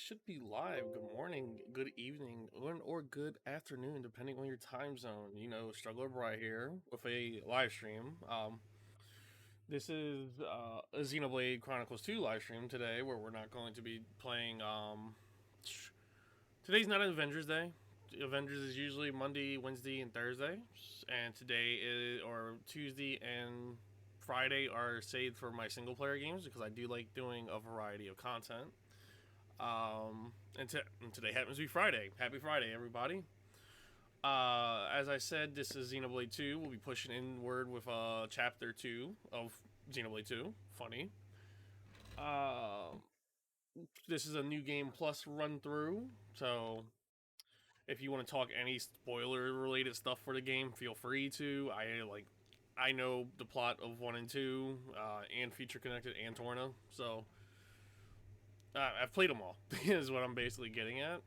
should be live. Good morning, good evening, or good afternoon, depending on your time zone. You know, Struggler Bright here with a live stream. This is a Xenoblade Chronicles 2 live stream today, where we're not going to be playing. Today's not Avengers Day. Avengers is usually Monday, Wednesday, and Thursday, and today is or Tuesday and Friday are saved for my single player games because I do like doing a variety of content. And today happens to be Friday. Happy Friday, everybody. As I said, this is Xenoblade 2. We'll be pushing inward with Chapter 2 of Xenoblade 2. Funny. This is a new game plus run through, so if you want to talk any spoiler related stuff for the game, feel free to. I know the plot of 1 and 2, and Feature Connected and Torna, so I've played them all, is what I'm basically getting at.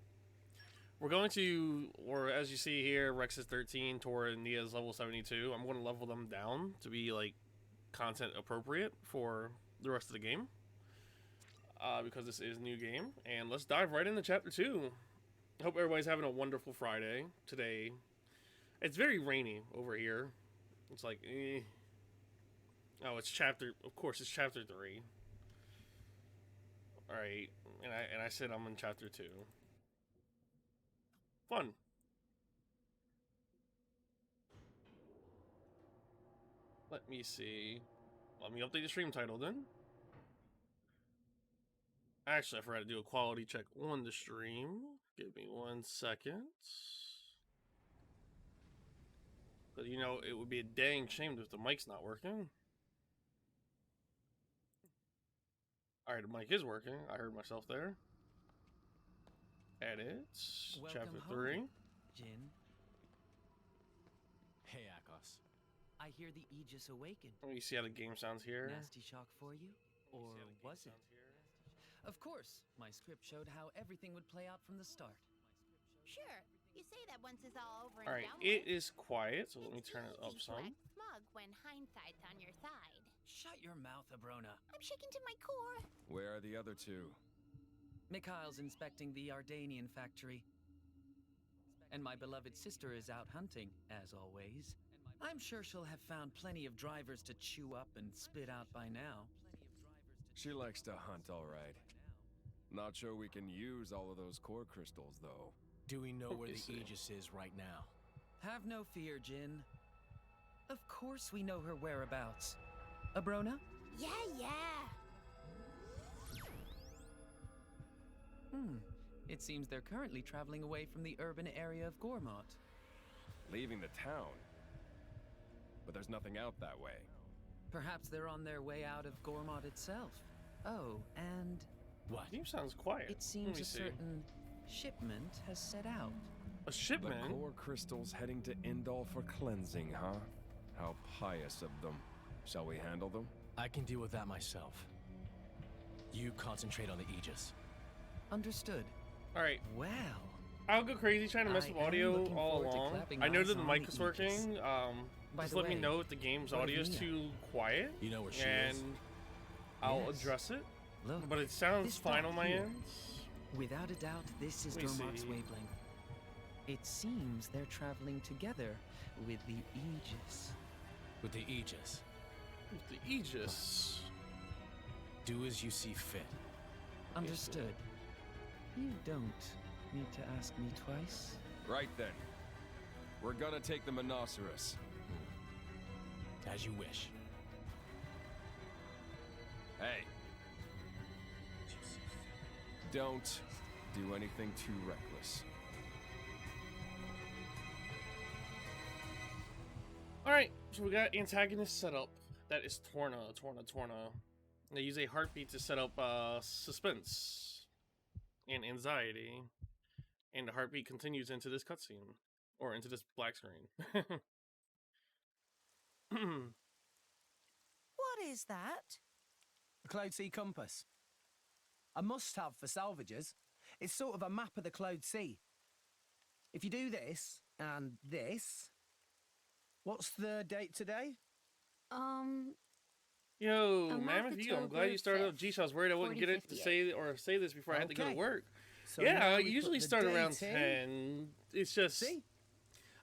We're going to, or as you see here, Rex is 13, Tora and Nia is level 72. I'm going to level them down to be, like, content appropriate for the rest of the game. Because this is a new game. And let's dive right into Chapter 2. I hope everybody's having a wonderful Friday today. It's very rainy over here. It's like, eh. Oh, it's Chapter, of course, it's Chapter 3. Alright, and I said I'm in Chapter 2. Fun. Let me see. Let me update the stream title then. Actually, I forgot to do a quality check on the stream. Give me 1 second. But you know, it would be a dang shame if the mic's not working. Alright, the mic is working. I heard myself there. Edit. Chapter 3. Jin. Hey, Akos. I hear the Aegis awakened. Let me see how the game sounds here. Nasty shock for you? Or was it? Of course, my script showed how everything would play out from the start. Sure, you say that once it's all over and Alright, done it with. is quiet, so let me It's turn it up easy to some. act smug when hindsight's on your side. Shut your mouth, Abrona. I'm shaking to my core. Where are the other two? Mikhail's inspecting the Ardanian factory. And my beloved sister is out hunting, as always. I'm sure she'll have found plenty of drivers to chew up and spit out by now. She likes to hunt, all right. Not sure we can use all of those core crystals, though. Do we know where me the see. Aegis is right now? Have no fear, Jin. Of course we know her whereabouts. Abrona? Yeah. It seems they're currently traveling away from the urban area of Gormott. Leaving the town. But there's nothing out that way. Perhaps they're on their way out of Gormott itself. Oh, and What? The game sounds quiet. it Let seems me a see. certain shipment has set out. A The shipment? core crystals heading to Indal for cleansing, huh? How pious of them. Shall we handle them? I can deal with that myself. You concentrate on the Aegis. Understood. Alright, Well, I'll go crazy trying to mess I with am audio looking all forward to along. clapping I know eyes that the on mic the is Aegis. working. By Just the let me way, know if the game's what of audio is Nia? too quiet, You know where she and is? I'll Yes. address it. look, But it sounds this fine dot on my here. end. Without a doubt, this is Let me Gormott's see. wavelength. It seems they're traveling together with the Aegis. With the Aegis. With the Aegis. Do as you see fit. Understood. You don't need to ask me twice. Right then. We're gonna take the Monoceros. As you wish. Hey. Don't do anything too reckless. Alright, so we got antagonist set up. That is Torna. They use a heartbeat to set up suspense and anxiety. And the heartbeat continues into this cutscene. Or into this black screen. What is that? The Cloud Sea compass. A must-have for salvagers. It's sort of a map of the Cloud Sea. If you do this, and this... What's the date today? Yo, A man, month I'm glad you October started up 5th, G. I was worried I wouldn't get it to 4058. say this before I had to go to Okay. work. So Yeah, now I we put usually the start around date in. 10. It's just See?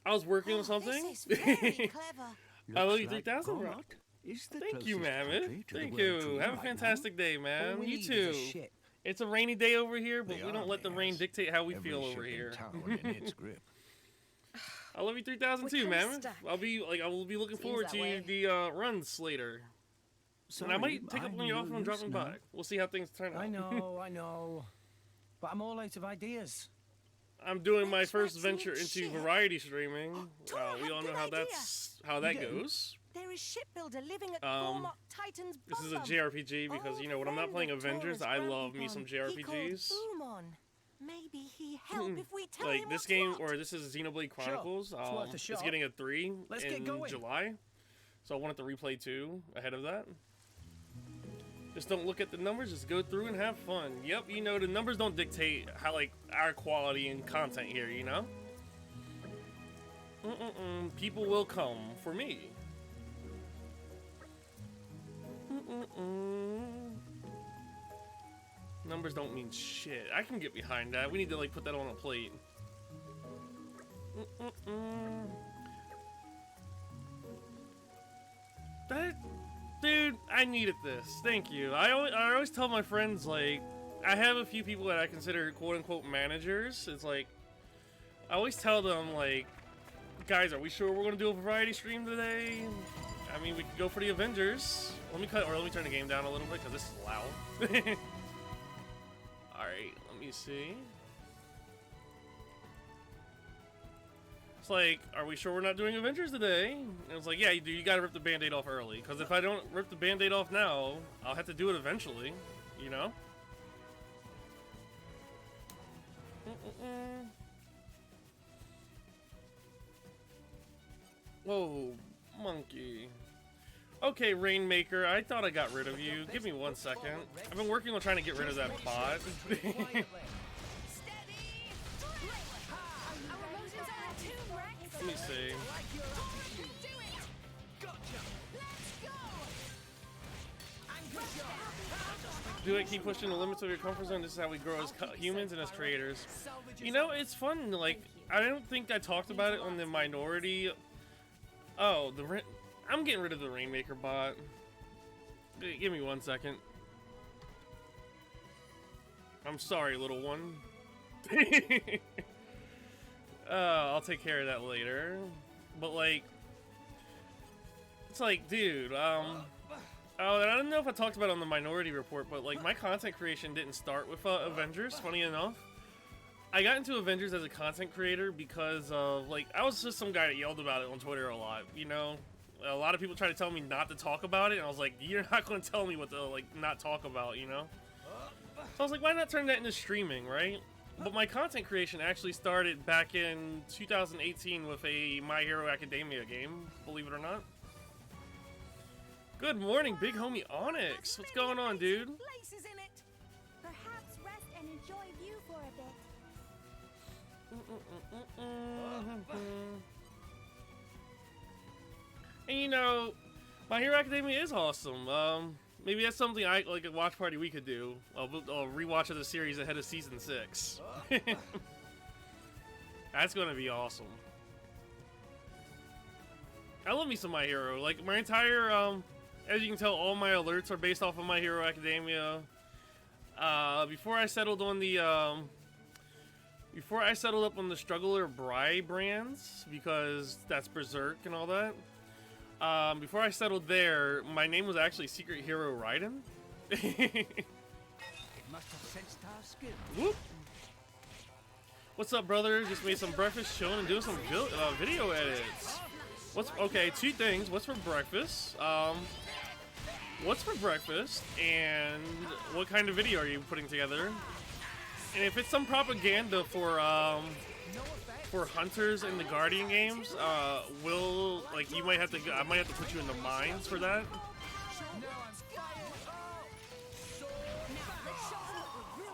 I was working on Oh, something. this is very clever. I love Looks you like 3000, bro. Connaught is the Thank you, closest Mammoth. country to the Thank World you. Tree Have a right fantastic day, All man. we You need is too. a ship. It's a rainy day over here, but The we don't let the army rain has dictate how we every feel ship over in here. town in its grip. I love you 3000 We're too, kinda Mammoth. stuck. I will be looking Seems forward that to way. the runs later. And I might take up on you off when I'm dropping by. We'll see how things turn out. I know. But I'm all out of ideas. I'm doing my That's first what's venture in into ship. variety streaming. Tora, We all know good how idea. how that You do? goes. There is shipbuilder living at Um, Titan's This is a bottom. JRPG because you know when I'm not playing Avengers, I love me some He JRPGs. called Boomon. Maybe he help if we tell Like him this what's game, what. or this is Xenoblade Chronicles. It's worth a It's shot. getting a 3 Let's in get going. July, so I wanted to replay 2 ahead of that. Just don't look at the numbers. Just go through and have fun. Yep, you know the numbers don't dictate how our quality and content here. You know, people will come for me. Numbers don't mean shit. I can get behind that. We need to put that on a plate. Dude, I needed this. Thank you. I always tell my friends, I have a few people that I consider quote-unquote managers. It's I always tell them, guys, are we sure we're going to do a variety stream today? I mean, we could go for the Avengers. Let me turn the game down a little bit, because this is loud. Alright, let me see. It's are we sure we're not doing Avengers today? And it's yeah, you gotta rip the band-aid off early. Because if I don't rip the band-aid off now, I'll have to do it eventually. You know? Whoa, monkey. Okay, Rainmaker, I thought I got rid of you. Give me 1 second. I've been working on trying to get rid of that bot. Let me see. Do it, keep pushing the limits of your comfort zone. This is how we grow as humans and as creators. You know, it's fun. I don't think I talked about it on the minority. Oh, I'm getting rid of the Rainmaker bot. Give me 1 second. I'm sorry, little one. I'll take care of that later. But it's dude, oh, I don't know if I talked about it on the Minority Report, but my content creation didn't start with Avengers, funny enough. I got into Avengers as a content creator because of, I was just some guy that yelled about it on Twitter a lot, you know? A lot of people try to tell me not to talk about it, and I was you're not going to tell me what to, not talk about, you know? So I was why not turn that into streaming, right? But my content creation actually started back in 2018 with a My Hero Academia game, believe it or not. Good morning, big homie Onyx. What's going on, dude? Places in it. Perhaps rest and enjoy view for a bit. And you know, My Hero Academia is awesome. Maybe that's something a watch party we could do. I'll rewatch of the series ahead of season 6. That's gonna be awesome. I love me some My Hero. My entire, as you can tell, all my alerts are based off of My Hero Academia. Before I settled on the, before I settled up on the Struggler Bri brands, because that's Berserk and all that. Before I settled there, my name was actually Secret Hero Raiden. Must have sensed our skill. Whoop. What's up, brother? Just made some breakfast, chilling, and doing some video edits. Okay? 2 things. What's for breakfast? What's for breakfast? And what kind of video are you putting together? And if it's some propaganda for hunters in the Guardian games, you might have to. I might have to put you in the mines for that.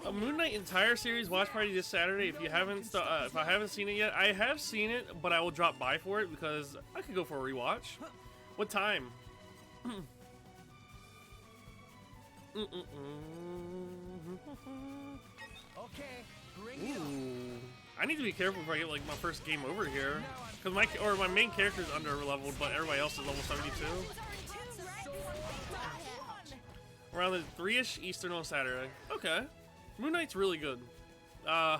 A Moon Knight entire series watch party this Saturday. If you haven't, if I haven't seen it yet, I have seen it, but I will drop by for it because I could go for a rewatch. What time? Okay, Ooh. I need to be careful if I get like my first game over here, because my main character is under leveled, but everybody else is level 72. Around the 3-ish Eastern on Saturday. Okay. Moon Knight's really good. That'll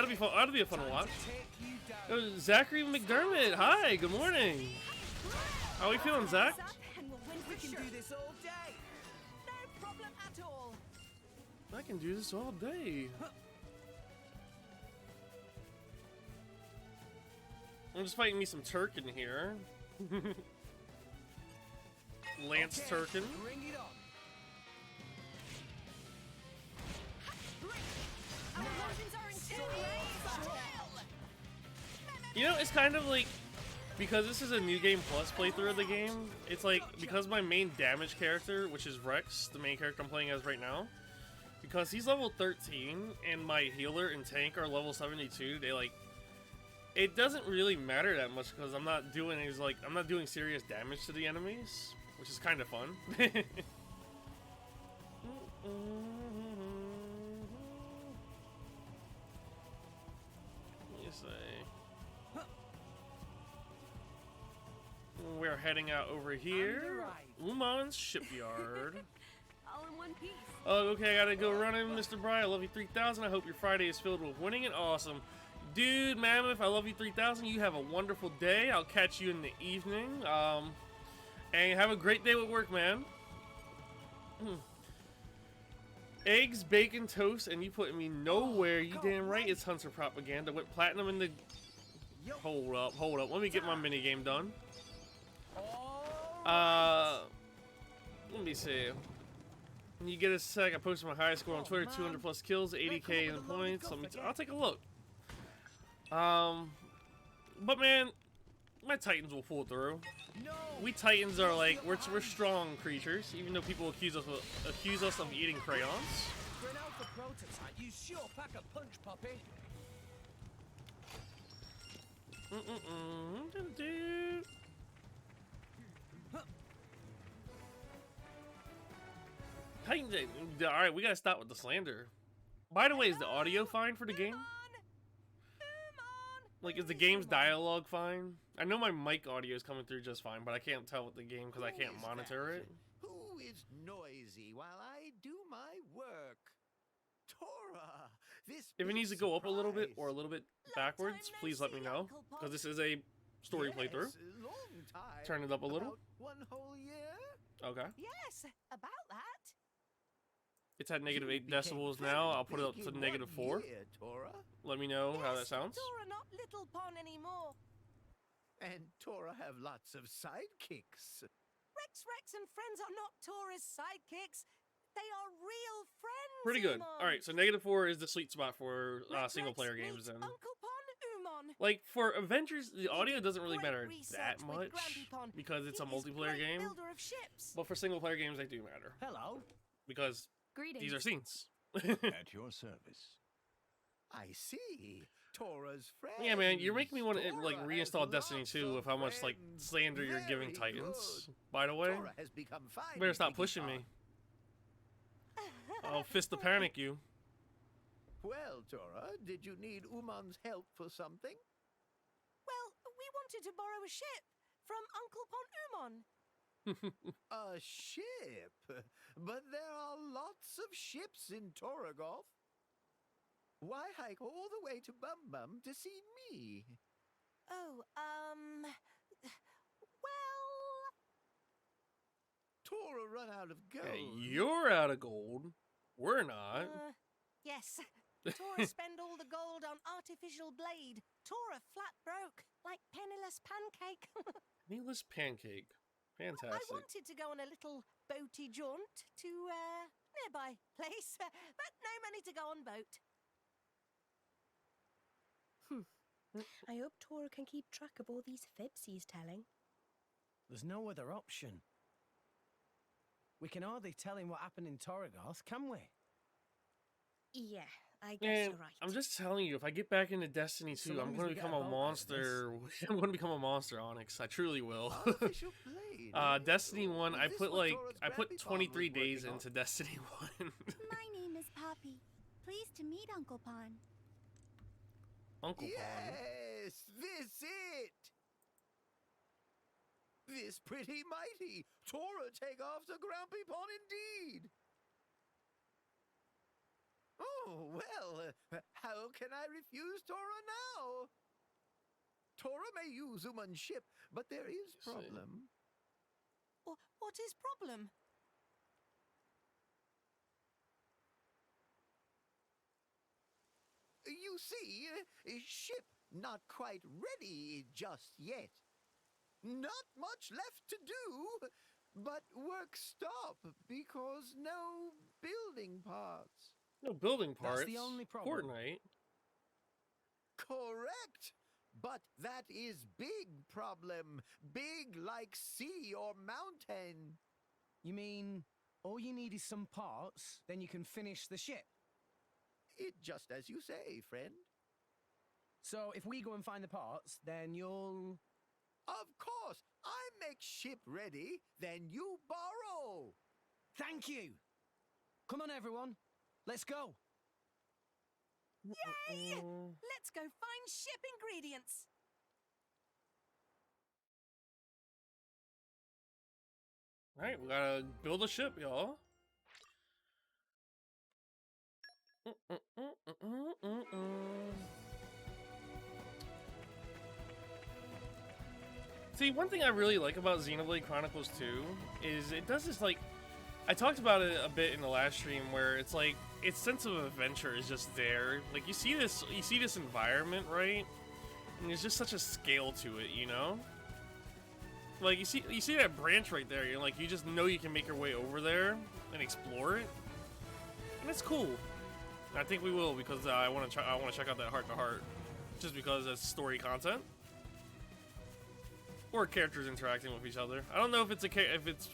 be fun. That'll be a fun watch. Zachary McDermott. Hi. Good morning. How are we feeling, Zach? We can do this all day. No problem at all. I can do this all day. I'm just fighting me some Turkin here. Lance Turkin. Bring it on. Our weapons are in tune. You know, it's kind of like, because this is a new game plus playthrough of the game, it's like, because my main damage character, which is Rex, the main character I'm playing as right now, because he's level 13 and my healer and tank are level 72, they like, it doesn't really matter that much because I'm not doing serious damage to the enemies, which is kind of fun. We're heading out over here. Uman's shipyard. All in one piece. Oh, okay, I gotta go running, Mr. Bry. I love you 3000. I hope your Friday is filled with winning and awesome. Dude, Mammoth, I love you 3000. You have a wonderful day. I'll catch you in the evening. And have a great day with work, man. Eggs, bacon, toast, and you putting me nowhere. You damn right it's Hunter propaganda. Went platinum in the... Hold up. Let me get my minigame done. Let me see. When you get a sec, I posted my highest score on Twitter, 200 plus kills, 80k in points. I'll take a look. But man, my Titans will pull through. We Titans are like, we're strong creatures, even though people accuse us of eating crayons. For an alpha prototype, you sure pack a punch, puppy. Titans, alright, we gotta stop with the slander. By the way, is the audio fine for the game? Like, is the game's dialogue fine? I know my mic audio is coming through just fine, but I can't tell with the game because I can't monitor it. Who is noisy while I do my work? Tora, this If it needs to go up a little bit or a little bit backwards, no please let me see, know, Uncle Pop. because this is a story playthrough. Long time. Turn it up a little. About 1 whole year? Okay. Yes, about that. It's at negative You 8 became decibels very now. I'll put it up big to in negative 1 4. year, Tora. Let me know how that Yes, sounds. Tora, not Little Pon anymore. And Tora have lots of sidekicks. Rex and friends are not Tora's sidekicks. They are real friends. Pretty good. Umon. All right, so negative 4 is the sweet spot for Rex single player meets games. Then, Uncle Pon Umon. like for Avengers, the audio did doesn't really great matter research that with much Grampy Pon. because it's a He is multiplayer great game. builder of ships. But for single player games, they do matter Hello. because Greetings. these are scenes. At your service. I see. Tora's friends. Yeah, man, you're making me want to like Tora reinstall has Destiny lots 2 of with how much like friends. slander you're giving Very Titans. good. By the way, Tora has become fine. you better stop Piggy pushing me. Pop. I'll fist the panic you. Well, Tora, did you need Uman's help for something? Well, we wanted to borrow a ship from Uncle Pon Umon. A ship? But there are lots of ships in Toragolf. Why hike all the way to Bum Bum to see me? Oh, well, Tora run out of gold. Hey, you're out of gold. We're not. yes. Tora spend all the gold on artificial blade. Tora flat broke, like penniless pancake. Meatless pancake. I Fantastic. wanted to go on a little boaty jaunt to nearby place, but no money to go on boat. I hope Tora can keep track of all these fibs he's telling. There's no other option. We can hardly tell him what happened in Toragos, can we? Yeah, I guess Man, you're right. I'm just telling you, if I get back into Destiny 2, So I'm long as going we to get become a a boat out of monster. I'm going to become a monster, Onyx. I truly will. Artificial blade. eh? Destiny 1, Is I this put what like Tora's I put Grampy Pon 23 was days working on? into Destiny 1. My name is Poppy. Pleased to meet Uncle Pon. Uncle Pon. Yes, this it. This pretty mighty. Tora take after Grumpy Pon indeed. Oh, well, how can I refuse Tora now? Tora may use human ship, but there is problem. What is problem? You see, ship not quite ready just yet. Not much left to do, but work stop because no building parts. No building parts. That's the only problem. Fortnite. Correct. But that is big problem. Big like sea or mountain. You mean all you need is some parts, then you can finish the ship? It just as you say, friend. So if we go and find the parts, then you'll... Of course. I make ship ready, then you borrow. Thank you! Come on, everyone. Let's go. Yay! Let's go find ship ingredients. Alright, we gotta build a ship, y'all. See, one thing I really like about Xenoblade Chronicles 2 is it does this, like, I talked about it a bit in the last stream where it's like its sense of adventure is just there. Like you see this environment, right? And there's just such a scale to it, you know? Like you see that branch right there, you're like you just know you can make your way over there and explore it. And it's cool. And I think we will because I want to check out that heart to heart just because it's story content. Or characters interacting with each other. I don't know if it's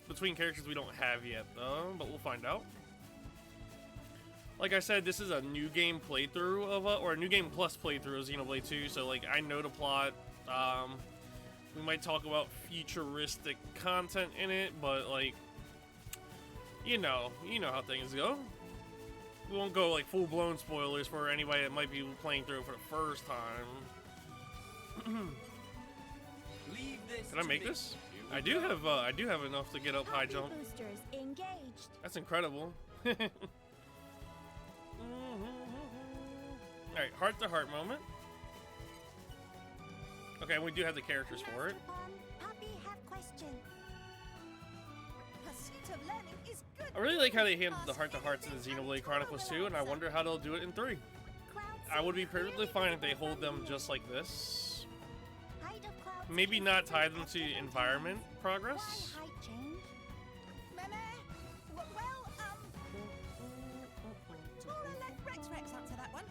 between characters we don't have yet though, but we'll find out. Like I said, this is a new game playthrough of or a new game plus playthrough of Xenoblade 2, so like I know the plot. We might talk about futuristic content in it, but like you know how things go. We won't go like full-blown spoilers for anybody that might be playing through it for the first time. Can I make this? I do have enough to get up high jump. Boosters engaged. That's incredible. Alright, heart to heart moment. Okay, we do have the characters for it. Puppy have question. Pursuit of learning is good. I really like how they handled the heart to hearts in Xenoblade Chronicles 2, and I wonder how they'll do it in 3. I would be perfectly fine if they hold them just like this. Maybe not tie them to environment progress. Height change. Tora, let Rex answer that one.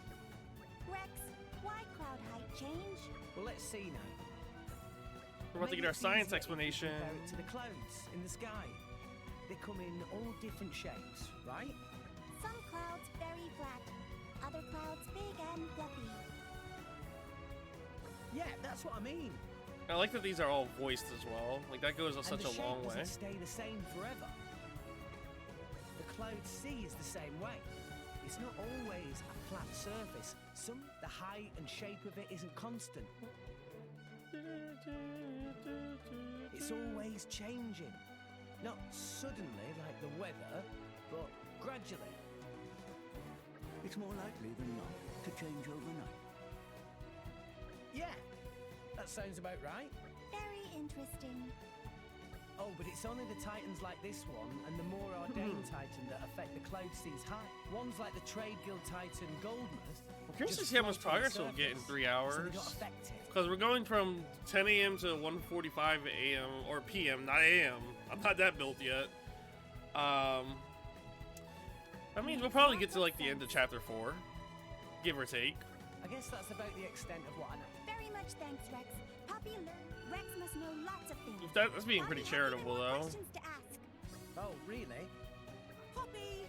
Rex, why cloud height change? Well, let's see now. We're about to get our science explanation. Compare it to the clouds in the sky. They come in all different shapes, right? Some clouds very flat, other clouds big and fluffy. Yeah, that's what I mean. I like that these are all voiced as well. Like that goes such a long way. And the shape doesn't stay the same forever. The cloud sea is the same way. It's not always a flat surface. The height and shape of it isn't constant. It's always changing. Not suddenly like the weather, but gradually. It's more likely than not to change overnight. Yeah, that sounds about right. Very interesting. Oh, but it's only the titans like this one and the more ordained titan that affect the Cloud Sea's height. Ones like the Trade Guild Titan Goldmouth. I'm curious to see how much progress we'll get in 3 hours. So they got affected. Because we're going from 10 a.m. to 1:45 a.m. or p.m. Not a.m. I'm not that built yet. That means we'll probably get to like the end of chapter 4, give or take. I guess that's about the extent of what I know. Very much thanks, Rex. Puppy Rex must know lots of things. That's being pretty charitable, though. Questions to ask. Oh, really? Poppy!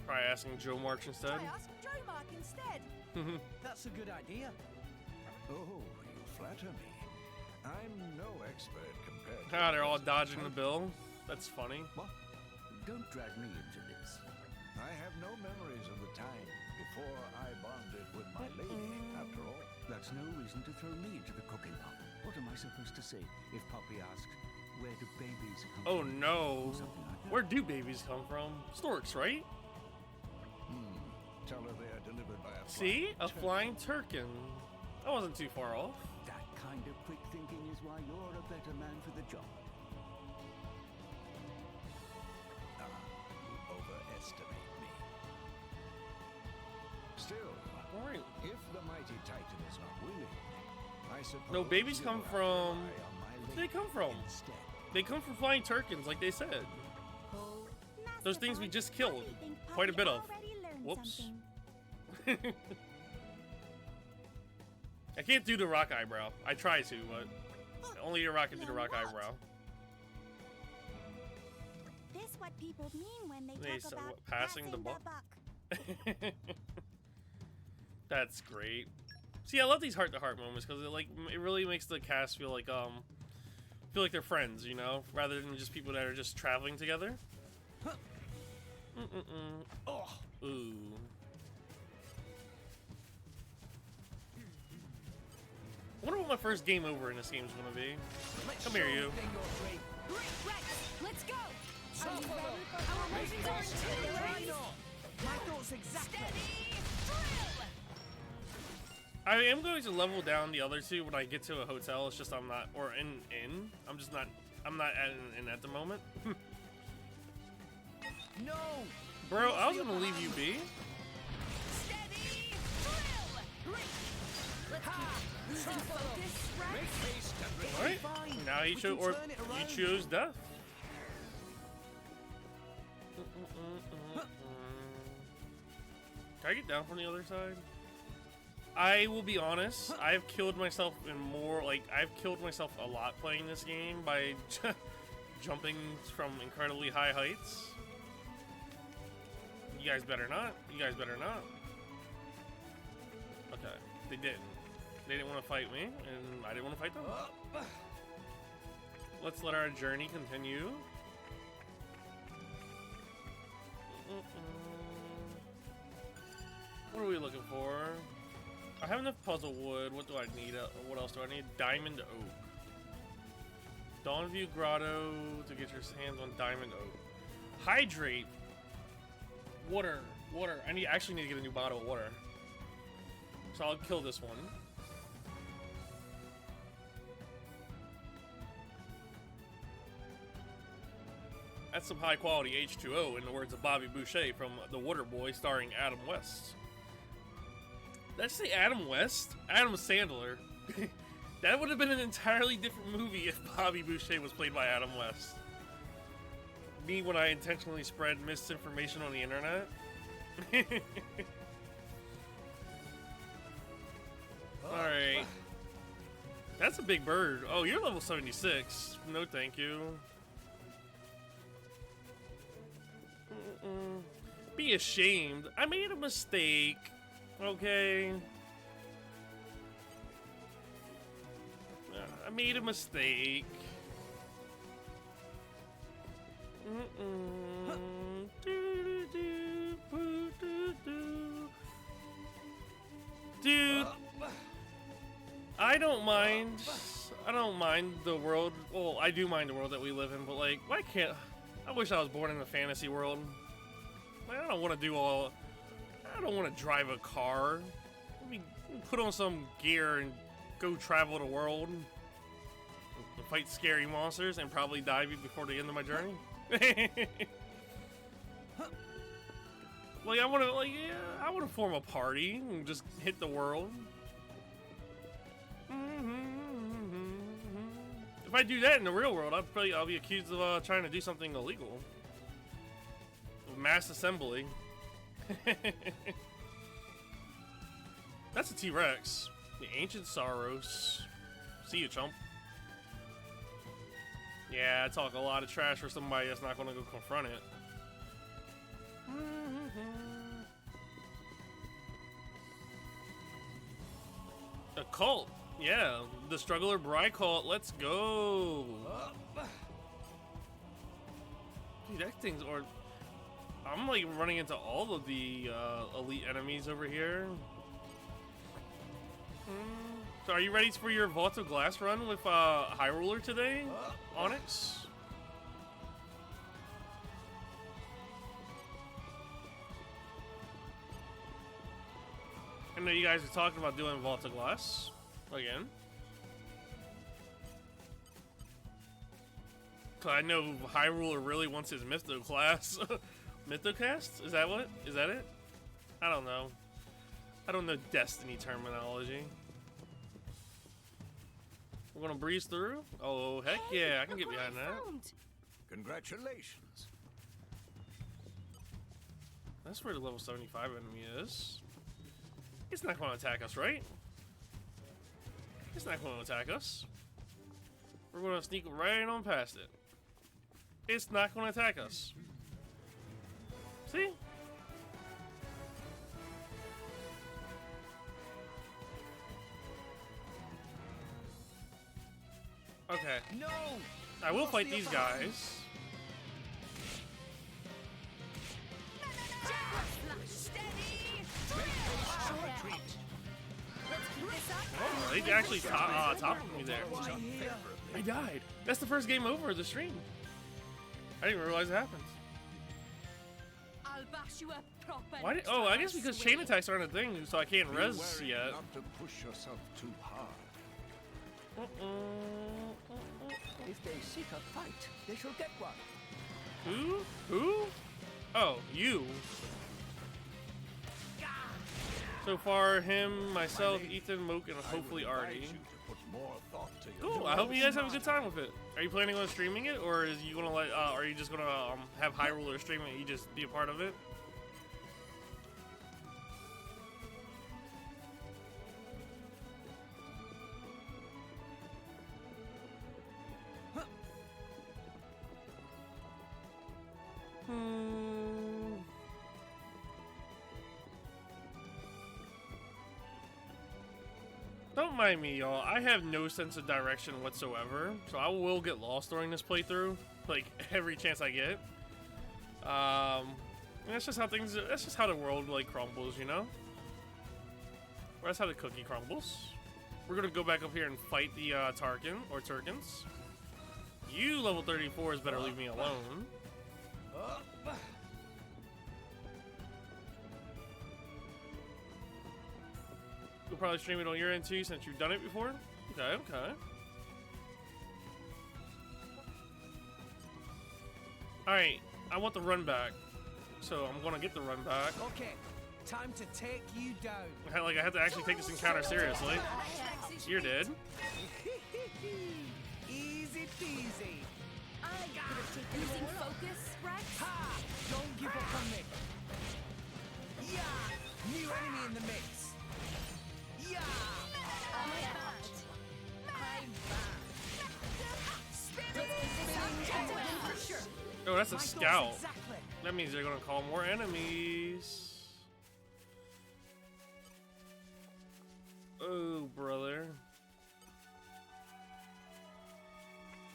Probably asking Joe March instead. I asked Joe Mark instead. That's a good idea. Oh, you flatter me. I'm no expert compared to... Ah, they're all dodging the bill. That's funny. What? Don't drag me into this. I have no memories of the time before I bonded with my lady, after all. That's no reason to throw me into the cooking pot. What am I supposed to say if Poppy asks, where do babies come Oh from? no. Or something like that. Where do babies come from? Storks, right? Tell her they are delivered by a See? A flying flying turkin. That wasn't too far off. That kind of quick thinking is why you're a better man for the job. You overestimate me. Still, Alright. if the mighty Titan is not willing, I suppose No, babies you'll come have to from... rely on my Where do they lady come from? instead. They come from flying turkins, like they said. Master Those things we Bond, just I killed. think Quite a Poppy bit of. already learned Whoops. something. I can't do the rock eyebrow. I try to, but only a rock can do the rock eyebrow. This what people mean when they They talk said about what, passing the buck? That's great. See, I love these heart-to-heart moments because it really makes the cast feel like they're friends, you know, rather than just people that are just traveling together. Oh, ooh. I wonder what my first game over in this game is gonna be. Come here, you. Let's go! Are you ready for Our motions are in two. My thoughts exactly. Steady! Drill! I am going to level down the other two when I get to a hotel. It's just I'm not, or in. I'm just not. I'm not at an inn at the moment. No! Bro, I was gonna leave you be. Steady! Drill! Losing focus, right? Alright. Now you chose, or you chose death. Can I get down from the other side? I will be honest, I've killed myself in more, like, I've killed myself a lot playing this game by jumping from incredibly high heights. You guys better not. You guys better not. Okay, they didn't. They didn't want to fight me, and I didn't want to fight them. Let's let our journey continue. What are we looking for? I have enough puzzle wood. What do I need? What else do I need? Diamond oak. Dawnview Grotto to get your hands on diamond oak. Hydrate. Water. Water. I actually need to get a new bottle of water. So I'll kill this one. That's some high quality H2O in the words of Bobby Boucher from The Water Boy starring Adam West. Did I say Adam West? Adam Sandler. That would have been an entirely different movie if Bobby Boucher was played by Adam West. Me when I intentionally spread misinformation on the internet. Alright. That's a big bird. Oh, you're level 76. No thank you. Be ashamed. I made a mistake. Okay. I made a mistake. Dude, I don't mind. I don't mind the world. Well, I do mind the world that we live in, but like, why can't? I wish I was born in a fantasy world. Like, I don't want to do all. I don't want to drive a car. Let me put on some gear and go travel the world. Fight scary monsters and probably die before the end of my journey. Like I want to, I want to form a party and just hit the world. If I do that in the real world, I'll be accused of trying to do something illegal. Mass assembly. That's a T-Rex. The ancient sorrows. See you, chump. Yeah, I talk a lot of trash for somebody that's not going to go confront it. A cult. Yeah, the Struggler Bride cult. Let's go. Dude, that thing's or I'm like running into all of the elite enemies over here. So are you ready for your Vault of Glass run with High Ruler today, Onyx? I know you guys are talking about doing Vault of Glass again. Cause I know High Ruler really wants his Mythra class. Mythocast? Is that what? Is that it? I don't know. I don't know Destiny terminology. We're gonna breeze through? Oh, heck yeah, I can get behind that. Congratulations. That's where the level 75 enemy is. It's not gonna attack us, right? It's not gonna attack us. We're gonna sneak right on past it. It's not gonna attack us. See? Okay. No! I will fight these guys. Oh, they actually toppled me there. I died. That's the first game over of the stream. I didn't realize it happened. I'll bash you up proper. Why did, oh, I guess because chain attacks aren't a thing, so I can't res yet. Not to push yourself too hard. If they seek a fight, they shall get one. Who? Who? Oh, you. So far, him, myself, Ethan, Moke, and hopefully Artie. Cool. I hope you guys have a good time with it. Are you planning on streaming it, or is you gonna let? Are you just gonna have High Ruler stream it and you just be a part of it? Don't mind me, y'all. I have no sense of direction whatsoever, so I will get lost during this playthrough, like every chance I get. That's just how things. That's just how the world like crumbles, you know. Or that's how the cookie crumbles. We're gonna go back up here and fight the Tarkin or Turkins. You level 34s better leave me alone. You'll probably stream it on your end too, since you've done it before. Okay, okay. Alright, I want the run back. So I'm gonna get the run back. Okay, time to take you down. Like I have to actually take this encounter seriously. You're dead. Easy peasy. I got it. Losing focus, Rex? Ha! Don't give up on me. Yeah! New enemy in the mix. Yeah! I'm bad. For sure. Oh, that's a My goals scout. exactly. That means they're gonna call more enemies. Oh, brother.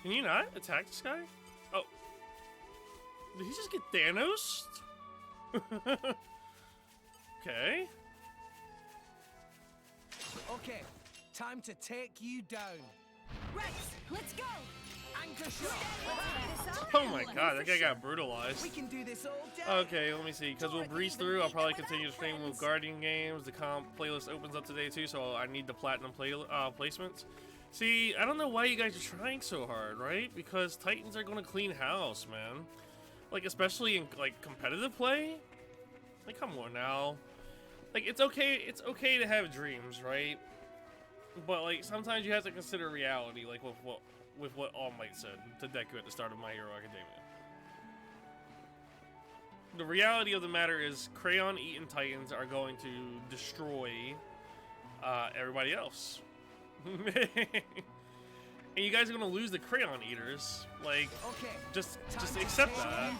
Can you not attack this guy? Oh. Did he just get Thanos? Okay. Okay, time to take you down. Rex, let's go. Anchor shot. Oh my god, that guy got brutalized. We can do this all day. Okay, let me see. Because we'll breeze through. I'll probably continue to stream with Guardian games. The comp playlist opens up today too, so I need the platinum placements. See, I don't know why you guys are trying so hard, right? Because Titans are going to clean house, man. Like, especially in like competitive play. Like, come on now. Like, it's okay to have dreams, right? But like sometimes you have to consider reality, like with what All Might said to Deku at the start of My Hero Academia. The reality of the matter is Crayon-eaten Titans are going to destroy everybody else. And you guys are going to lose the Crayon Eaters. Like, okay, just accept that.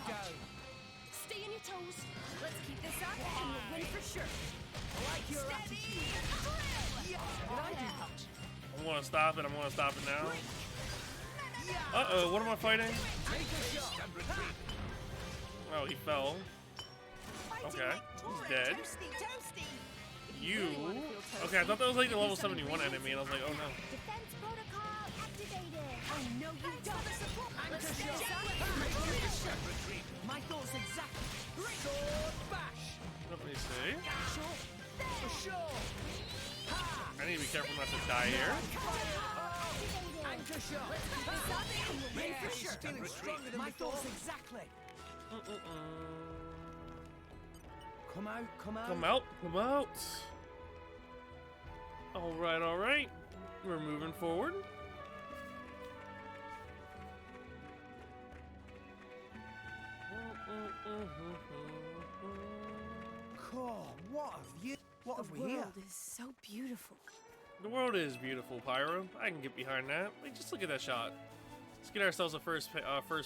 Stay on your toes. Let's keep this up and we'll win for sure. I like your attitude. I'm going to stop it. I'm going to stop it now. Uh-oh, what am I fighting? Oh, he fell. Okay, he's dead. You. Okay, I thought that was like the level 71 enemy, and I was like, oh no. Defense protocol activated. Oh no, you don't. My thoughts exactly. Sword bash. Let me see. For sure. I need to be careful not to die here. Anchor shot. Yeah, he's feeling stronger than my thoughts exactly. Come out, come out. Come out, come out. Alright, alright. We're moving forward. Cool. What have you? What have we here? The world is so beautiful. The world is beautiful, Pyro. I can get behind that. Like, just look at that shot. Let's get ourselves a first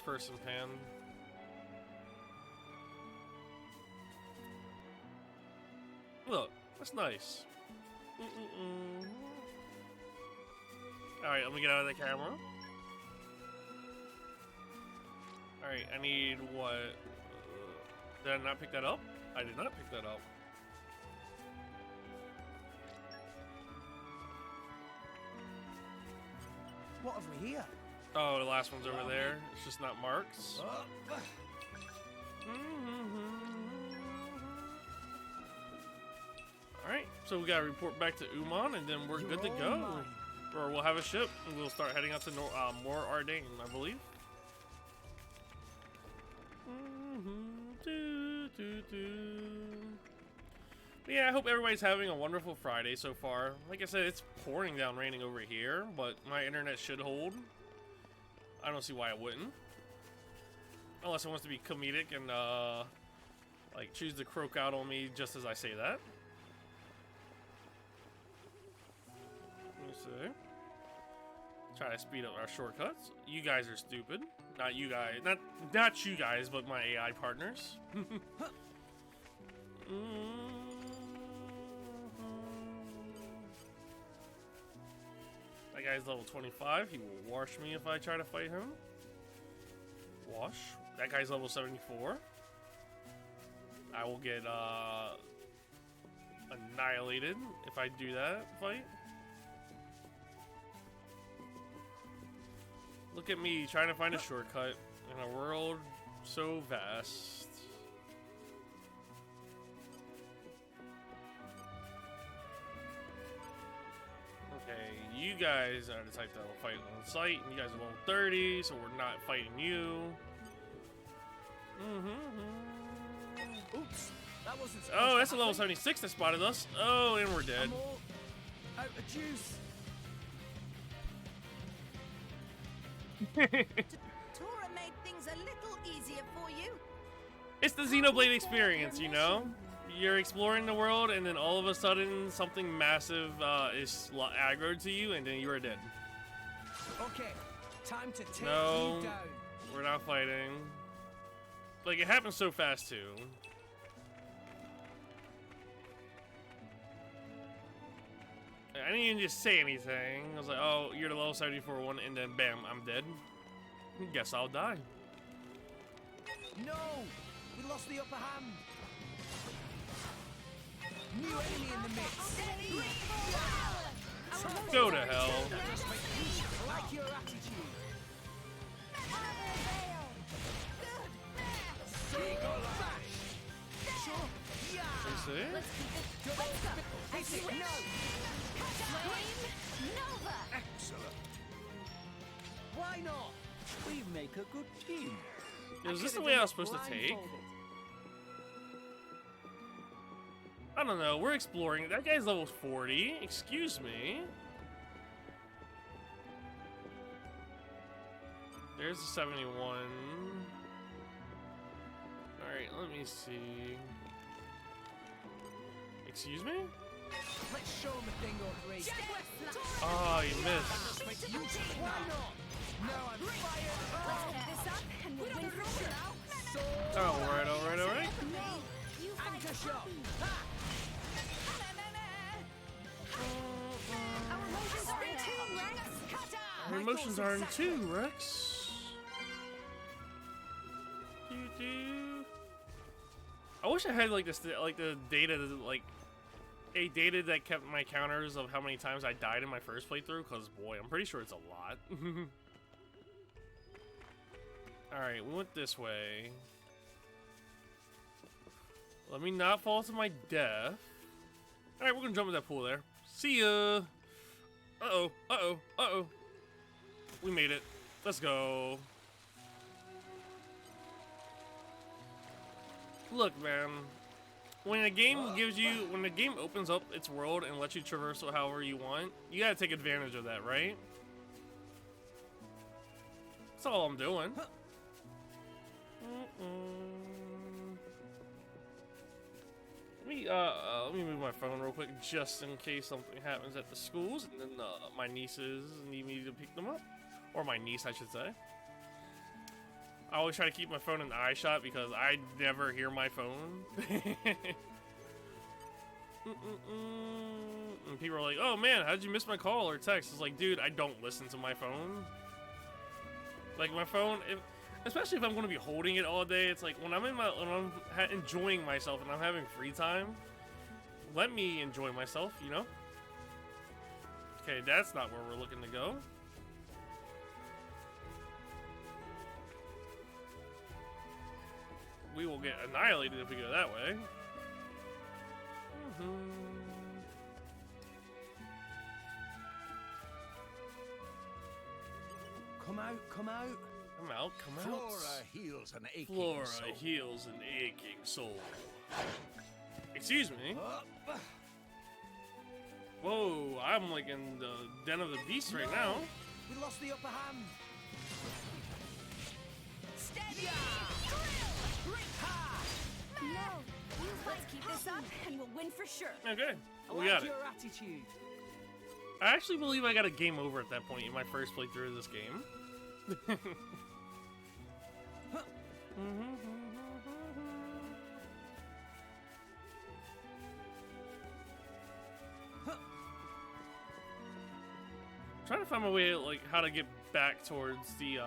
person pan. Look, that's nice. Alright, let me get out of the camera. Alright, I need what? Did I not pick that up? I did not pick that up. What have we here? Oh, the last one's over there. It's just not marked. Alright, so we gotta report back to Uman, and then we're good to go. Or we'll have a ship, and we'll start heading out to more Ardain, I believe. But yeah, I hope everybody's having a wonderful Friday so far. Like I said, it's pouring down raining over here, but my internet should hold. I don't see why it wouldn't. Unless it wants to be comedic and, like, choose to croak out on me just as I say that. Let me see. Try to speed up our shortcuts. You guys are stupid. Not you guys. Not you guys, but my AI partners. That guy's level 25. He will wash me if I try to fight him. Wash. That guy's level 74. I will get annihilated if I do that fight. Look at me trying to find a shortcut in a world so vast. Okay, you guys are the type that will fight on site, and you guys are level 30, so we're not fighting you. Oops, that wasn't. Oh, that's a level 76 that spotted us. Oh, and we're dead. I'm all out of juice. Tora made things a little easier for you. It's the Xenoblade experience, you know? You're exploring the world, and then all of a sudden, something massive is aggroed to you, and then you are dead. Okay, time to take No, you down. we're not fighting. Like, it happens so fast, too. I didn't even just say anything. I was like, oh, you're the level 74 one, and then bam, I'm dead. Guess I'll die. No, we lost the upper hand. New enemy in the mix. Go to hell. I like your attitude. Seagull bash. Sure. Yeah. You see? Hit it. No. Excellent. Why not? We make a good team. Is this the way I was supposed to take? I don't know. We're exploring. That guy's level 40. Excuse me. There's the 71. Alright, let me see. Excuse me? Let's show him a thing or three. Oh, you missed. Why not? Now I'm fired. Let's pick this up and we'll win for sure. Alright, alright, alright. Anchor shot. Our emotions are in too, Rex. I wish wish I had like this, like the data, like a data that kept my counters of how many times I died in my first playthrough. Cause boy, I'm pretty sure it's a lot. All right, we went this way. Let me not fall to my death. All right, we're gonna jump in that pool there. See ya. Uh-oh, uh-oh, uh-oh. We made it. Let's go. Look, man. When a game gives you, when the game opens up its world and lets you traverse it however you want, you gotta take advantage of that, right? That's all I'm doing. Let me move my phone real quick, just in case something happens at the schools, and then my nieces need me to pick them up, or my niece, I should say. I always try to keep my phone in eye shot because I never hear my phone. And people are like, "Oh man, how did you miss my call or text?" It's like, dude, I don't listen to my phone. Like my phone, especially if I'm going to be holding it all day, it's like when I'm enjoying myself and I'm having free time, let me enjoy myself, you know? Okay, that's not where we're looking to go. We will get annihilated if we go that way. Come out, come out. Come out, come out. Flora heals an aching Flora soul. heals an aching soul. Excuse me. Whoa, I'm like in the den of the beast right now. We lost the upper hand. Steady! No, let's keep this up and we'll win for sure. Okay, I we got it. your attitude. I actually believe I got a game over at that point in my first playthrough of this game. Trying to find my way, like, how to get back towards the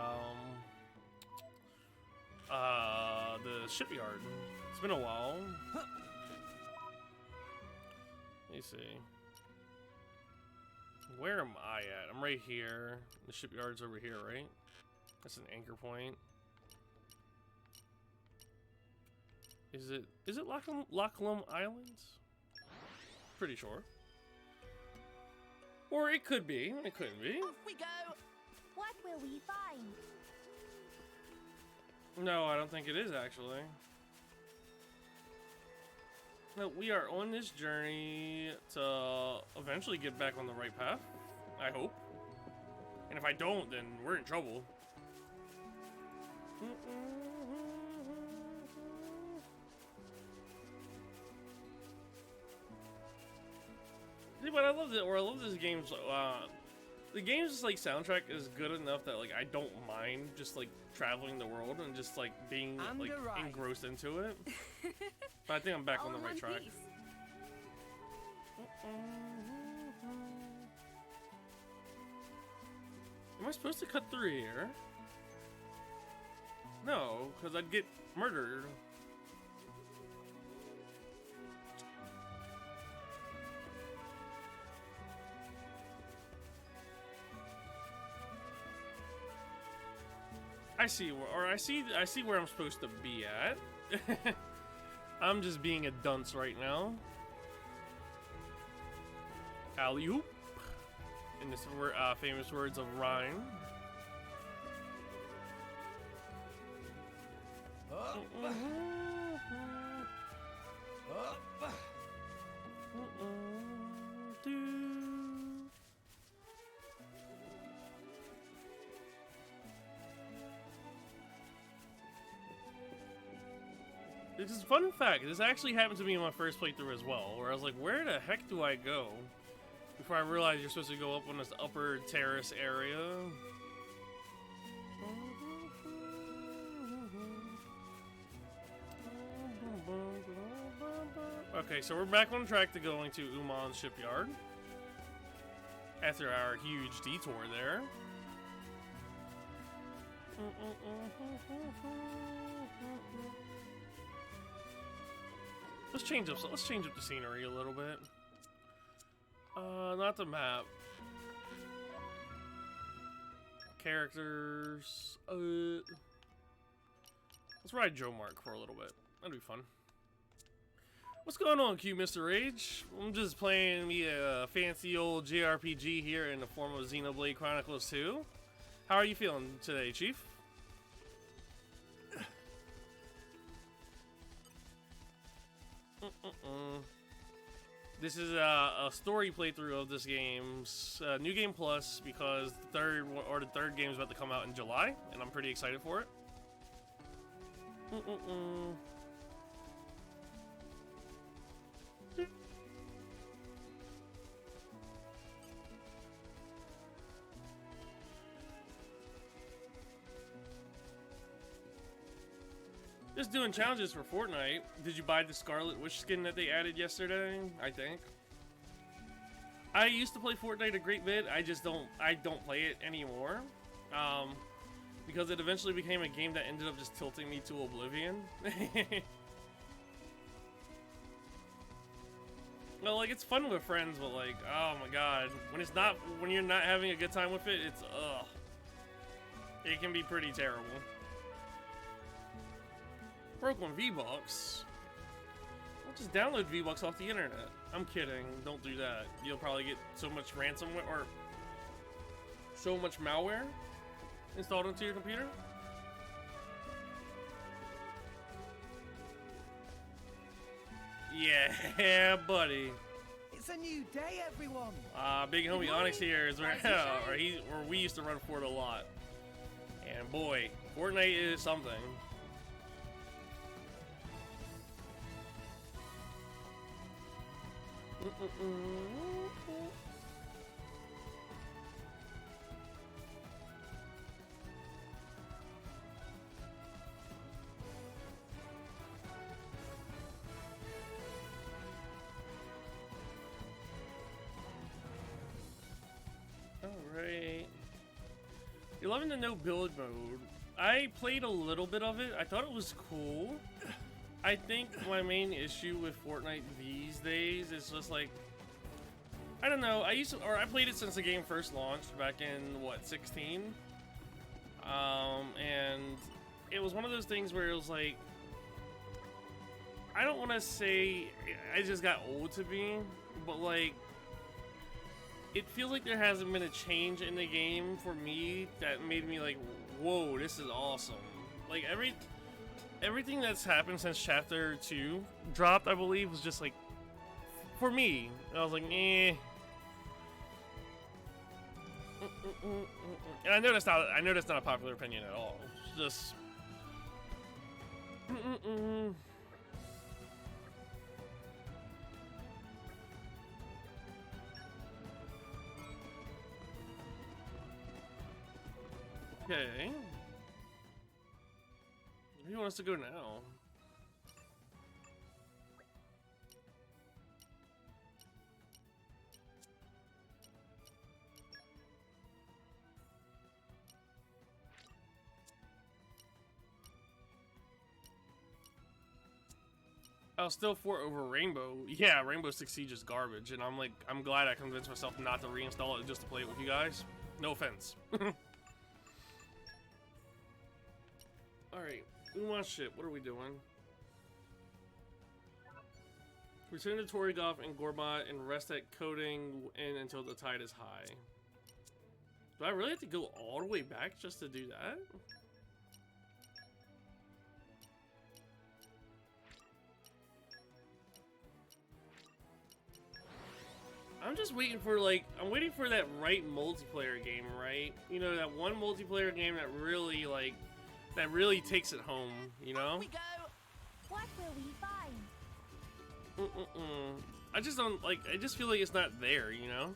shipyard. It's been a while. Let me see. Where am I at? I'm right here. The shipyard's over here, right? That's an anchor point. Is it Lachlan Islands? Pretty sure. Or it could be. It couldn't be. Off we go! What will we find? No, I don't think it is actually. No, we are on this journey to eventually get back on the right path. I hope. And if I don't, then we're in trouble. See, but I love it. Or I love this game's. The game's like soundtrack is good enough that like I don't mind just like traveling the world and just like being like engrossed into it. But I think I'm back on the right track. Am I supposed to cut through here? No, because I'd get murdered. I see where I'm supposed to be at. I'm just being a dunce right now. Alley-oop. In the famous words of Rhyme. This is a fun fact. This actually happened to me in my first playthrough as well, where I was like, where the heck do I go? Before I realized you're supposed to go up on this upper terrace area. Okay, so we're back on track to going to Uman's shipyard. After our huge detour there. Let's change up the scenery a little bit. Not the map. Characters. Let's ride Joe Mark for a little bit. That'd be fun. What's going on, Q Mr. Rage? I'm just playing me a fancy old JRPG here in the form of Xenoblade Chronicles 2. How are you feeling today, Chief? This is a story playthrough of this game's New Game Plus because the third game is about to come out in July, and I'm pretty excited for it. Just doing challenges for Fortnite. Did you buy the Scarlet Witch skin that they added yesterday? I think. I used to play Fortnite a great bit. I don't play it anymore. Because it eventually became a game that ended up just tilting me to oblivion. Well, like, it's fun with friends, but like, oh my god. When you're not having a good time with it, it's ugh. It can be pretty terrible. Broke one V-Bucks. I'll just download V-Bucks off the internet. I'm kidding. Don't do that. You'll probably get so much ransomware or so much malware installed into your computer. Yeah, buddy. It's a new day, everyone. Big homie Onyx here is where we used to run Fort a lot. And boy, Fortnite is something. Alright. You're loving the no build mode. I played a little bit of it. I thought it was cool. I think my main issue with Fortnite these days is just like, I don't know, I played it since the game first launched back in, what, 16? And it was one of those things where it was like, I don't want to say I just got old to me, but like, it feels like there hasn't been a change in the game for me that made me like, whoa, this is awesome. Like, everything that's happened since Chapter 2 dropped, I believe, was just like, for me, I was like, eh. And I know that's not a popular opinion at all. It's just okay. Where do you want us to go now? Oh, still 4 over Rainbow. Yeah, Rainbow Six Siege is garbage, and I'm glad I convinced myself not to reinstall it just to play it with you guys. No offense. Alright, we want shit. What are we doing? Return to Torigov and Gorbot and rest at Coding in until the tide is high. Do I really have to go all the way back just to do that? I'm just waiting for, like, I'm waiting for that right multiplayer game, right? You know, that one multiplayer game that really, like, that really takes it home, you know? Here we go. What will we find? I just don't, like, I just feel like it's not there, you know?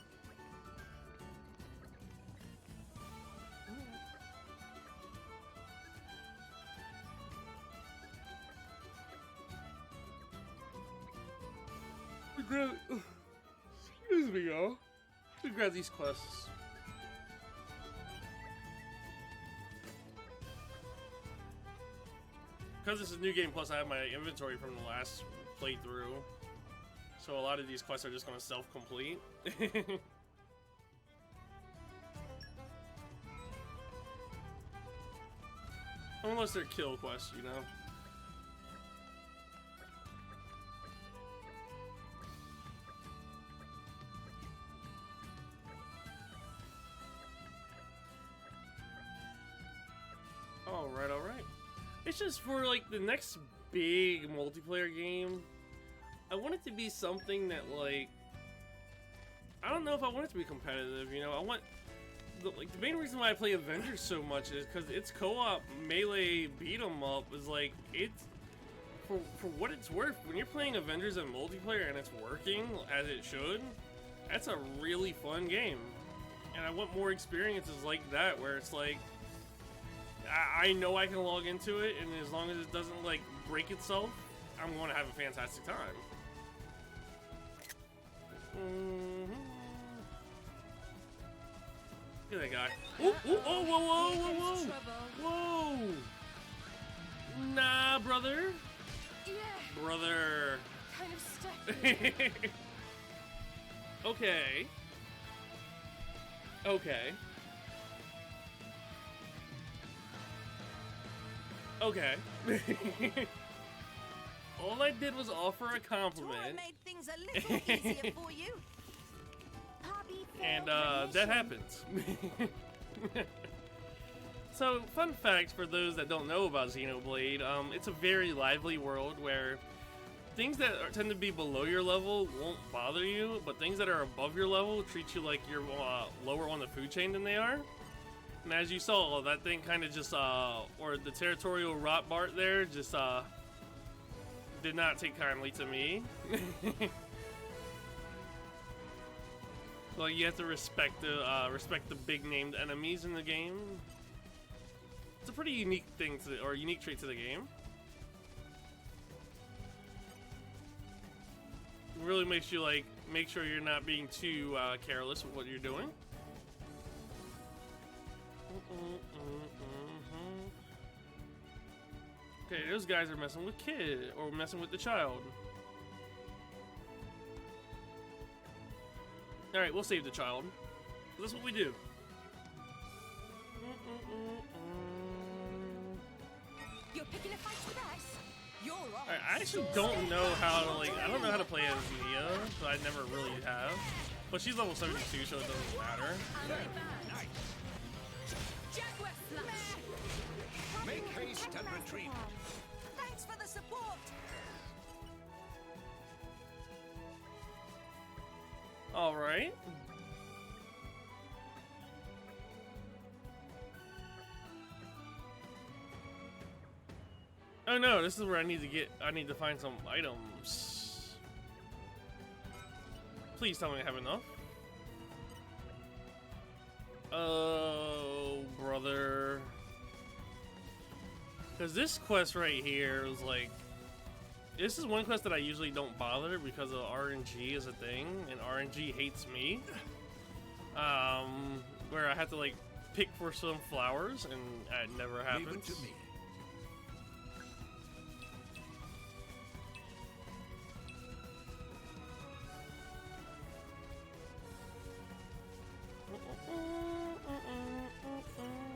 Excuse me, y'all. Let me grab these quests. Because this is New Game Plus, I have my inventory from the last playthrough. So a lot of these quests are just going to self-complete. Unless they're kill quests, you know. Alright, alright. It's just for like the next big multiplayer game, I want it to be something that like, I don't know if I want it to be competitive, you know. I want the main reason why I play Avengers so much is because it's co-op melee beat 'em up is like, it's for what it's worth. When you're playing Avengers in multiplayer and it's working as it should, that's a really fun game. And I want more experiences like that where it's like, I know I can log into it, and as long as it doesn't like break itself, I'm going to have a fantastic time. Look at that guy. Ooh, ooh, oh, whoa, whoa, whoa, whoa. Whoa. Nah, brother. Yeah. Brother. Kind of stuck. Okay. Okay. Okay. All I did was offer a compliment. Tora made things a little easier for you. And that happens. So, fun fact for those that don't know about Xenoblade, it's a very lively world where things that tend to be below your level won't bother you, but things that are above your level treat you like you're lower on the food chain than they are. And as you saw, that thing kind of just, or the territorial rot Bart there just, did not take kindly to me. Well, you have to respect the big named enemies in the game. It's a pretty unique thing or unique trait to the game. It really makes you like make sure you're not being too careless with what you're doing. Okay, those guys are messing with kid or messing with the child. Alright, we'll save the child. That's what we do. You're picking a fight with us. You're on. Alright, I actually don't know how to like, I don't know how to play as Mia, so I never really have. But she's level 72, so it doesn't matter. Make haste and retreat. Thanks for the support. All right. Oh no, this is where I need to find some items. Please tell me I have enough. Oh, brother. Because this quest right here is like, this is one quest that I usually don't bother because of RNG is a thing, and RNG hates me. Where I have to like pick for some flowers, and that never happens. Leave it to me.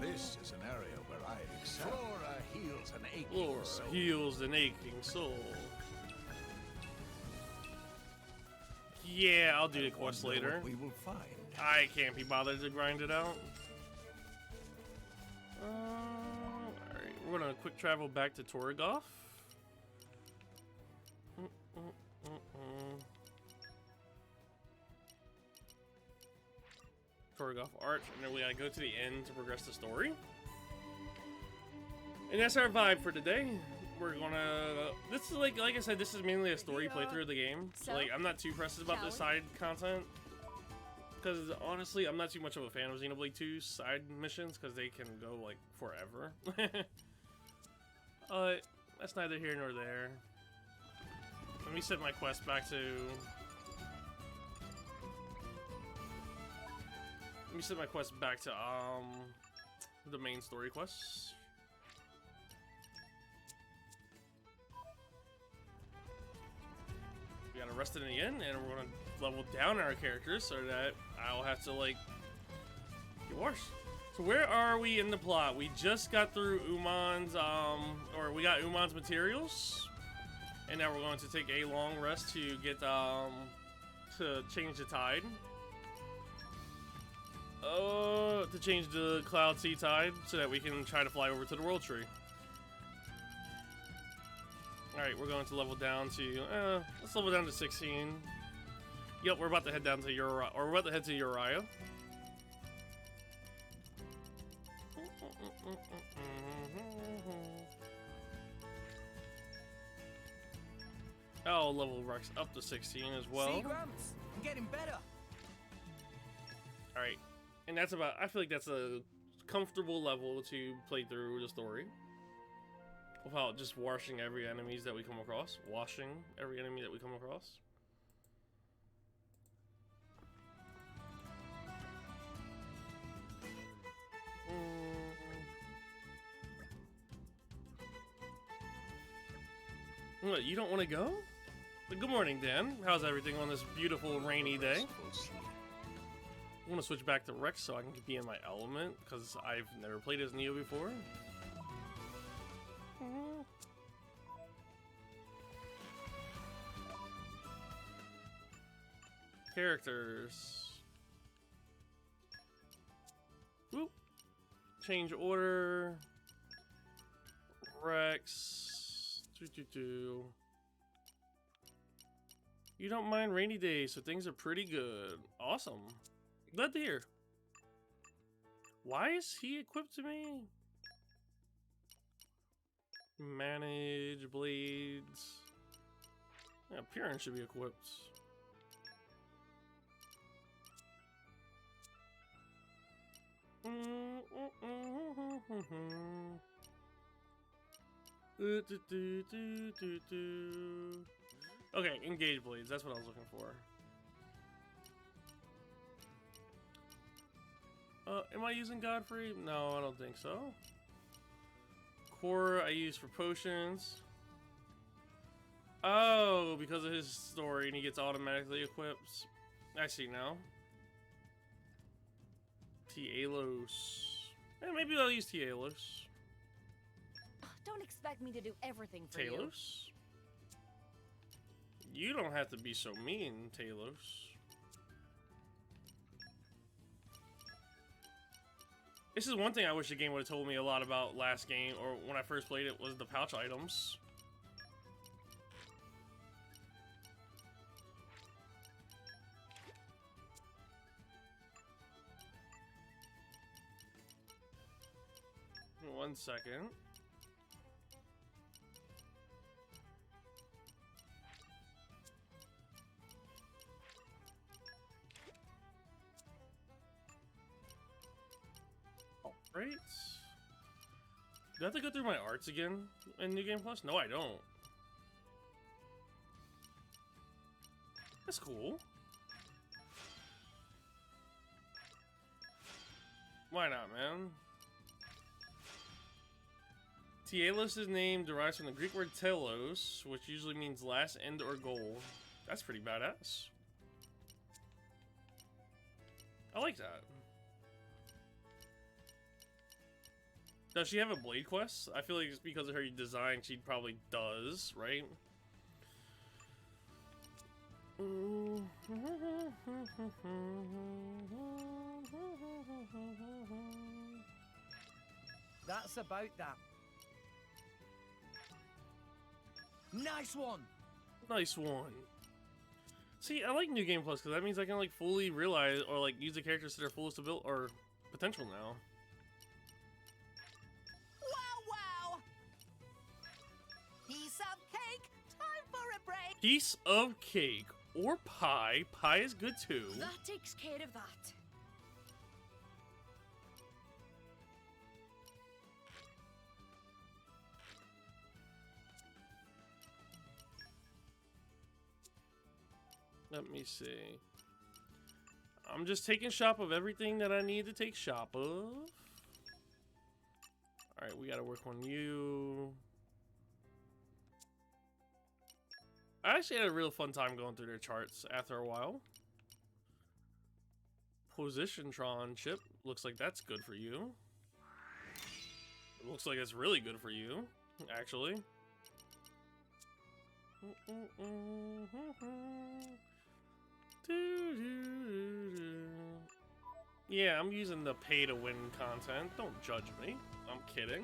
This is an area where I excel. Flora heals an aching soul. Heals an aching soul. Yeah, I'll do the quest later. We will find. I can't be bothered to grind it out. Alright, we're gonna quick travel back to Torgoth. Torgoth Arch, and then we gotta go to the end to progress the story. And that's our vibe for today. We're gonna. This is like I said, this is mainly a story playthrough of the game. So, like, I'm not too pressed about the side content because honestly, I'm not too much of a fan of Xenoblade 2 side missions because they can go like forever. That's neither here nor there. Let me set my quest back to. Let me set my quest back to the main story quests. gotta rest it in the end, and we're gonna level down our characters so that I'll have to like get worse. So where are we in the plot? We just got through Uman's, or we got Uman's materials, and now we're going to take a long rest to get, to change the tide. To change the Cloud Sea tide so that we can try to fly over to the World Tree. Alright, we're going to level down to, let's level down to 16. Yep, we're about to head down to Uriah, or we're about to head to Uriah. Oh, level Rex up to 16 as well. See, Gramps, I'm getting better. Alright, and that's about, I feel like that's a comfortable level to play through the story without just washing every enemies that we come across. Washing every enemy that we come across. What, you don't want to go? But good morning, Dan. How's everything on this beautiful rainy day? I want to switch back to Rex so I can be in my element, because I've never played as Neo before. Characters. Whoop. Change order. Rex. You don't mind rainy days, so things are pretty good. Awesome. Glad to hear. Why is he equipped to me? Manage blades. Yeah, Piran should be equipped. Okay, engage blades. That's what I was looking for. Am I using Godfrey? No, I don't think so. Core I use for potions. Oh, because of his story and he gets automatically equipped. I see now. Tielos. Maybe I'll use Tielos. Don't expect me to do everything for you. Talos? You don't have to be so mean, Talos. This is one thing I wish the game would have told me a lot about last game, or when I first played it, was the pouch items. One second. Right? Do I have to go through my arts again in New Game Plus? No, I don't. That's cool. Why not, man? Tielos' name derives from the Greek word telos, which usually means last end or goal. That's pretty badass. I like that. Does she have a blade quest? I feel like it's because of her design, she probably does, right? That's about that. Nice one! Nice one. See, I like New Game Plus because that means I can like fully realize or like use the characters to their fullest ability or potential now. Wow! Piece of cake! Time for a break! Piece of cake or pie. Pie is good too. That takes care of that. Let me see. I'm just taking shop of everything that I need to take shop of. Alright, we gotta work on you. I actually had a real fun time going through their charts after a while. Positiontron chip. Looks like that's good for you. It looks like it's really good for you, actually. Yeah, I'm using the pay-to-win content. Don't judge me. I'm kidding.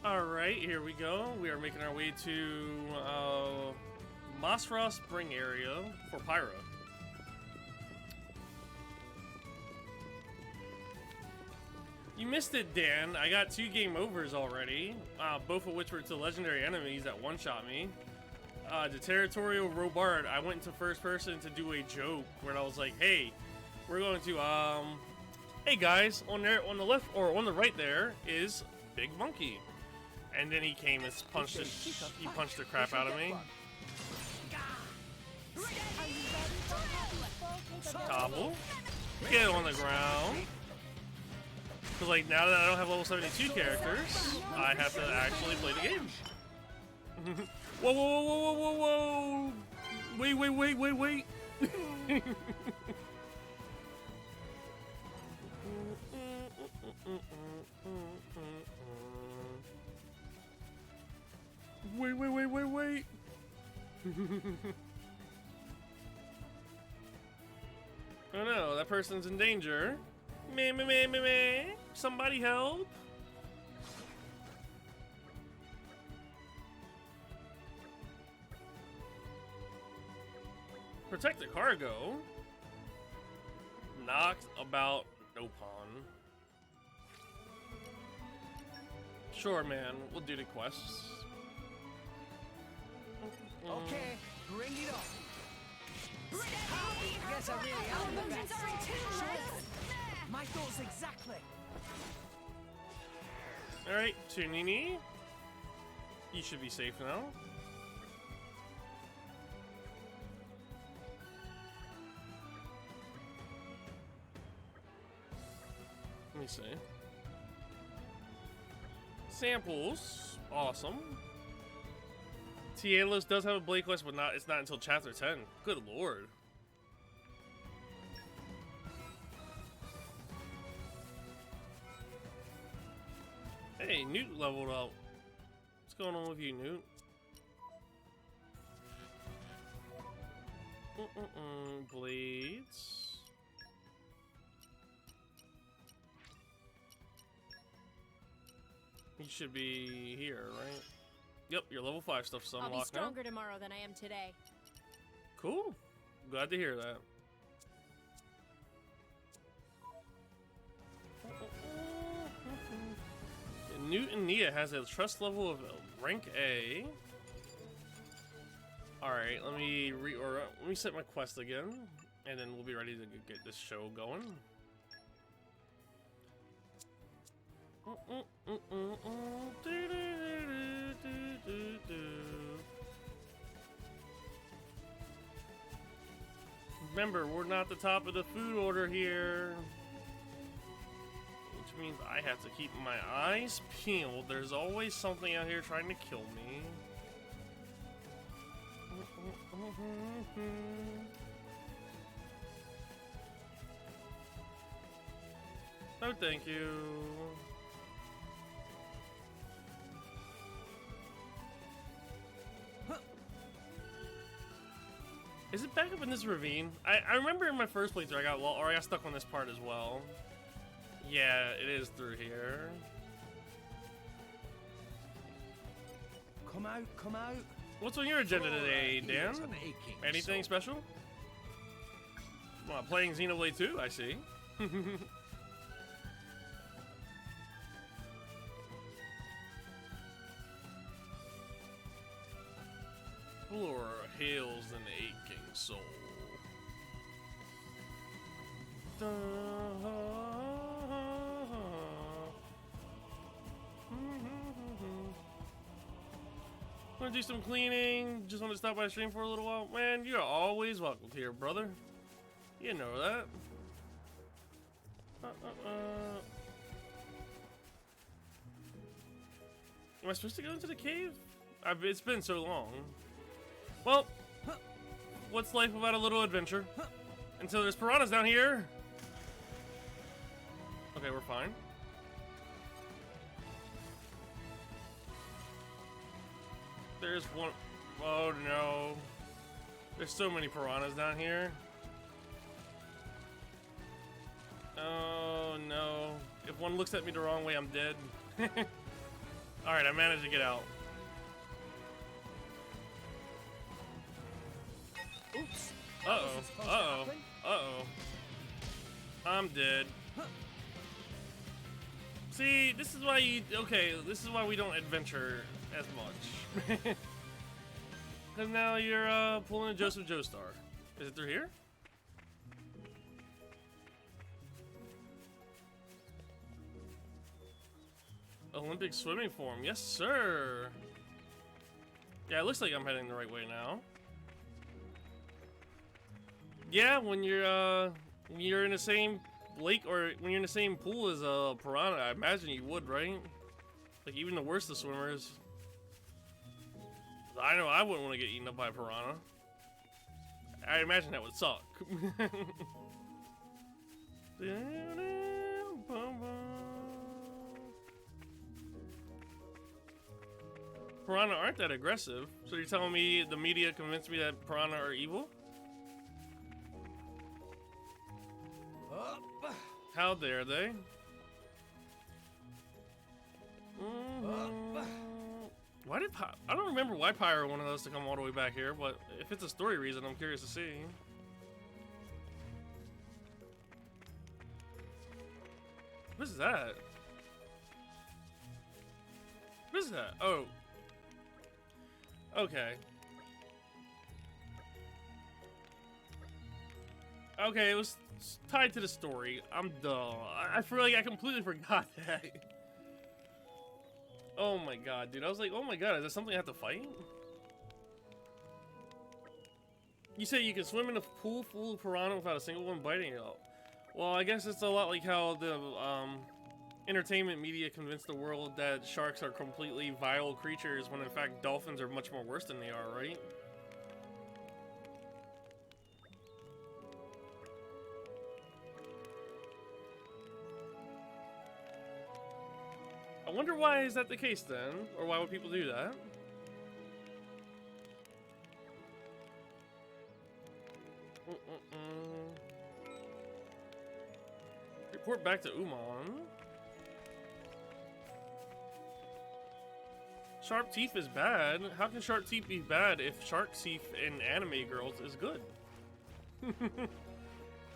Alright, here we go. We are making our way to Mythra Spring area for Pyra. You missed it, Dan. I got 2 game overs already, both of which were to legendary enemies that one-shot me. The Territorial Robard, I went into first person to do a joke where I was like, hey, we're going to, hey guys, on the left, or on the right there is Big Monkey. And then he came and punched the crap out of me. Topple. Get on the ground. Because, like, now that I don't have level 72 characters, I have to actually play the game. Whoa, whoa, whoa, whoa, whoa, whoa! Wait, wait, wait, wait, wait! Wait, wait, wait, wait, wait! Oh no, that person's in danger. Me, me, me, me, me. Somebody help! Protect the cargo. Knocked about no pawn. Sure, man. We'll do the quests. Okay, bring it on. I guess I really am the best. My thoughts exactly. Alright, Tunini. You should be safe now. Let me see. Samples. Awesome. Tielos does have a Blade quest, but it's not until chapter 10. Good lord. Hey, Newt leveled up. What's going on with you, Newt? Blades. You should be here, right? Yep, your level 5 stuff's unlocked now. I'll be stronger tomorrow than I am today. Cool. Glad to hear that. Newt and Nia has a trust level of rank A. Alright, let me set my quest again, and then we'll be ready to get this show going. Remember, we're not the top of the food order here. Which means I have to keep my eyes peeled. There's always something out here trying to kill me. Oh, thank you. Is it back up in this ravine? I remember in my first playthrough I got stuck on this part as well. Yeah, it is through here. Come out, come out. What's on your agenda today, Dan? Anything special? Well, playing Xenoblade 2, I see. Flora hails an aching soul. Want to do some cleaning? Just want to stop by the stream for a little while? Man, you're always welcome here, brother. You know that. Am I supposed to go into the cave? It's been so long. Well, what's life without a little adventure? Until there's piranhas down here. Okay, we're fine. There's one. Oh no. There's so many piranhas down here. Oh no. If one looks at me the wrong way, I'm dead. Alright, I managed to get out. Oops. Uh-oh. Uh-oh. Uh-oh. I'm dead. See, this is why you... Okay, this is why we don't adventure as much. Because now you're pulling a Joseph Joestar. Is it through here? Olympic swimming form. Yes, sir. Yeah, it looks like I'm heading the right way now. Yeah, when you're in the same lake or when you're in the same pool as a piranha, I imagine you would, right? Like even the worst of swimmers. I know I wouldn't want to get eaten up by a piranha. I imagine that would suck. Piranha aren't that aggressive. So you're telling me the media convinced me that piranha are evil? How dare they? Why did I don't remember why Pyro wanted us to come all the way back here, but if it's a story reason, I'm curious to see. What is that? What is that? Oh. Okay. Okay, it was tied to the story. I'm dumb. I feel like I completely forgot that. Oh my god, dude. I was like, oh my god, is that something I have to fight? You say you can swim in a pool full of piranha without a single one biting you. Well, I guess it's a lot like how the entertainment media convinced the world that sharks are completely vile creatures when in fact dolphins are much more worse than they are, right? I wonder why is that the case then? Or why would people do that? Report back to Uman. Sharp teeth is bad. How can sharp teeth be bad if shark teeth in anime girls is good?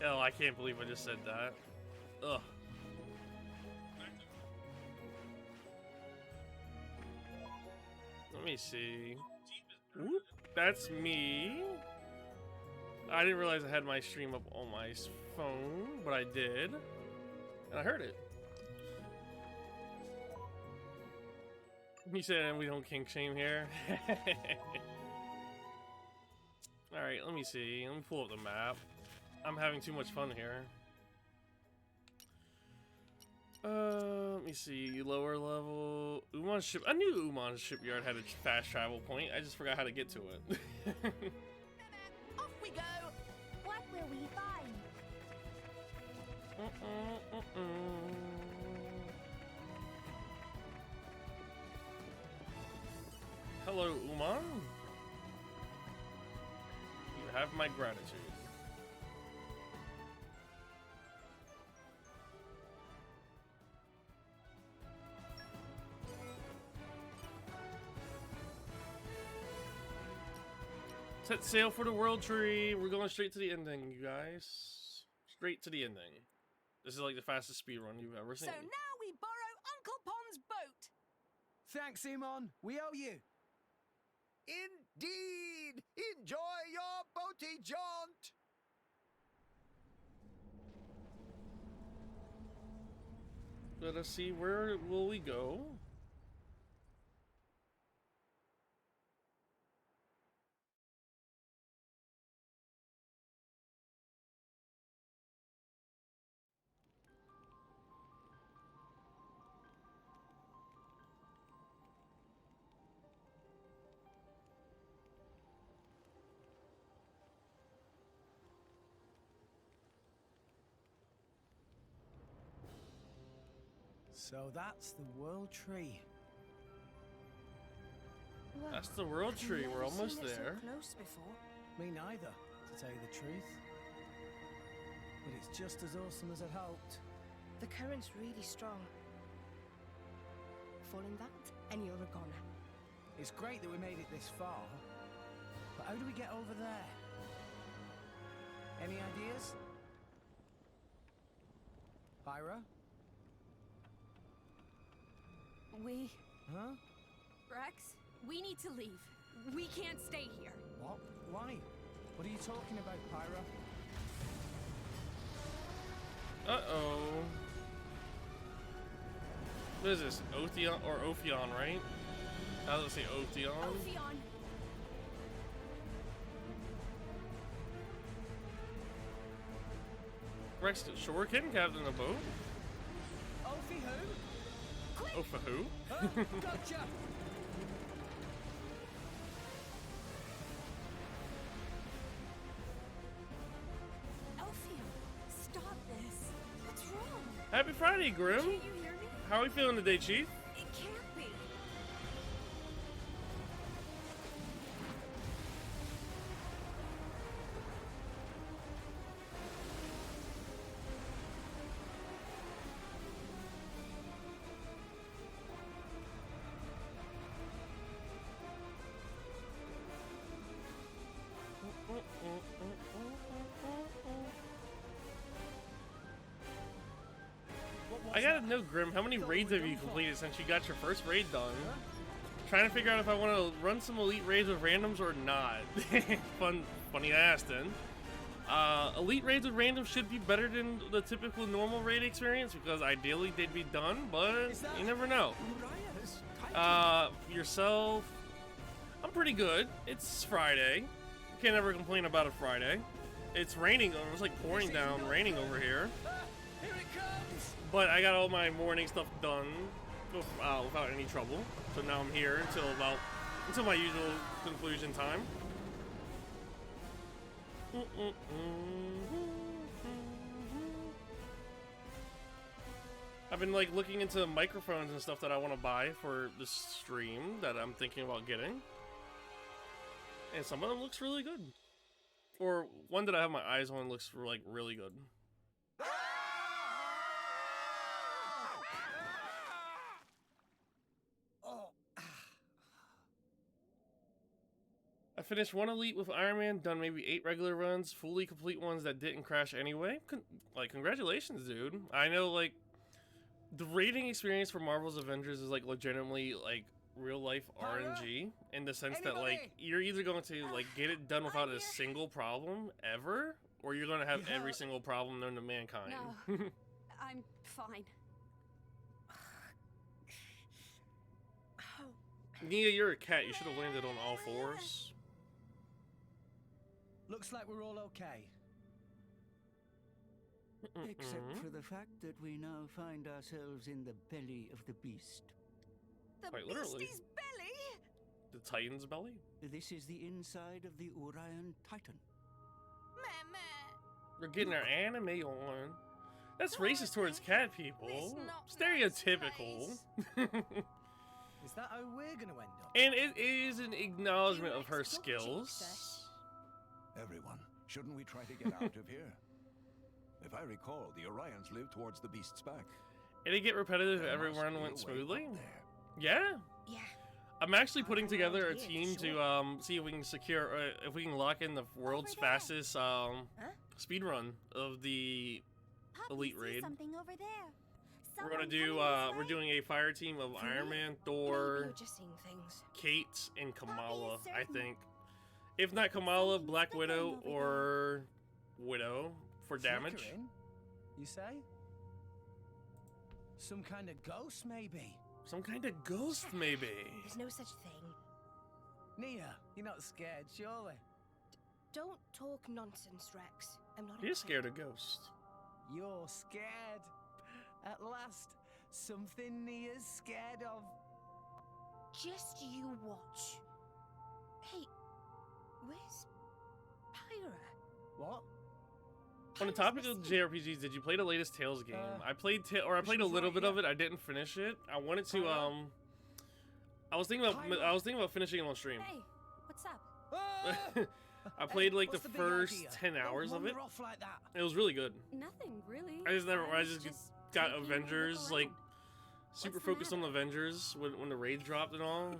Hell, I can't believe I just said that. Ugh. Let me see. Whoop, that's me. I didn't realize I had my stream up on my phone, but I did. And I heard it. You said we don't kink shame here. Alright, let me see. Let me pull up the map. I'm having too much fun here. Let me see. Lower level. Uman's ship. I knew Uman's shipyard had a fast travel point. I just forgot how to get to it. Off we go. What will we find? Hello, Uman. You have my gratitude. Set sail for the world tree. We're going straight to the ending, you guys. Straight to the ending. This is like the fastest speed run you've ever seen. So now we borrow Uncle Pond's boat. Thanks, Simon. We owe you. Indeed! Enjoy your boaty jaunt! Let us see, where will we go? So that's the world tree. Well, That's the world I've tree. never We're almost seen it there. So close before. Me neither, to tell you the truth. But it's just as awesome as I'd hoped. The current's really strong. Fall in that, and you're a goner. It's great that we made it this far. But how do we get over there? Any ideas? Pyra? We... Huh? Rex, we need to leave. We can't stay here. What? Why? What are you talking about, Pyra? Uh-oh. What is this? Otheon or Ophion, right? How does it say Otheon? Ophion. Rex Shuriken, captain of boat. Ophi who? Oh, for who? Gotcha! Ophion, stop this. What's wrong? Happy Friday, Grim. Can't you hear me? How are we feeling today, Chief? It can't be. I gotta know, Grim, how many raids have you completed since you got your first raid done? Trying to figure out if I want to run some elite raids with randoms or not. Funny I asked then. Elite raids with randoms should be better than the typical normal raid experience because ideally they'd be done, but you never know. Yourself, I'm pretty good. It's Friday. Can't ever complain about a Friday. It's raining. It's like pouring down, raining over here. Here it comes! But I got all my morning stuff done without any trouble. So now I'm here until my usual conclusion time. I've been like looking into microphones and stuff that I want to buy for the stream that I'm thinking about getting. And some of them looks really good. Or one that I have my eyes on looks like really good. I finished one elite with Iron Man, done maybe 8 regular runs, fully complete ones that didn't crash anyway. Congratulations, dude. I know, like, the rating experience for Marvel's Avengers is, like, legitimately, like, real-life RNG, in the sense that, like, you're either going to, like, get it done without a single problem, ever, or you're going to have every single problem known to mankind. No, I'm fine. Nia, you're a cat. You should have landed on all fours. Looks like we're all okay. Except for the fact that we now find ourselves in the belly of the beast. The Quite literally. beastie's belly? The Titan's belly? This is the inside of the Orion Titan. We're getting our anime on. That's racist towards cat people. Stereotypical. Is that how we're gonna end up? And it is an acknowledgement of her skills. Everyone, shouldn't we try to get out of here? If I recall, the Orions live towards the beast's back. It'd get repetitive if There everyone must be went a way smoothly. up there. Yeah. Yeah. I'm actually putting together a team to see if we can secure, if we can lock in the world's fastest speed run of the elite raid. Something over there. We're gonna do we're doing a fire team of Iron Man, Maybe Thor, you're just seeing things. Kate, and Kamala. I think, if not Kamala, Black Widow or Widow for damage. Flickering, you say? Some kind of ghost, maybe? Some kind of ghost, maybe. There's no such thing. Nia, you're not scared, surely? Don't talk nonsense, Rex. I'm not. You're scared of ghosts. You're scared. At last, something Nia's scared of. Just you watch. Hey, where's Pyra? What? On the topic of JRPGs, did you play the latest Tales game? I played a little bit of it. I didn't finish it. I wanted to I was thinking about finishing it on stream. Hey, what's up? I played like the What's big first idea? 10 hours Don't of it. wander off like that. It was really good. Nothing really. I just got taking a Avengers, look like around. super What's the focused on the matter? Avengers when the raids dropped and all.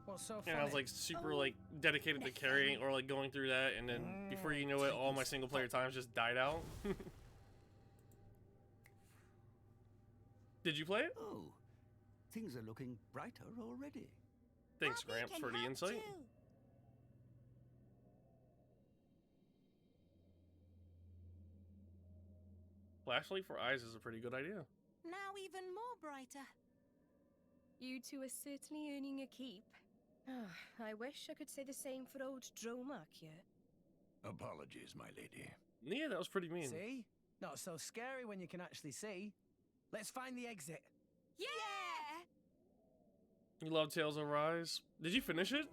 What's so funny? And I was like super like dedicated to carrying or like going through that, and then before you know it, all my single player times just died out. Did you play it? Oh, things are looking brighter already. Thanks, Poppy Gramps, can for the help insight. too. Flashlight for eyes is a pretty good idea. Now even more brighter. You two are certainly earning a keep. I wish I could say the same for old Dromark here. Apologies, my lady. Yeah, that was pretty mean. See? Not so scary when you can actually see. Let's find the exit. Yeah! You love Tales of Rise. Did you finish it,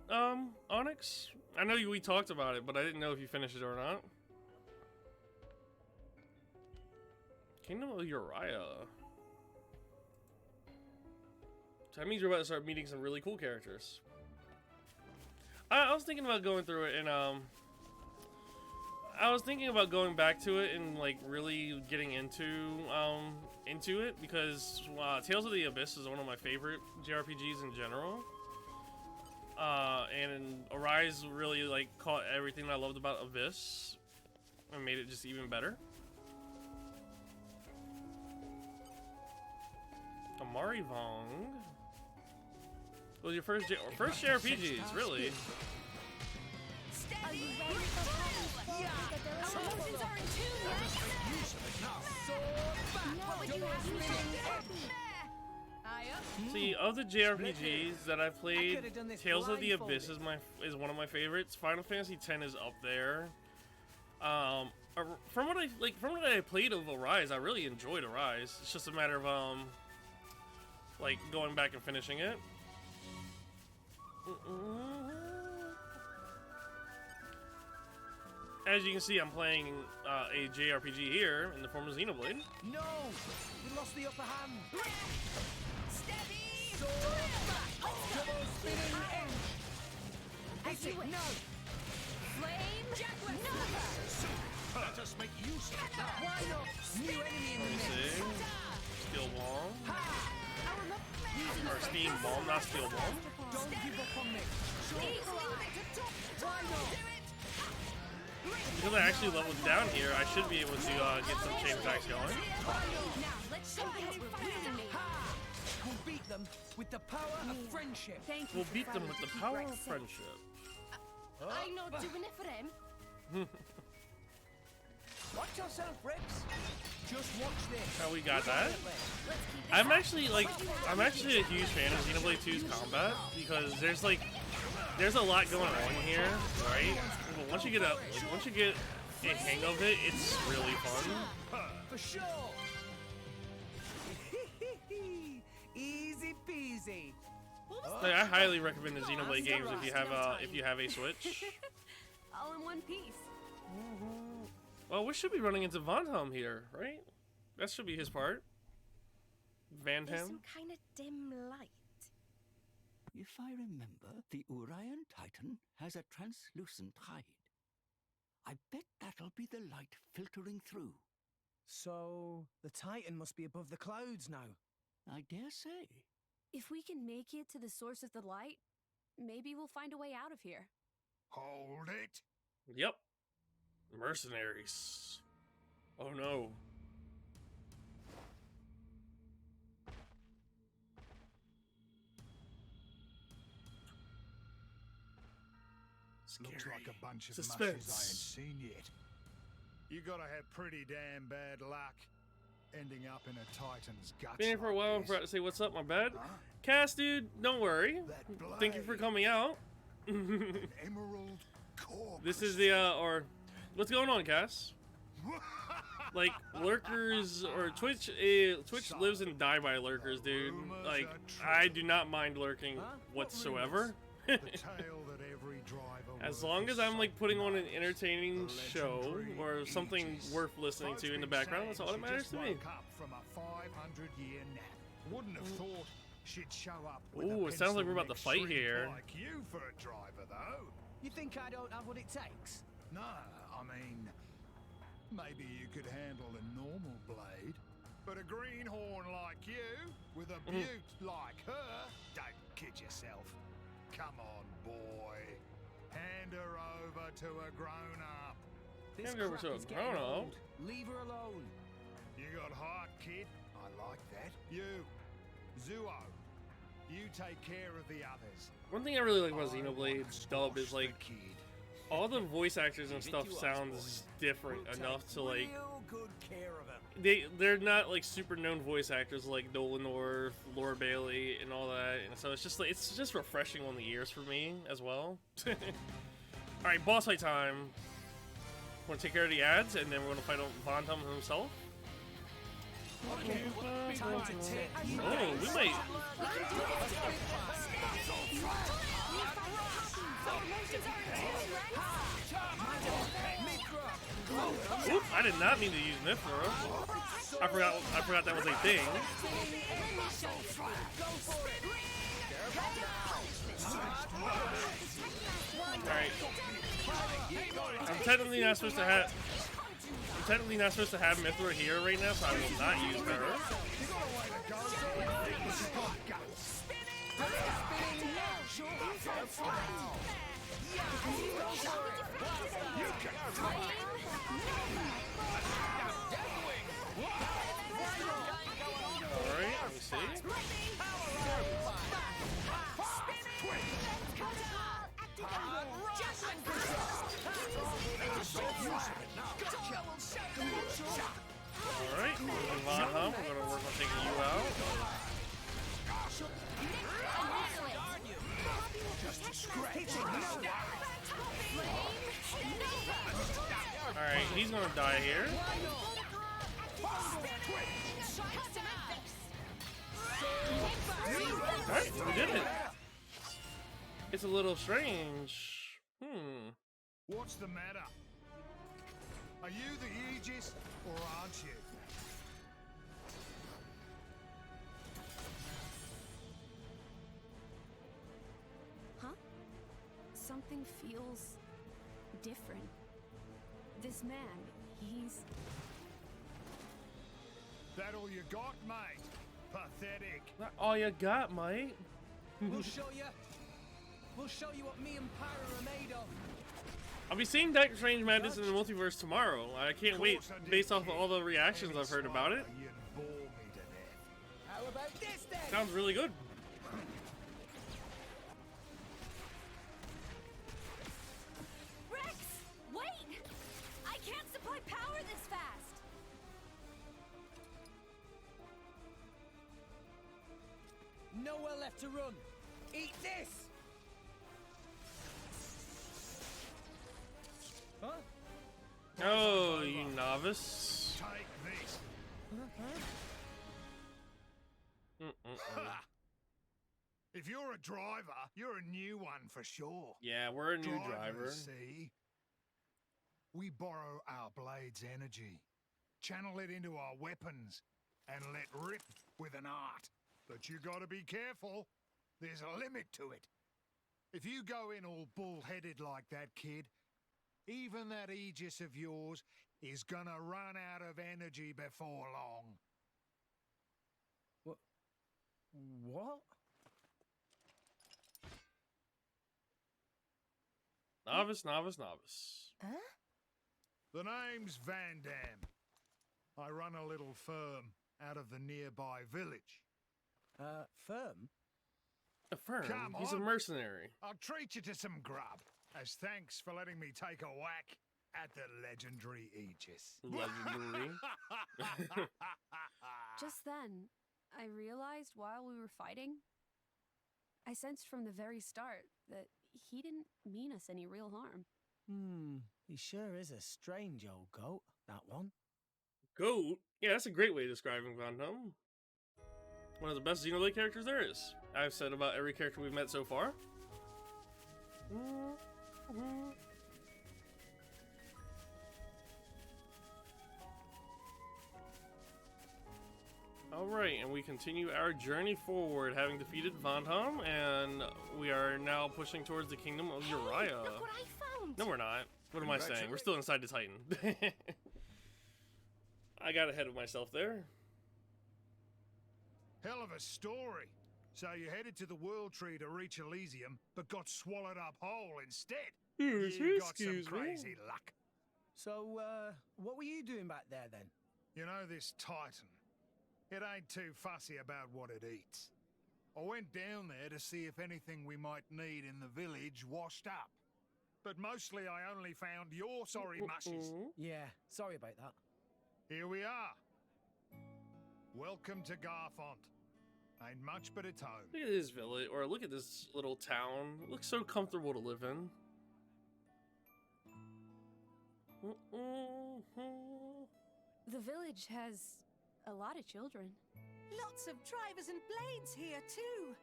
Onyx? I know we talked about it, but I didn't know if you finished it or not. Kingdom of Uriah. So that means you're about to start meeting some really cool characters. I was thinking about going through it and I was thinking about going back to it and like really getting into it because Tales of the Abyss is one of my favorite JRPGs in general. And Arise really like caught everything that I loved about Abyss and made it just even better. Amari Vong. Was your first JRPGs, really? Are you ready for Poppy's Our emotions are in tune. What would you have me do? See, of the JRPGs that I've played, could've done this Tales of the blindfolded. Abyss is one of my favorites. Final Fantasy X is up there. From what I played of Arise, I really enjoyed Arise. It's just a matter of like going back and finishing it. As you can see, I'm playing a JRPG here in the form of Xenoblade. No! We lost the upper hand! Steady! Double spinning end! As you wish. No! Flame. Let us make use of it now. Why not? New enemy in Let the me mix! see. Steel Bomb. Ha! Or Steam Bomb, not Steel Bomb. Don't give up on me! Why not? Because I actually leveled down here, I should be able to get some chain attacks going. Now let's show them what we're really made. Ha! We'll beat them with the power of friendship. Thank you. We'll for beat them fighting with to the keep power Rex of safe. friendship. I'm not doing it for them. Watch yourself, Rex. Just watch this. How we got that? Let's keep this I'm up. actually a huge fan of Xenoblade 2's combat because there's a lot going on here, right? But once you get a hang of it, it's really fun. For sure. Easy peasy. Like, I highly recommend the Xenoblade games if you have a Switch. All in one piece. Well, we should be running into Vandham here, right? That should be his part. There's Vandham. some kind of dim light. If I remember, the Urian Titan has a translucent hide. I bet that'll be the light filtering through. So, the Titan must be above the clouds now. I dare say. If we can make it to the source of the light, maybe we'll find a way out of here. Hold it. Yep. Mercenaries. Oh no. Looks like a bunch of Suspense. mushes I ain't seen yet. You gotta have pretty damn bad luck ending up in a Titan's guts. Been here for a like while and this. forgot to say what's up, my bad. Huh? Cass, dude, don't worry. That Thank you for blade. coming out. An emerald core. This is the, or, what's going on, Cass? Like, lurkers, or Twitch lives and die by lurkers, dude. Like, I do not mind lurking Huh? whatsoever. the tale that every driver As long as I'm like putting on an entertaining show or something worth listening to in the background, that's all that matters to me. From a 500-year nap. Wouldn't have thought she'd show up with Ooh, it sounds like we're about to fight here. Like you for a driver, though. You think I don't have what it takes? No, I mean, maybe you could handle a normal blade, but a greenhorn like you, with a beaut like her, don't kid yourself. Come on, boy. Hand her over to a grown-up. This Hand her over crap to a is getting grown-up? old. Leave her alone. You got heart, kid. I like that. You, Zuo, you take care of the others. One thing I really like about I Xenoblade wanna dub squash is like the kid. all the voice actors and stuff sounds different enough to like Real good care of him. they're not like super known voice actors like Nolan North, Laura Bailey, and all that, and so it's just like it's just refreshing on the ears for me as well. All right, boss fight time. Want to take care of the ads, and then we're gonna fight on Vandham himself. Okay, time to take you Oh, down. we might. Oop, I did not mean to use Mythra. I forgot that was a thing. Alright. I'm technically not supposed to have Mythra here right now, so I will not use her. Alright, let me see. Alright, Vandham, we're gonna work on taking you out. Alright, he's gonna die here. Alright, we did it. It's a little strange. What's the matter? Are you the Aegis, or aren't you? Huh? Something feels different. This man, he's... That all you got, mate? Pathetic. Not all you got, mate. We'll show you. We'll show you what me and Pyra are made of. I'll be seeing Doctor Strange Madness in the Multiverse tomorrow. I can't wait, based off of all the reactions I've heard about it. You bore me to death. How about this then? Sounds really good. Rex! Wait! I can't supply power this fast! Nowhere left to run. Eat this! Huh? Oh, you novice. Take this. Ha! If you're a driver, you're a new one for sure. Yeah, we're a new driver. Drivers, see? We borrow our blade's energy, channel it into our weapons, and let rip with an art. But you gotta be careful. There's a limit to it. If you go in all bull-headed like that, kid, even that Aegis of yours is gonna run out of energy before long. What? Novice, novice, novice. Huh? The name's Vandham. I run a little firm out of the nearby village. Firm? A firm. Come He's a on. mercenary. I'll treat you to some grub, as thanks for letting me take a whack at the legendary Aegis. Legendary. Just then, I realized while we were fighting, I sensed from the very start that he didn't mean us any real harm. He sure is a strange old goat, that one. Goat? Yeah, that's a great way of describing Vandham. One of the best Xenoblade characters there is. I've said about every character we've met so far. Alright, and we continue our journey forward, having defeated Vandham, and we are now pushing towards the kingdom of Uriah. Look what I found! No, we're not. What am I saying? We're still inside the Titan. I got ahead of myself there. Hell of a story. So you headed to the World Tree to reach Elysium, but got swallowed up whole instead. You got some crazy luck. So, what were you doing back there then? You know this Titan? It ain't too fussy about what it eats. I went down there to see if anything we might need in the village washed up. But mostly I only found your sorry mushes. Yeah, sorry about that. Here we are. Welcome to Garfont. Ain't much but its home. Look at this village, or look at this little town. It looks so comfortable to live in. The village has a lot of children. Lots of drivers and blades here, too.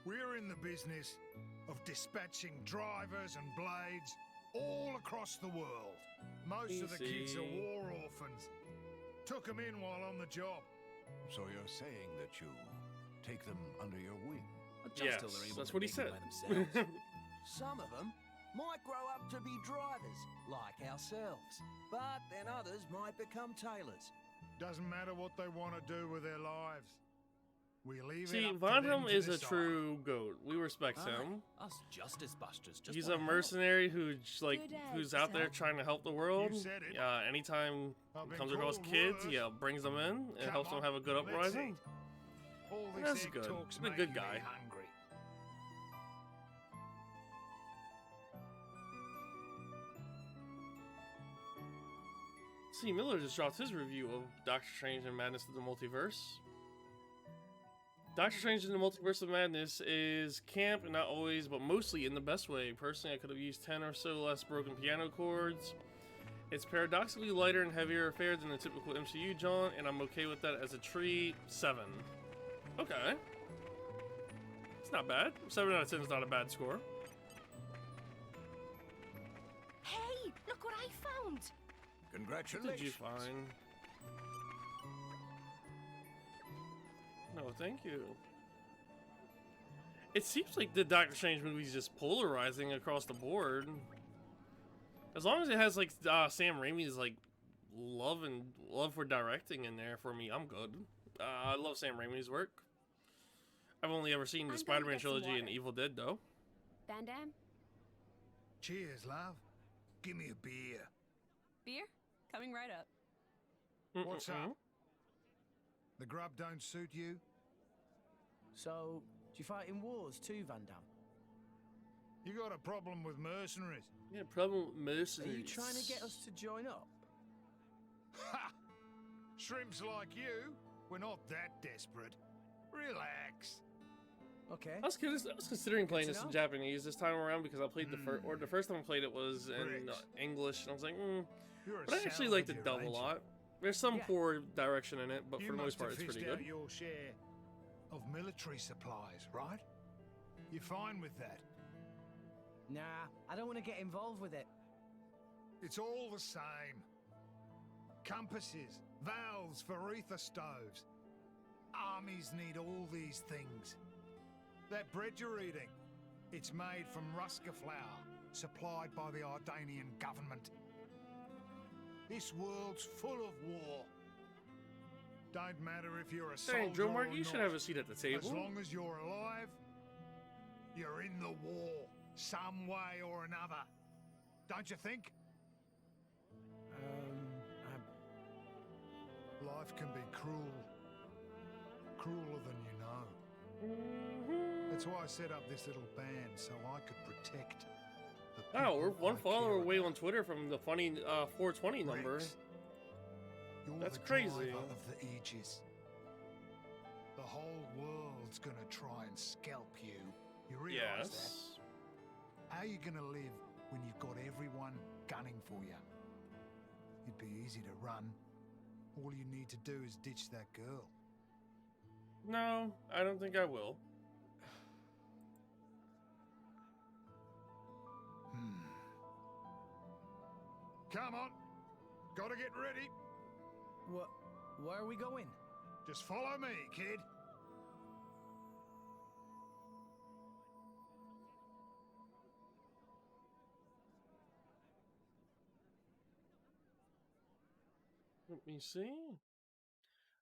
We're in the business of dispatching drivers and blades all across the world. Most of the kids are war orphans. Took them in while on the job. So you're saying that you take them under your wing? Yes, that's what he said. Some of them might grow up to be drivers, like ourselves. But then others might become tailors. Doesn't matter what they want to do with their lives. We leave See, it up to them Vandham to is a decide. true goat. We respect him. Us justice busters. Just He's wanna a help. mercenary who's like Good who's eggs, out there son. trying to help the world. You said it. Anytime I've been comes across called kids, worse. yeah, brings them in and Come helps them on, have a good let's uprising. eat. All this That's egg good. talk's He's a good making me guy. hungry. See, Miller just dropped his review of Doctor Strange and Madness of the Multiverse. Doctor Strange in the Multiverse of Madness is camp, and not always, but mostly in the best way. Personally, I could have used 10 or so less broken piano chords. It's paradoxically lighter and heavier affair than the typical MCU jaunt, and I'm okay with that as a treat. 7. Okay. It's not bad. 7 out of 10 is not a bad score. Hey, look what I found! What Congratulations. did you find? No, thank you. It seems like the Doctor Strange movie is just polarizing across the board. As long as it has like Sam Raimi's like love for directing in there for me, I'm good. I love Sam Raimi's work. I've only ever seen the I'm going to Spider-Man get some trilogy and water. Evil Dead though. Vandam? Cheers, love. Give me a beer. Beer? Coming right up. What's up? The grub don't suit you? So, do you fight in wars too, Vandam? You got a problem with mercenaries? Yeah, problem with Are mercenaries. you trying to get us to join up? Ha! Shrimps like you, we're not that desperate. Relax. Okay. I was considering playing to this in know. Japanese this time around because I played the first time I played it was in Bricks. English, and I was like, You're a but I actually like the salvage dub a ranger. lot. There's some Yeah. poor direction in it, but You for the most must part, have it's pretty fished good. out your share of military supplies, right? You're fine with that? Nah, I don't want to get involved with it. It's all the same. Compasses, valves for ether stoves. Armies need all these things. That bread you're eating, it's made from Ruska flour, supplied by the Ardanian government. This world's full of war. Don't matter if you're a soldier Dang, Joe Mark, or you should not. have a seat at the As table. long as you're alive, you're in the war, some way or another. Don't you think? Life can be cruel. Crueler than you know. That's why I set up this little band, so I could protect the people Oh, we're one I follower care away about. on Twitter from the funny 420 number. Rex, you're That's the crazy. driver of the Aegis. The whole world's gonna try and scalp you. You realize that? Yes. How you gonna live when you've got everyone gunning for you? It'd be easy to run. All you need to do is ditch that girl. No, I don't think I will. Come on. Gotta get ready. Where are we going? Just follow me, kid. Let me see.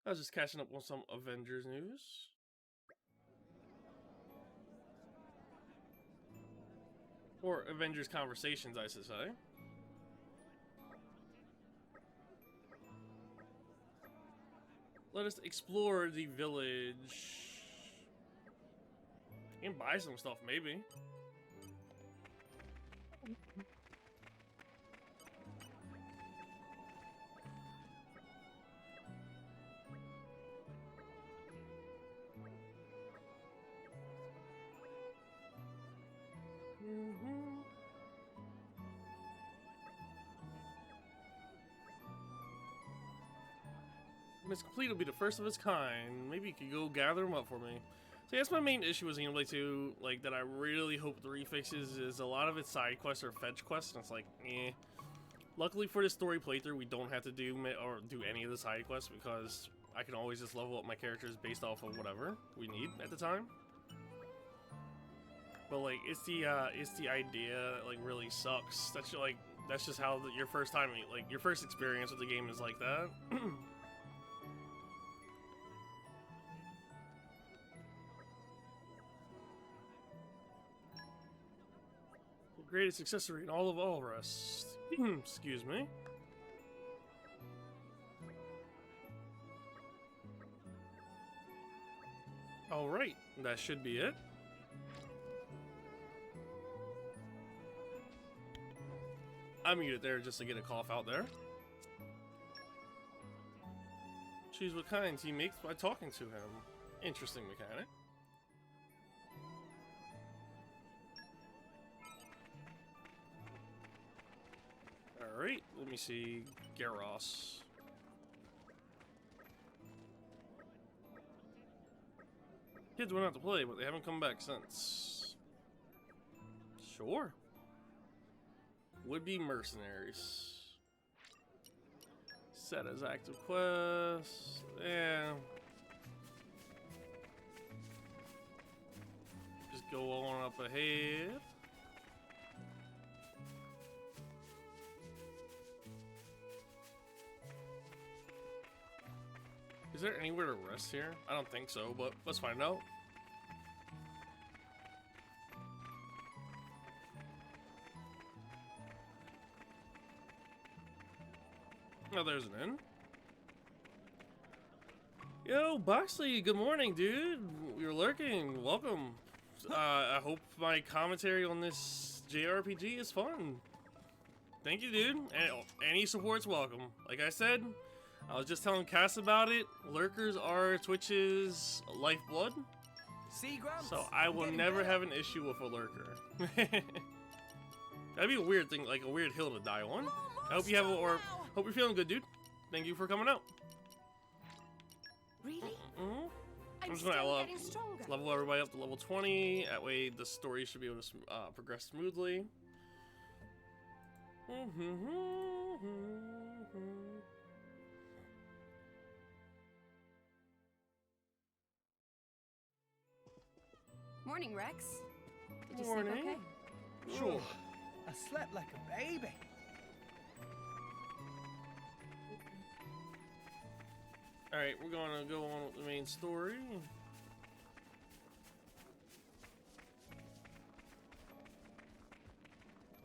I was just catching up on some Avengers news. Or Avengers conversations, I should say. Let us explore the village. And buy some stuff, maybe. When it's complete, it'll be the first of its kind. Maybe you could go gather them up for me. So that's my main issue with Xenoblade 2, like, that I really hope the refixes is a lot of its side quests or fetch quests, and it's like, eh. Luckily for this story playthrough, we don't have to do any of the side quests because I can always just level up my characters based off of whatever we need at the time. But like, it's the idea that like really sucks. That's just how your first time, like your first experience with the game is like that. The greatest accessory in all of Alrest. Excuse me. Alright, that should be it. I muted there just to get a cough out there. Choose what kinds he makes by talking to him. Interesting mechanic. Alright, let me see. Garros. Kids went out to play, but they haven't come back since. Sure. Would-be mercenaries. Set as active quests. Yeah. Just go on up ahead. Is there anywhere to rest here? I don't think so, but let's find out. Oh, there's an inn. Yo, Boxley, good morning, dude. You're lurking. Welcome. I hope my commentary on this JRPG is fun. Thank you, dude. And any support's welcome. Like I said, I was just telling Cass about it. Lurkers are Twitch's lifeblood. So I will never have an issue with a lurker. That'd be a weird thing, like a weird hill to die on. I hope you have, hope you're feeling good, dude. Thank you for coming out. Really? I'm just gonna level everybody up to level 20. That way, the story should be able to progress smoothly. Morning, Rex. Did you Morning. sleep okay? Sure. I slept like a baby. Alright, we're gonna go on with the main story.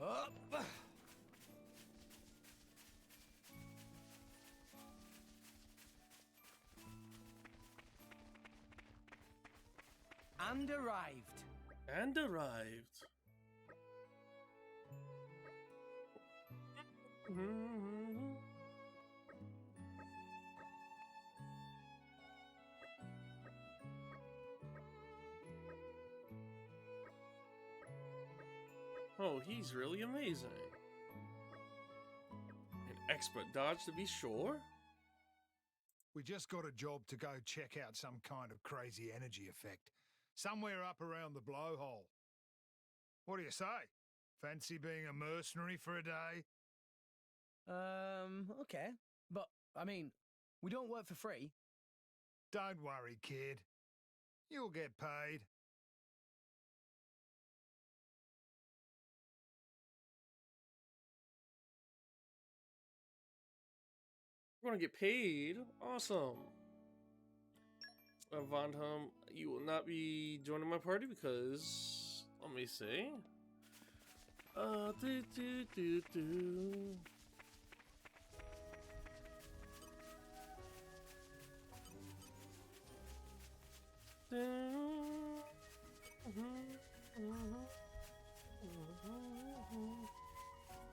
Up. And arrived. And arrived. Oh, he's really amazing. An expert dodge to be sure. We just got a job to go check out some kind of crazy energy effect. Somewhere up around the blowhole. What do you say? Fancy being a mercenary for a day? Okay. But, I mean, we don't work for free. Don't worry, kid. You'll get paid. We're gonna get paid. Awesome. Vandham, you will not be joining my party because let me see. Do.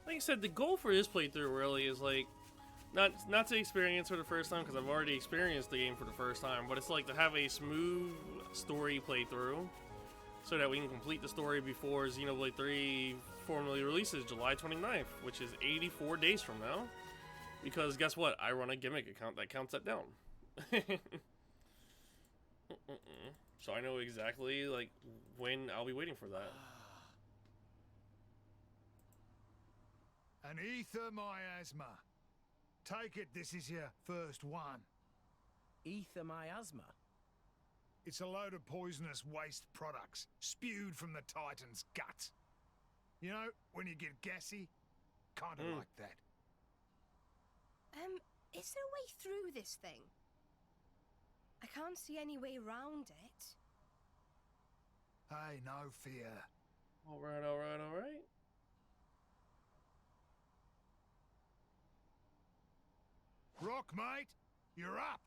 Like I said, the goal for this playthrough really is like not to experience for the first time because I've already experienced the game for the first time, but it's like to have a smooth story playthrough so that we can complete the story before Xenoblade 3 formally releases July 29th, which is 84 days from now. Because guess what? I run a gimmick account that counts that down. So I know exactly like when I'll be waiting for that. An ether miasma. Take it this is your first one. Ether miasma? It's a load of poisonous waste products spewed from the Titan's guts. You know, when you get gassy? Kinda like that. Is there a way through this thing? I can't see any way around it. Hey, no fear. Alright. Rock, mate, you're up.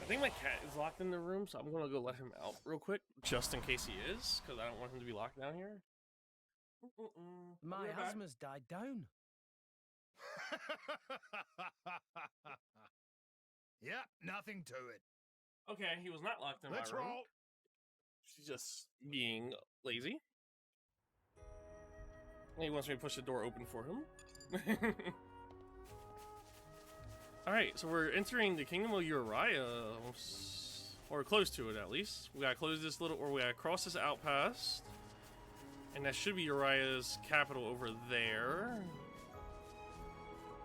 I think my cat is locked in the room, so I'm gonna go let him out real quick, just in case he is, because I don't want him to be locked down here. Miasma's died down. Yep, nothing to it. Okay, he was not locked in Let's my room. roll. She's just being lazy. He wants me to push the door open for him. Alright, so we're entering the Kingdom of Uriah, or close to it at least. We gotta close this little, or we gotta cross this outpost. And that should be Uriah's capital over there.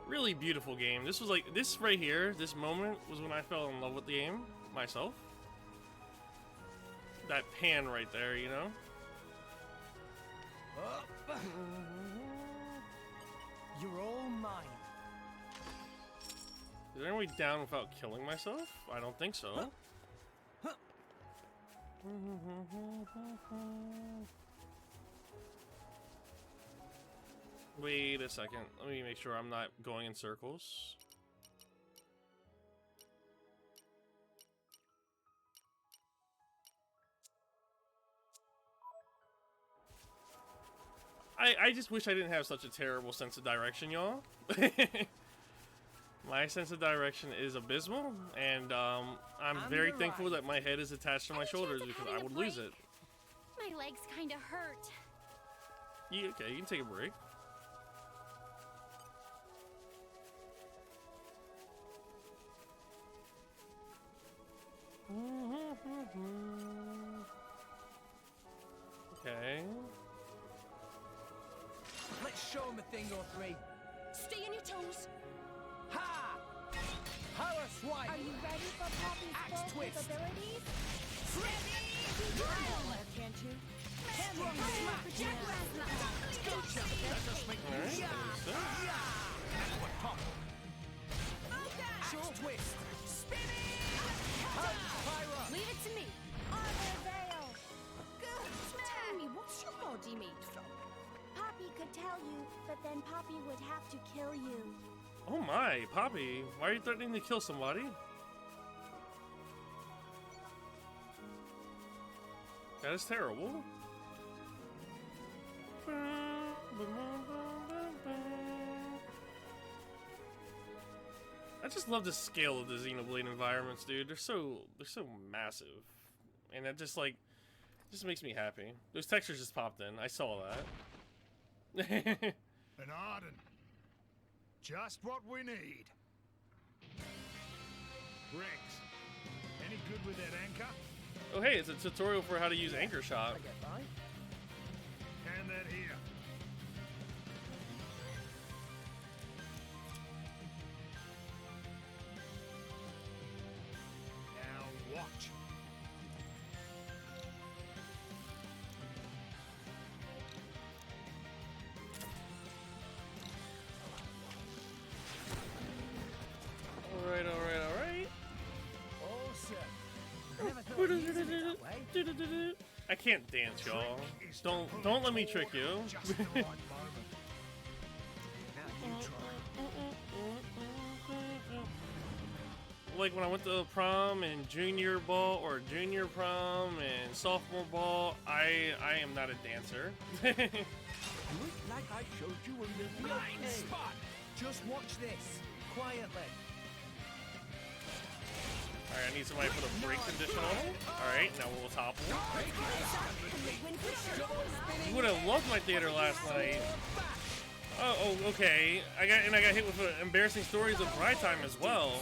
Really beautiful game. This was like, this right here, this moment was when I fell in love with the game, myself. That pan right there, you know? You're all mine. Is there any way down without killing myself? I don't think so. Wait a second. Let me make sure I'm not going in circles. I just wish I didn't have such a terrible sense of direction, y'all. My sense of direction is abysmal, and I'm very thankful that my head is attached to my shoulders because I would lose it. My legs kinda hurt. Yeah, okay, you can take a break. Okay. Let's show him a thing or three. Stay on your toes. Ha! Power swipe! Are you ready for Poppy's Axe full twist. capabilities? Ready? Can't you? Strong smack! That's what Pop. Axe twist! Leave it to me. Armor veil! Tell me, what's your body made from? Poppy could tell you, but then Poppy would have to kill you. Oh my, Poppy, why are you threatening to kill somebody? That is terrible. I just love the scale of the Xenoblade environments, dude. They're so massive, and that just makes me happy. Those textures just popped in. I saw that. An Arden. Just what we need. Rex, any good with that anchor? Oh hey, it's a tutorial for how to use anchor shot. I get by. Hand that here. Now watch. Alright, alright, alright. Awesome. I never thought of using it that way. I can't dance, y'all. Don't let me trick you. Just the right moment. Now you try. Like when I went to prom and junior ball or junior prom and sophomore ball, I am not a dancer. Do it like I showed you in the Blind spot. Just watch this. Quietly. Alright, I need somebody to put a brake condition on him. Alright, now we'll topple. You would have loved my theater last night. Oh, okay. I got hit with embarrassing stories of Bride Time as well.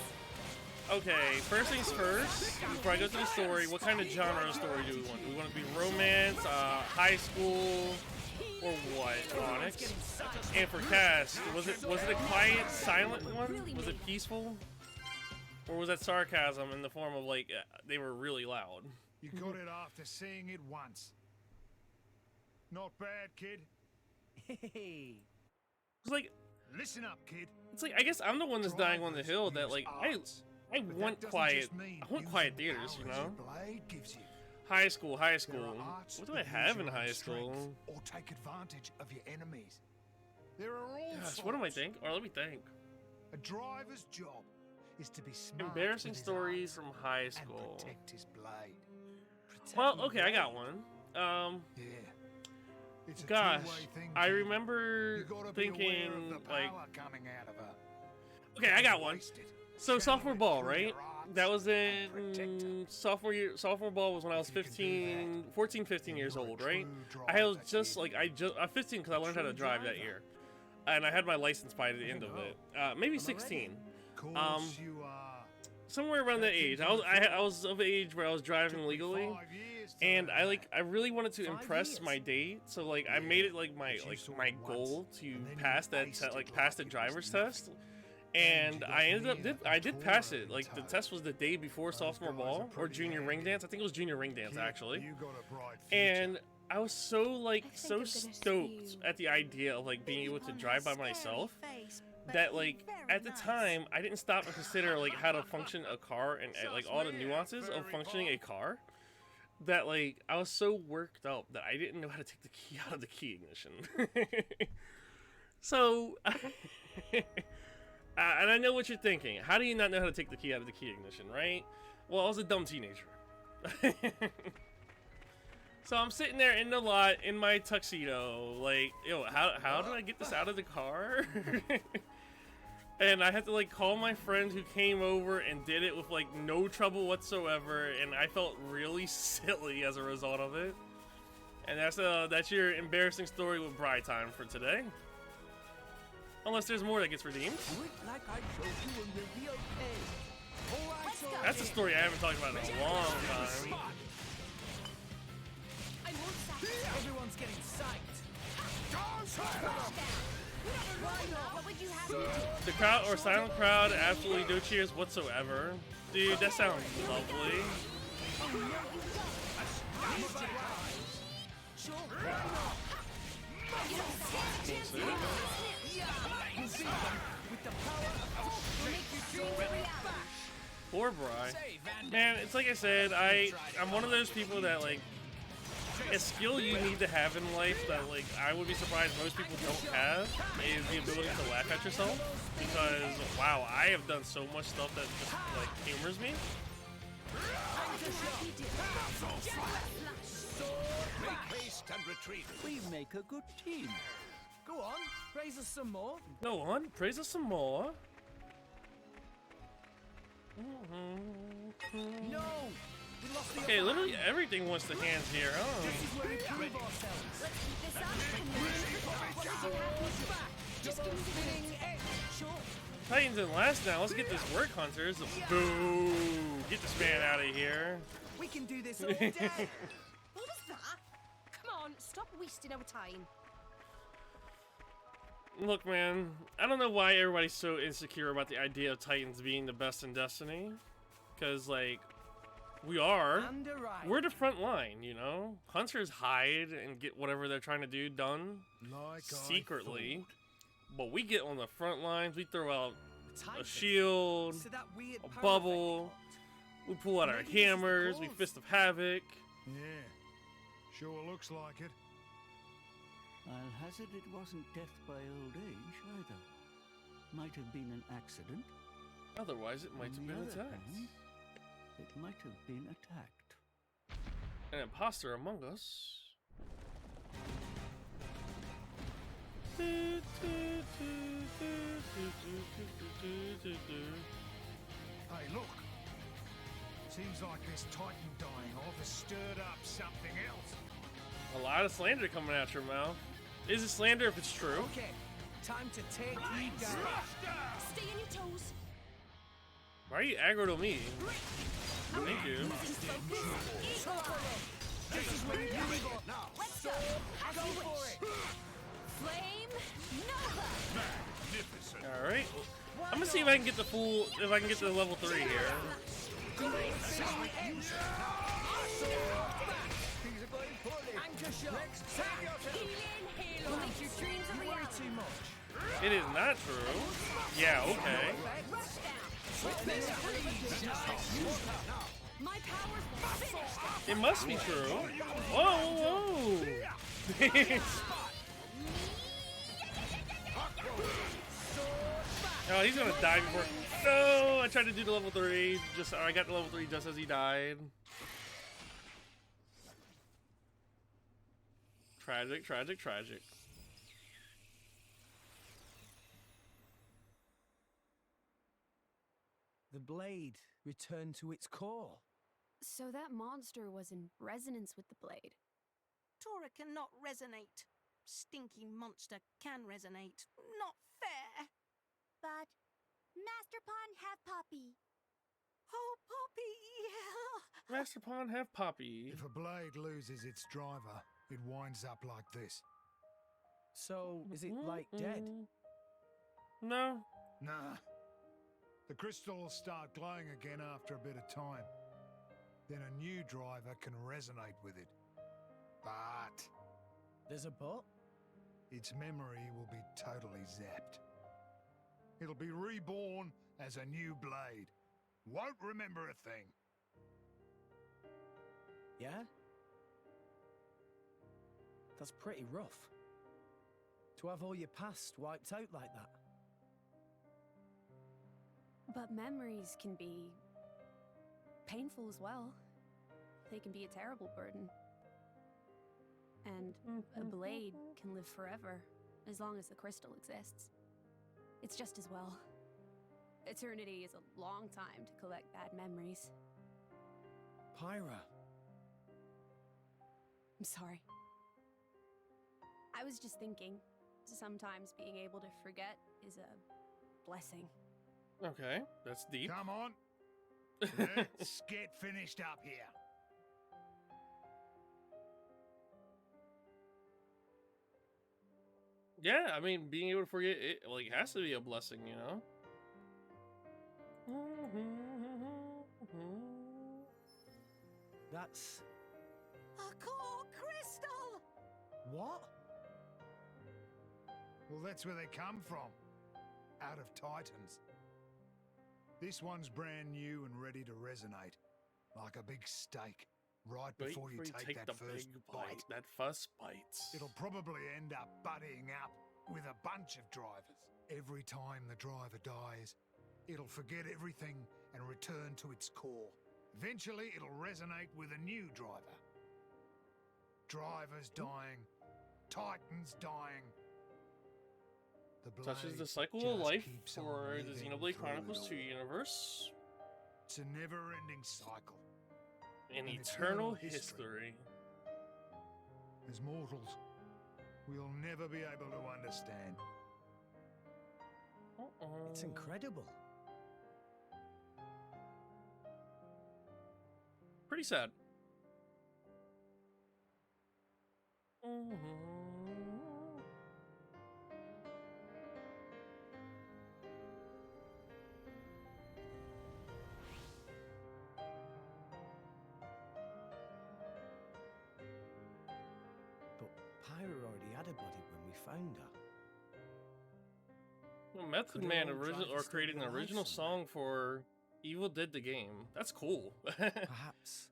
Okay, first things first, before I go to the story, what kind of genre of story do we want? Do we want it to be romance, high school, or what, Onyx? And for cast, was it a quiet, silent one? Was it peaceful? Or was that sarcasm in the form of like, they were really loud? You got it after seeing it once. Not bad, kid. Hey. It's like, listen up, kid. It's like, I guess I'm the one that's dying on the hill that like, I want quiet theaters, you know? High school. What do I have in high school? Or take advantage of your enemies. There are all Gosh, what do I think? Or let me think. A driver's job is to be smart. Embarrassing stories from high school. And protect his blade. Well, okay, I got one. Yeah. It's a Gosh, two-way thing, I kid. remember You gotta be aware thinking of the like, power coming out of her. okay, I got one. So sophomore ball, right? That was in sophomore ball was when I was 14, 15 years old, right? I was just like, I'm 15 because I learned how to drive that year. And I had my license by the end of it. Maybe 16. Somewhere around that age. I was of age where I was driving legally. And I really wanted to impress my date, so like I made it like my goal to pass that pass the driver's test. And I did pass it. Like the test was the day before sophomore ball or junior ring dance. I think it was junior ring dance actually. And I was so stoked at the idea of like being able to drive by myself that like at the time I didn't stop and consider like how to function a car and like all the nuances of functioning a car. That like I was so worked up that I didn't know how to take the key out of the key ignition. So and I know what you're thinking. How do you not know how to take the key out of the key ignition, right? Well, I was a dumb teenager. So I'm sitting there in the lot in my tuxedo, like, yo, how do I get this out of the car? And I had to like call my friend who came over and did it with like no trouble whatsoever, and I felt really silly as a result of it. And that's your embarrassing story with Bride Time for today. Unless there's more that gets redeemed. That's a story I haven't talked about in a long time. Everyone's getting psyched. The crowd or silent crowd, absolutely no cheers whatsoever. Dude, that sounds lovely. Poor Bri. Man, it's like I said, I'm one of those people that like a skill you need to have in life that like I would be surprised most people don't have is the ability to laugh at yourself, because wow, I have done so much stuff that just like humors me. Make haste and retreat. We make a good team. Go on, praise us some more. Go on, praise us some more. No! Okay, literally everything wants the hands here, huh? This is where we prove ourselves. Let's keep this up. Just give me the edge. Sure. Titans in last now. Let's get this work, Hunters. Boo! Get this man out of here. We can do this all day. What was that? Come on, stop wasting our time. Look, man, I don't know why everybody's so insecure about the idea of Titans being the best in Destiny. Because, like, we are. We're the front line, you know? Hunters hide and get whatever they're trying to do done secretly. But we get on the front lines, we throw out a shield, a bubble, we pull out our hammers, we fist of havoc. Yeah, sure looks like it. I'll hazard it wasn't death by old age either. Might have been an accident. Otherwise, it might have been attacked. It might have been attacked. An imposter among us. Hey, look. Seems like this Titan dying off has stirred up something else. A lot of slander coming out your mouth. Is it slander if it's true? Okay, time to take you down. Stay on your toes. Why are you aggro to me? Thank you. This is where you go. Let's go. Go for it. Flame Nova. Magnificent. All right. I'm gonna see if I can get the full. If I can get to level 3 here. It is not true. Yeah, okay. It must be true. Whoa, whoa. Oh, he's gonna die before. No, I tried to do the level 3. I got the level 3 just as he died. Tragic, tragic, tragic. The blade returned to its core. So that monster was in resonance with the blade. Tora cannot resonate. Stinky monster can resonate. Not fair. But Master Pawn have Poppy. Oh, Poppy, yeah. Master Pawn have Poppy. If a blade loses its driver, it winds up like this. So, is it, like, dead? No. Nah. The crystal will start glowing again after a bit of time. Then a new driver can resonate with it. But There's a but? its memory will be totally zapped. It'll be reborn as a new blade. Won't remember a thing. Yeah? That's pretty rough. To have all your past wiped out like that. But memories can be painful as well. They can be a terrible burden. And a blade can live forever, as long as the crystal exists. It's just as well. Eternity is a long time to collect bad memories. Pyra. I'm sorry. I was just thinking, sometimes being able to forget is a blessing. Okay, that's deep. Come on. Let's get finished up here. Yeah, I mean, being able to forget it, like, has to be a blessing, you know? That's... A core crystal! What? Well, that's where they come from. Out of Titans. This one's brand new and ready to resonate. Like a big steak. Right before you take that the first big bite. That first bite. It'll probably end up buddying up with a bunch of drivers. Every time the driver dies, it'll forget everything and return to its core. Eventually, it'll resonate with a new driver. Drivers dying, Titans dying. The Such is the blade cycle of just life keeps on for the living Xenoblade through Chronicles it 2 all. universe. It's a never-ending cycle. An An eternal eternal history. As mortals, we'll never be able to understand. It's incredible. Pretty sad. But Pyra already had a body when we found her. Well, Method Could her Man old driver still created be an alive original somewhere? song for Evil Dead the game. That's cool. Perhaps.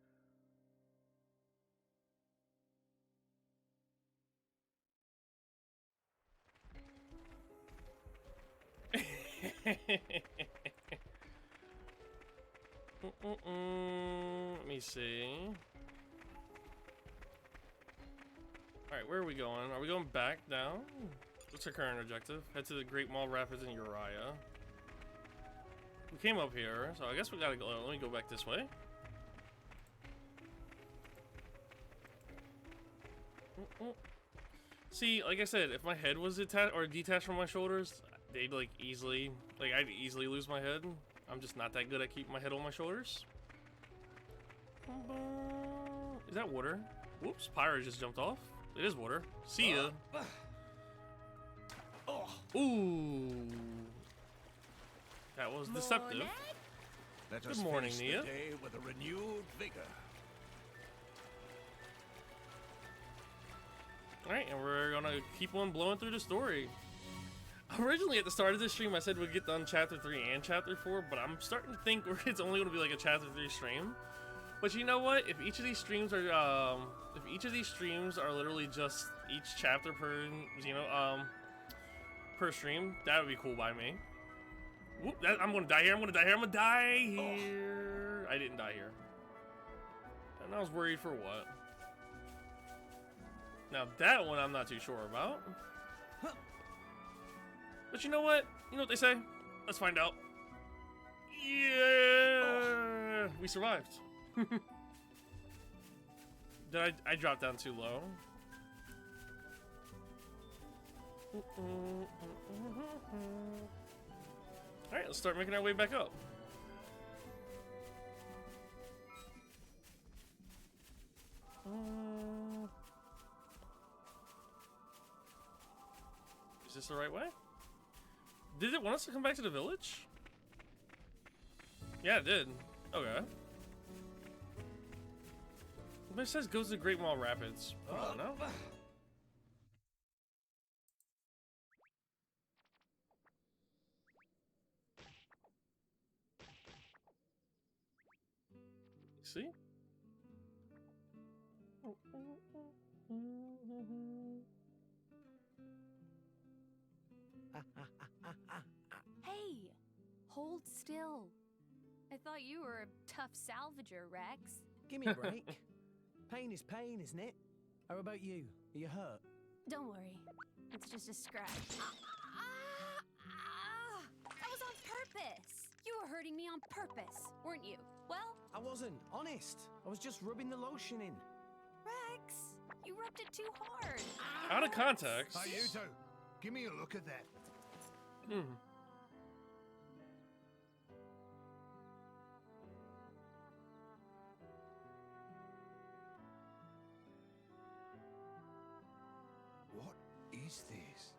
Let me see. Alright, where are we going? Are we going back down? What's our current objective? Head to the Great Mall Rapids in Uriah. We came up here, so I guess we gotta go. Let me go back this way. See, like I said, if my head was detached from my shoulders, they'd like easily, I'd easily lose my head. I'm just not that good at keeping my head on my shoulders. Is that water? Whoops, Pyra just jumped off. It is water. See ya. Ooh. That was deceptive. Let Good us morning, face Nia. the day with a renewed vigor. Alright, and we're gonna keep on blowing through the story. Originally, at the start of this stream, I said we'd get done Chapter 3 and Chapter 4, but I'm starting to think it's only gonna be like a Chapter 3 stream. But you know what? If each of these streams are, literally just each chapter per, per stream, that would be cool by me. Whoop, I'm gonna die here, I'm gonna die here, I'm gonna die here! I didn't die here. And I was worried for what? Now that one I'm not too sure about. But you know what? You know what they say? Let's find out. Yeah! We survived. Did I dropped down too low? Alright, let's start making our way back up. Is this the right way? Did it want us to come back to the village? Yeah, it did. Okay. But it says goes to Great Mall Rapids. Oh, no? See? Hey, hold still. I thought you were a tough salvager, Rex. Give me a break. Pain is pain, isn't it? How about you? Are you hurt? Don't worry, it's just a scratch. That was on purpose. You were hurting me on purpose, weren't you? Well, I wasn't, honest. I was just rubbing the lotion in. Rex, you rubbed it too hard. Out of context. Hey, you two, give me a look at that. What is this?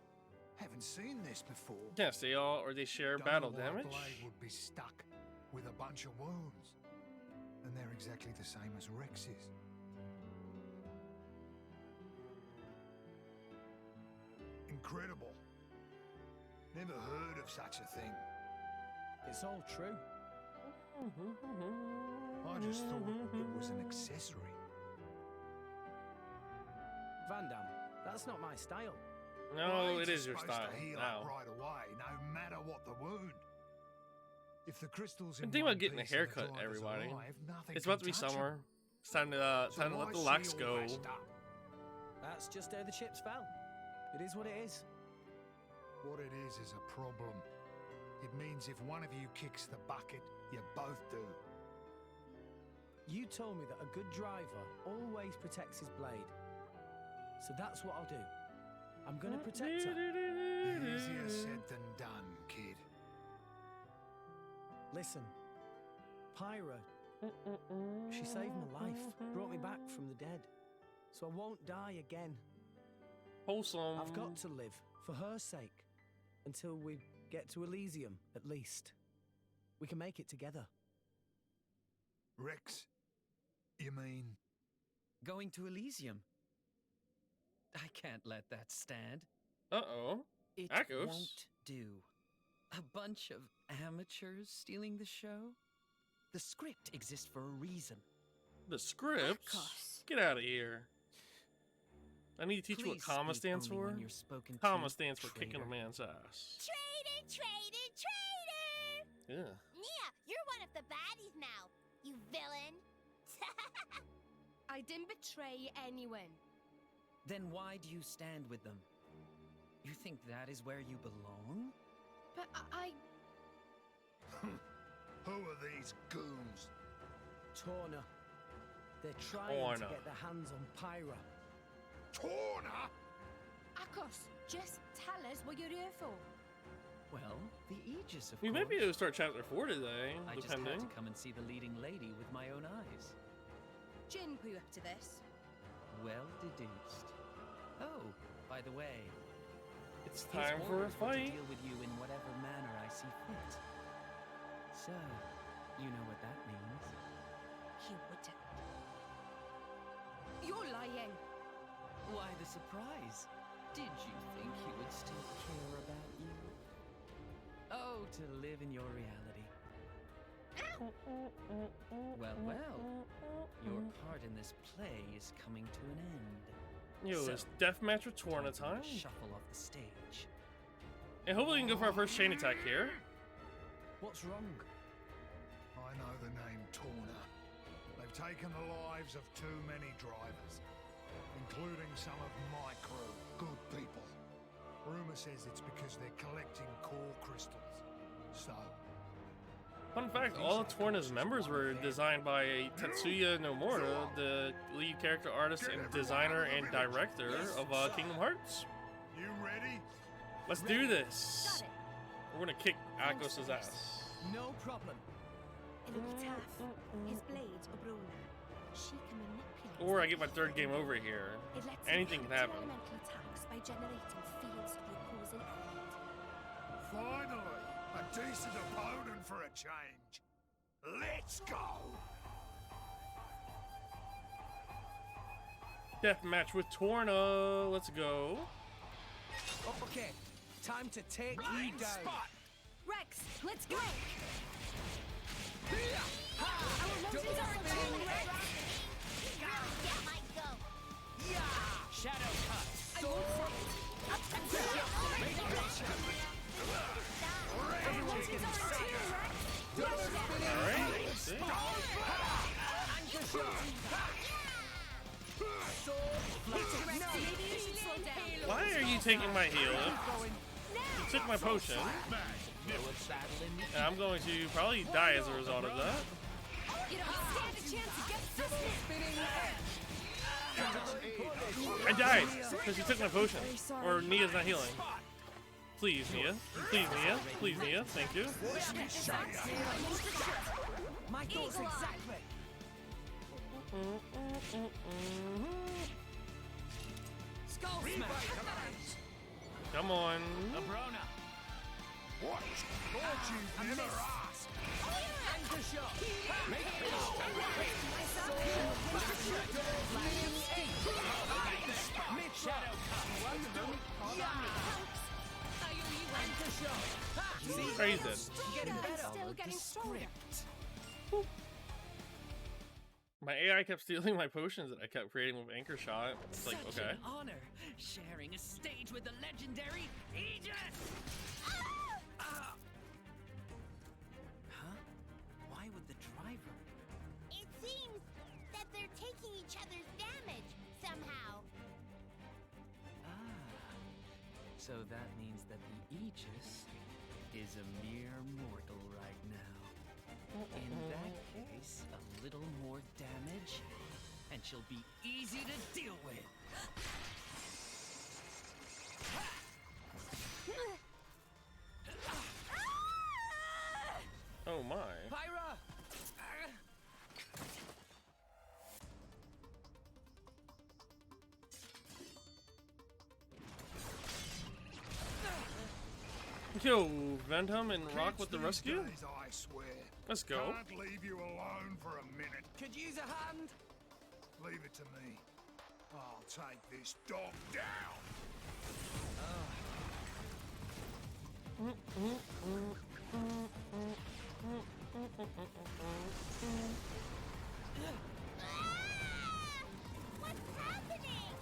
Haven't seen this before. Yes, they share Don't battle know why damage. Blade would be stuck with a bunch of wounds, and they're exactly the same as Rex's. Incredible. Never heard of such a thing. It's all true. I just thought it was an accessory. Vandam, that's not my style. No, Blades it are is your supposed style. to heal Now. up right away, no matter what the wound. If the crystals in Think one about getting a piece and the haircut, driver's everybody. alive, nothing It's about to can be touch 'em. summer. It's time to So let why the is lax she go. all lashed up? That's just how the chips fell. It is what it is. What it is a problem. It means if one of you kicks the bucket, you both do. You told me that a good driver always protects his blade. So that's what I'll do. I'm gonna protect her. Easier said than done, kid. Listen, Pyra She saved my life, brought me back from the dead, so I won't die again. Wholesome. I've got to live, for her sake, until we get to Elysium, at least. We can make it together. Rex, you mean? Going to Elysium? I can't let that stand. Uh-oh. It Akos. won't do. A bunch of amateurs stealing the show? The script exists for a reason. The script? Akos. Get out of here. I need to teach you what Please comma speak stands only for. when you're spoken Comma to, stands for kicking a traitor. man's ass. Traitor, traitor, traitor! Yeah. Yeah, you're one of the baddies now, you villain. I didn't betray anyone. Then why do you stand with them? You think that is where you belong? But I... Who are these goons? Torna. They're trying Torna. to get their hands on Pyra. Torna? Akos, just tell us what you're here for. Well, the Aegis, of We course. might be able to start chapter 4 today, I just depending. had to come and see the leading lady with my own eyes. Jin put you up to this. Well deduced. Oh, by the way, It's his time for a orders were to fight. deal with you in whatever manner I see fit. So, you know what that means. He wouldn't. You're lying. Why the surprise? Did you think he would still care about you? Oh, to live in your reality. Well, your part in this play is coming to an end. Yo, So, it's deathmatch with Torna time time. for me to shuffle off the stage. And hopefully we can go for our first chain attack here. What's wrong? I know the name Torna. They've taken the lives of too many drivers, including some of my crew, good people. Rumor says it's because they're collecting core crystals. So, Fun fact, all of Torna's members were designed by Tetsuya Nomura, the lead character artist and designer and director of Kingdom Hearts. you ready? Let's do this. We're gonna kick Akos' ass. No problem. It'll be tough. His blade, Obrona. She can manipulate. Or I get my third game over here. It lets Anything him can happen. elemental attacks by generating fields to the opposing element. Finally, a decent opponent for a change. Let's go! Deathmatch with Torna. Let's go. Okay, time to take you down. Rex, let's go! Our losses are returning, Rex! Really get my goat! Shadow cut. I won't fight. Everyone's getting Alright, let's see. Maybe you should slow down. Why are you taking my heal? You took my potion. And I'm going to probably die as a result of that. You don't stand a chance to get fisted. I died because you took my potion. Or Nia's not healing. Please, Nia. Please, Nia. Please, Nia. Thank you. My thoughts exactly. Skull smash. Come on. Abrona. What? Thought you'd never ask. Anchor shot. Mid shadow Praise it. Getting better. Still getting stronger. My AI kept stealing my potions that I kept creating with Anchor Shot. It's like, Such okay. an honor, sharing a stage with the legendary Aegis. Huh? Why would the driver? It seems that they're taking each other's damage somehow. So that means that the Aegis is a mere mortal right now. In that case, a little more damage, and she'll be easy to deal with. Oh my. Pyra! Yo, Vandham and Rock Kids with the these rescue? days, I swear. Let's go. Can't leave you alone for a minute. Could use a hand. Leave it to me. I'll take this dog down. What's happening?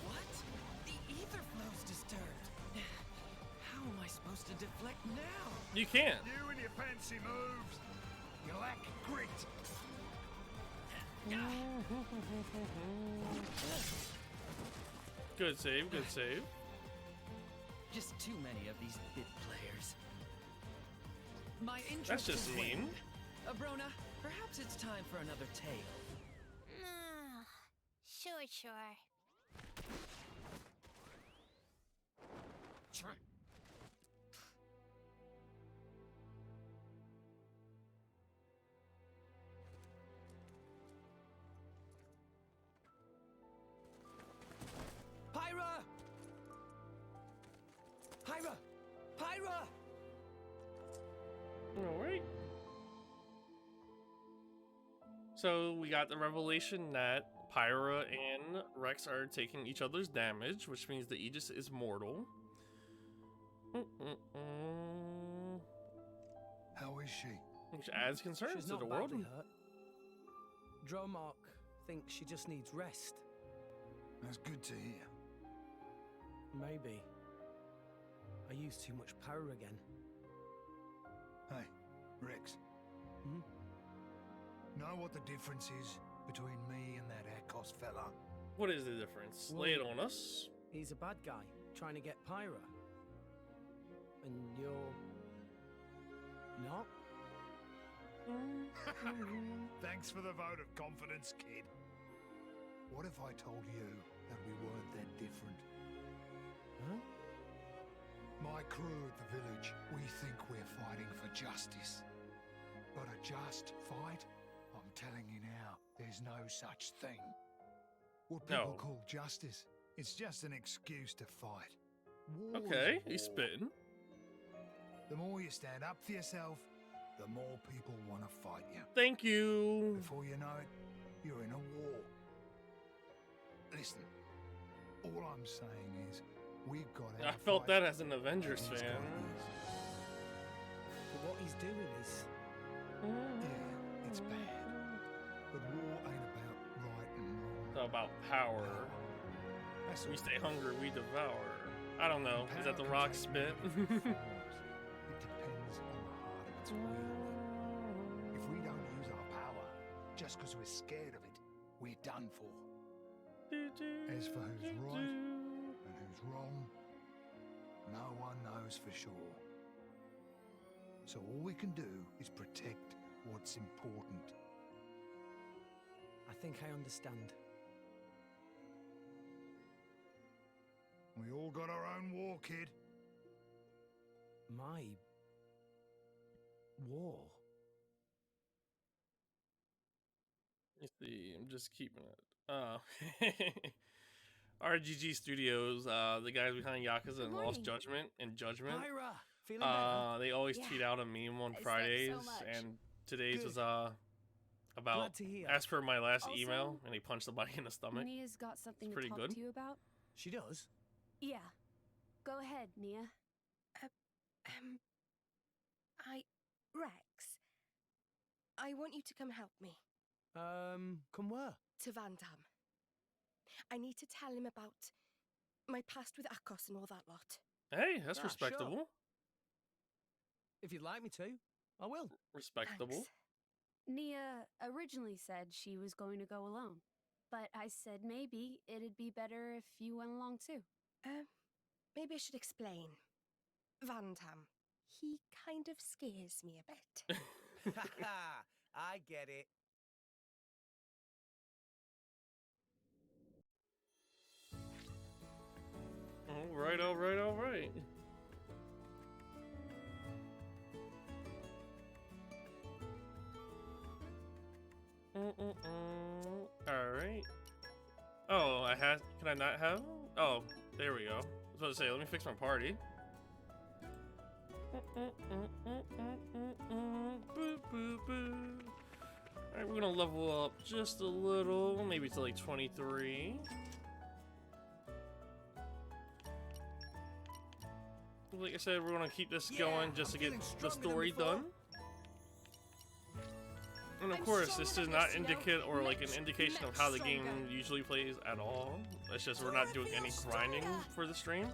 What? The ether flow's disturbed. How am I supposed to deflect now? You can't. You and your fancy moves. You lack grit. Good save, good save. Just too many of these bit players. My interest That's just is mean. waned. Abrona, perhaps it's time for another tale. Sure. Pyra! Pyra! Pyra! Alright. So we got the revelation that Pyra and Rex are taking each other's damage, which means the Aegis is mortal. How is she? Which adds concerns She's to not the world. badly hurt. Dromark thinks she just needs rest. That's good to hear. Maybe. I used too much power again. Hey, Rex. Hmm? Know what the difference is between me and that Akos fella? What is the difference? Lay it on us. He's a bad guy, trying to get Pyra. And you're... not? Thanks for the vote of confidence, kid. What if I told you that we weren't that different? Huh? My crew at the village, we think we're fighting for justice. But a just fight? I'm telling you now, there's no such thing. What people call justice, it's just an excuse to fight. War Okay, is he's war. spitting. The more you stand up for yourself, the more people want to fight you. Thank you. Before you know it, you're in a war. Listen, all I'm saying is, we've got our I felt fight, that as an Avengers and he's fan. got his. But what he's doing is... Yeah, it's bad. But war ain't about right and wrong. It's about power. That's We all stay it is. hungry, we devour. I don't know. Is that the Power Rock can take spit? many different forms. It depends on the heart of its wielder. If we don't use our power just because we're scared of it, we're done for. As for who's right and who's wrong, no one knows for sure. So all we can do is protect what's important. I think I understand. We all got our own war, kid. My... war? Let's see, I'm just keeping it. RGG Studios, the guys behind Yakuza and Lost Judgment and Judgment. Pyra! Feeling better? They always Yeah. tweet out a meme on I slept Fridays, so much. and today's Good. was about Glad to hear. as per my last Also, email, and he punched the body in the stomach. Nia's got something to pretty talk good. to you about. She does? Yeah. Go ahead, Nia. Rex, I want you to come help me. Come where? To Vandham. I need to tell him about my past with Akos and all that lot. Hey, that's Ah, respectable. If you'd like me to, I will. Respectable. Thanks. Nia originally said she was going to go alone, but I said maybe it'd be better if you went along too. Maybe I should explain. Vandham, he kind of scares me a bit. I get it. Alright, alright, alright. Alright. Oh, can I not have? Oh, there we go. I was about to say, let me fix my party. Alright, we're gonna level up just a little, maybe to like 23. Like I said, we're gonna keep this going just to get the story done. And of course, this does not indicate or like an indication of how the game usually plays at all. It's just we're not doing any grinding for the stream.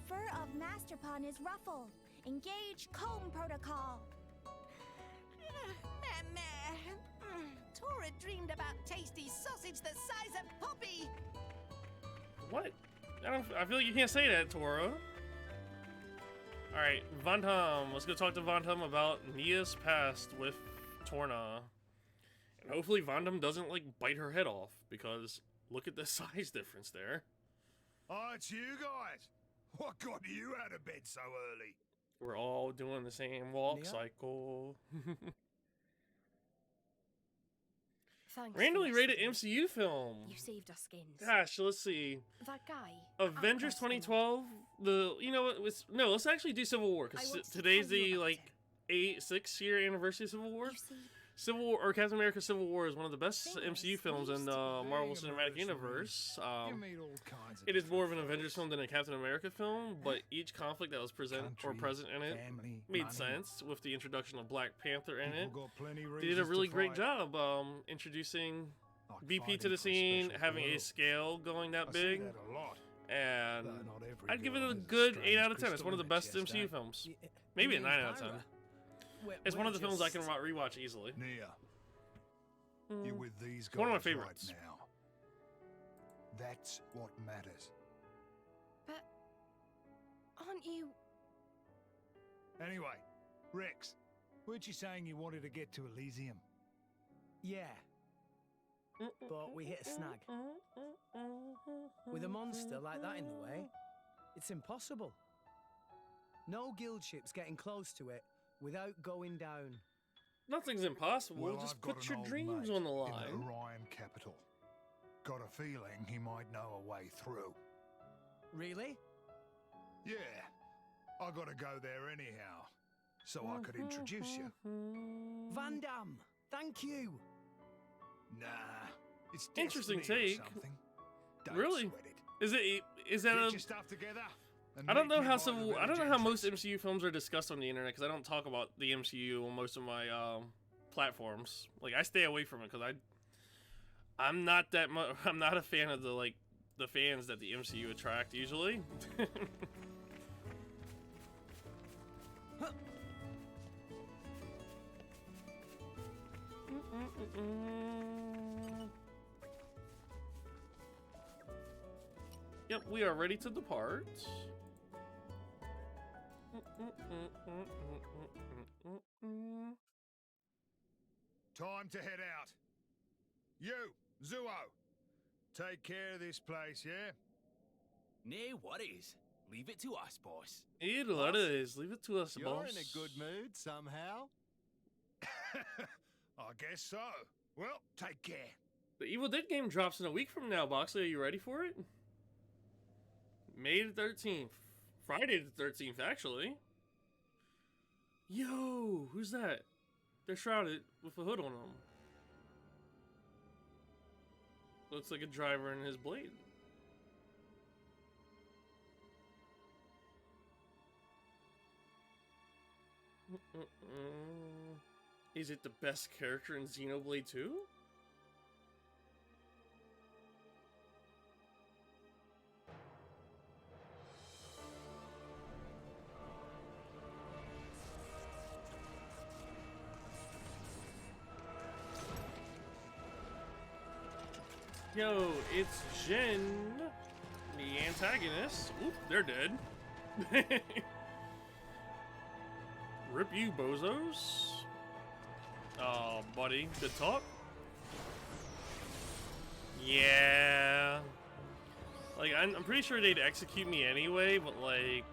Fur of Master Pawn is ruffled. Engage comb protocol. Tora dreamed about tasty sausage the size of Poppy. What? I feel like you can't say that, Tora. Alright, Vandham. Let's go talk to Vandham about Nia's past with Torna. And hopefully Vandham doesn't, like, bite her head off, because look at the size difference there. Oh, it's you guys. What got you out of bed so early? We're all doing the same walk Nia? cycle. Thanks. Randomly for rated listening. MCU film. You saved our skins. Gosh, let's see. That guy. Avengers 2012. You know what? No, let's actually do Civil War because today's the like 6-year anniversary of Civil War. Civil War or Captain America: Civil War is one of the best MCU films in the Marvel Cinematic Universe. It is more of an Avengers film than a Captain America film, but each conflict that was present in it made sense with the introduction of Black Panther in it. They did a really great job introducing BP to the scene, having a scale going that big, and I'd give it a good 8 out of 10. It's one of the best MCU films, maybe a 9 out of 10. It's one of the films I can rewatch easily. Nia, you're with these guys One of my favorites. right now. That's what matters. But aren't you? Anyway, Rex, weren't you saying you wanted to get to Elysium? Yeah. But we hit a snag. With a monster like that in the way, it's impossible. No guild ship's getting close to it without going down. Nothing's impossible. Well, Just I've got put an your old dreams mate on the in line. the Orion capital. Got a feeling he might know a way through. Really? Yeah. I gotta go there anyhow, so I could introduce you. Vandam, thank you. Nah, it's Interesting destiny or take. something. Don't Really? sweat it. Is that Get a? your stuff together. I don't know how I don't know how most MCU films are discussed on the internet because I don't talk about the MCU on most of my platforms. Like I stay away from it because I'm not that much. I'm not a fan of the fans that the MCU attract usually. Yep, we are ready to depart. Time to head out. You, Zuo, take care of this place, yeah? No worries. Leave it to us, boss. Leave it to us, You're boss. in a good mood somehow. I guess so. Well, take care. The Evil Dead game drops in a week from now, Boxley. Are you ready for it? May the 13th. Friday the 13th, actually. Yo, who's that? They're shrouded with a hood on them. Looks like a driver in his blade. Is it the best character in Xenoblade 2? Yo, it's Jin, the antagonist. Oop, they're dead. Rip you, bozos. Oh, buddy, good talk. Yeah. Like, I'm pretty sure they'd execute me anyway, but like,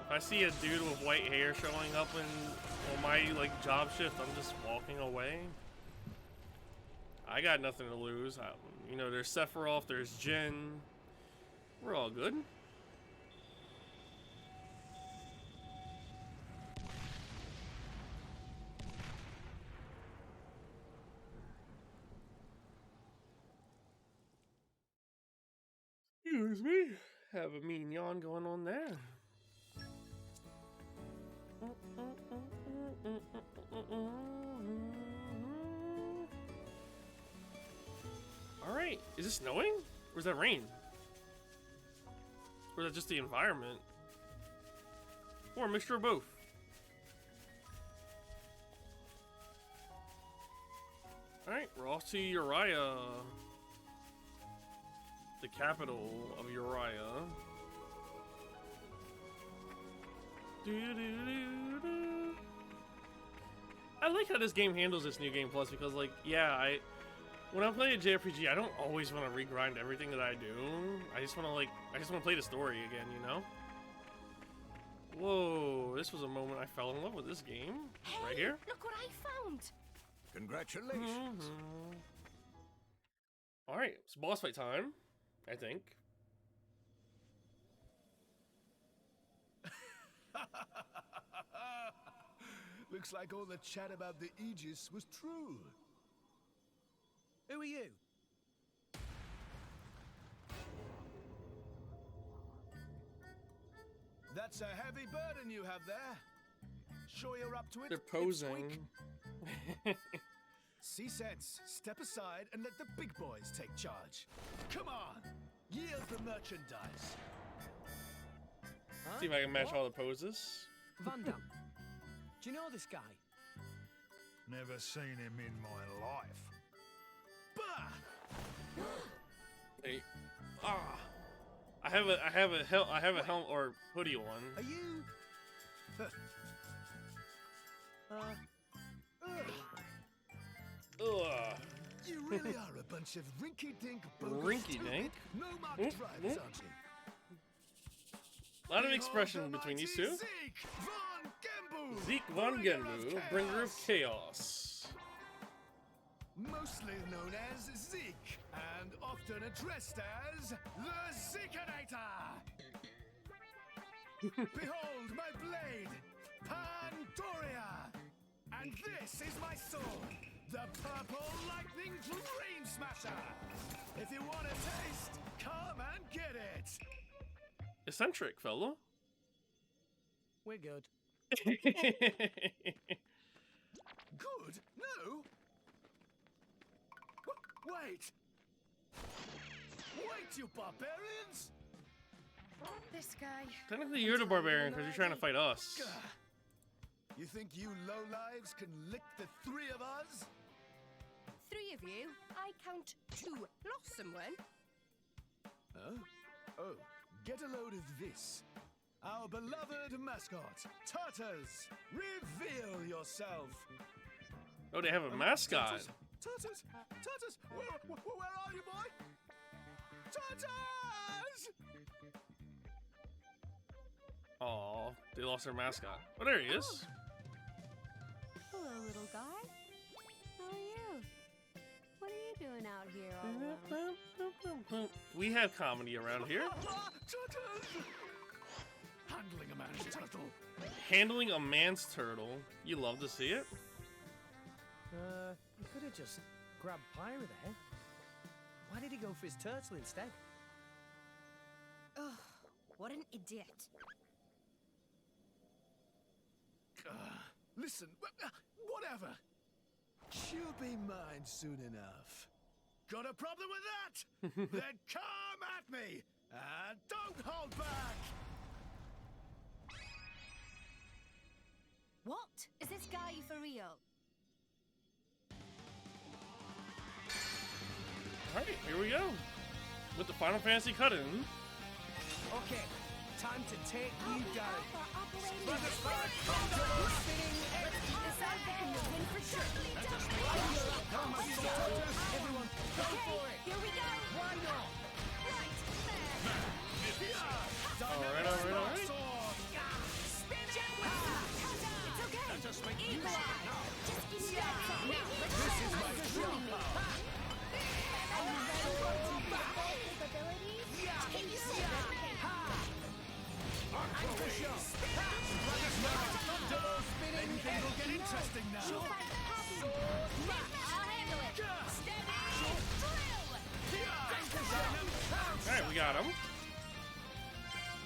If I see a dude with white hair showing up on my like job shift, I'm just walking away. I got nothing to lose. You know, there's Sephiroth, there's Jin. We're all good. Excuse me. Have a mean yawn going on there. Alright, is it snowing? Or is that rain? Or is that just the environment? Or a mixture of both? Alright, we're off to Uriah. The capital of Uriah. I like how this game handles this new game plus because, like, yeah, when I'm playing a JRPG, I don't always want to regrind everything that I do. I just want to play the story again, you know? Whoa, this was a moment I fell in love with this game. Hey, right here. Look what I found. Congratulations. Alright, it's boss fight time, I think. Looks like all the chat about the Aegis was true. Who are you? That's a heavy burden you have there. Sure you're up to it? They're posing. See sense, step aside and let the big boys take charge. Come on, yield the merchandise. Huh? See if I can match What? all the poses. Vandham. Do you know this guy? Never seen him in my life. Bah! Hey, I have a helm or hoodie on. Are you? Ugh. You really are a bunch of rinky-dink, Rinky-dink? no-mark Mm, drivers, mm. aren't you? A lot of expression between these two. Zeke von Genbu, bringer of chaos. Mostly known as Zeke, and often addressed as the Zekenator. Behold my blade, Pandoria, and this is my sword, the Purple Lightning Dream Smasher. If you want a taste, come and get it. Eccentric fella. We're good. Good? No? Wait! Wait, you barbarians! This guy. Technically, you're the barbarian because you're trying to fight us. You think you lowlives can lick the three of us? 3 of you? I count 2. Lost someone? Huh? Oh, get a load of this. Our beloved mascot, Tartars, reveal yourself. Oh, they have a mascot. Tartars! Tartars! Where are you, boy? Tartars! Aw, they lost their mascot. Oh, there he is. Hello, little guy. How are you? What are you doing out here all alone? We have comedy around here. Tartars! Handling a man's turtle. Handling a man's turtle. You love to see it. You could have just grabbed Pyra there. Why did he go for his turtle instead? Oh, what an idiot. Listen, whatever. She'll be mine soon enough. Got a problem with that? Then come at me and don't hold back. What? Is this guy for real? Alright, here we go. With the Final Fantasy cut-in. Okay, time to take you down. Everyone, go for it. Here we go. Why not? Right there. Alright.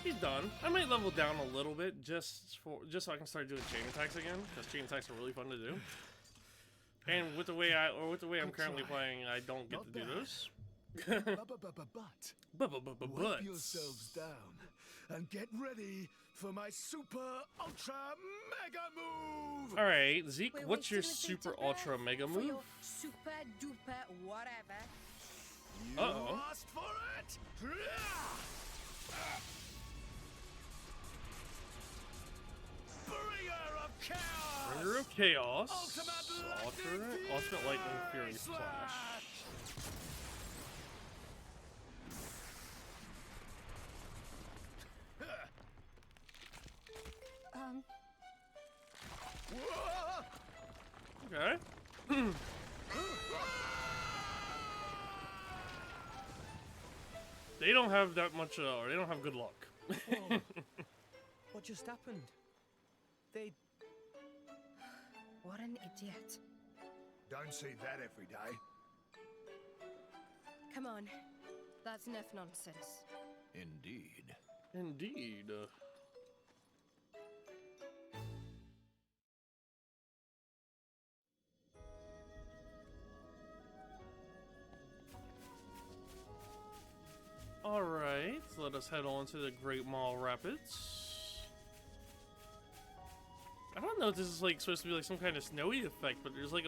He's done. I might level down a little bit just so I can start doing chain attacks again, because chain attacks are really fun to do. And with the way I'm currently playing, I don't get to do those. But wipe yourselves down and get ready for my super ultra mega move. All right, Zeke, what's your super ultra mega move? Super duper whatever. You asked for it. Bringer of chaos. Bringer of chaos. Ultimate lightning fury slash. Okay. They don't have that much, or they don't have good luck. What just happened? They... What an idiot. Don't see that every day. Come on. That's enough nonsense. Indeed. Indeed. Alright, let us head on to the Great Mall Rapids. I don't know if this is like supposed to be like some kind of snowy effect, but there's like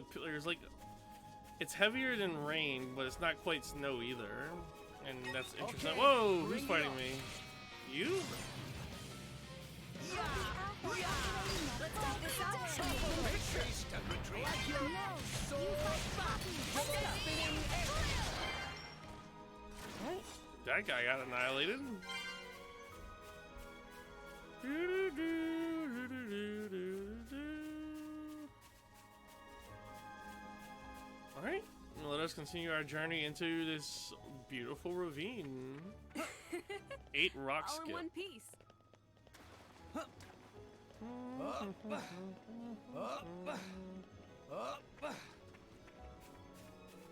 it's heavier than rain, but it's not quite snow either. And that's interesting. Okay. Whoa, who's fighting me? You? That guy got annihilated. Alright, let us continue our journey into this beautiful ravine. 8 rock skip. All in one piece.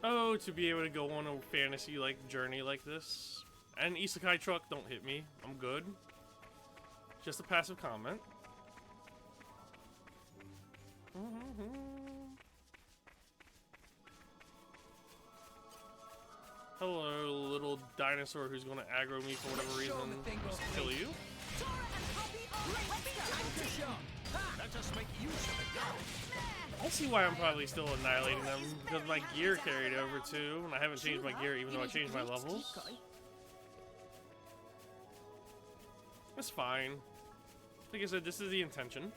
Oh, to be able to go on a fantasy like journey like this. And Isekai truck, don't hit me. I'm good. Just a passive comment. Hello, little dinosaur who's gonna aggro me for whatever reason. Just kill you. I see why I'm probably still annihilating them, because my gear carried over too, and I haven't changed my gear even though I changed my levels. That's fine. Like I said, this is the intention.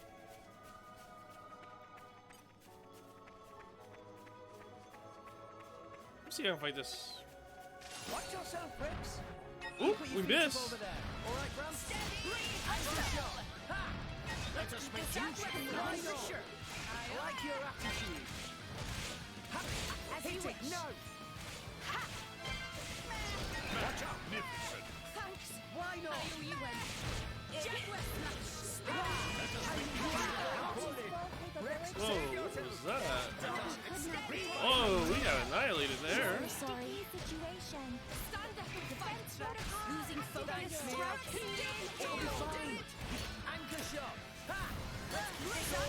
Let's see if I can fight this. Watch yourself, Rex. Oop, we missed. Alright, Grump. Let us make use of it. I like your attitude. Hit it, no. Watch out, Magnificent. Thanks. Why not? You win. Whoa, what was that? Oh, we got annihilated there. Sorry. Situation. Stand up and fight. Losing focus. It'll be fine. Anchor shot.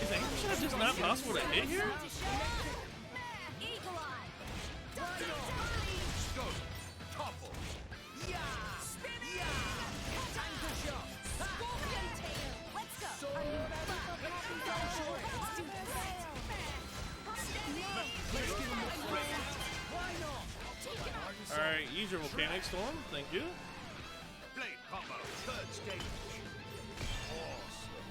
Is anchor shot just not possible to hit here? Eagle eye. Go. Topple. Yeah. Anchor shot. Scorpion tail. Let's go. Alright, use your volcanic storm, thank you. Blade combo. Third stage. Awesome.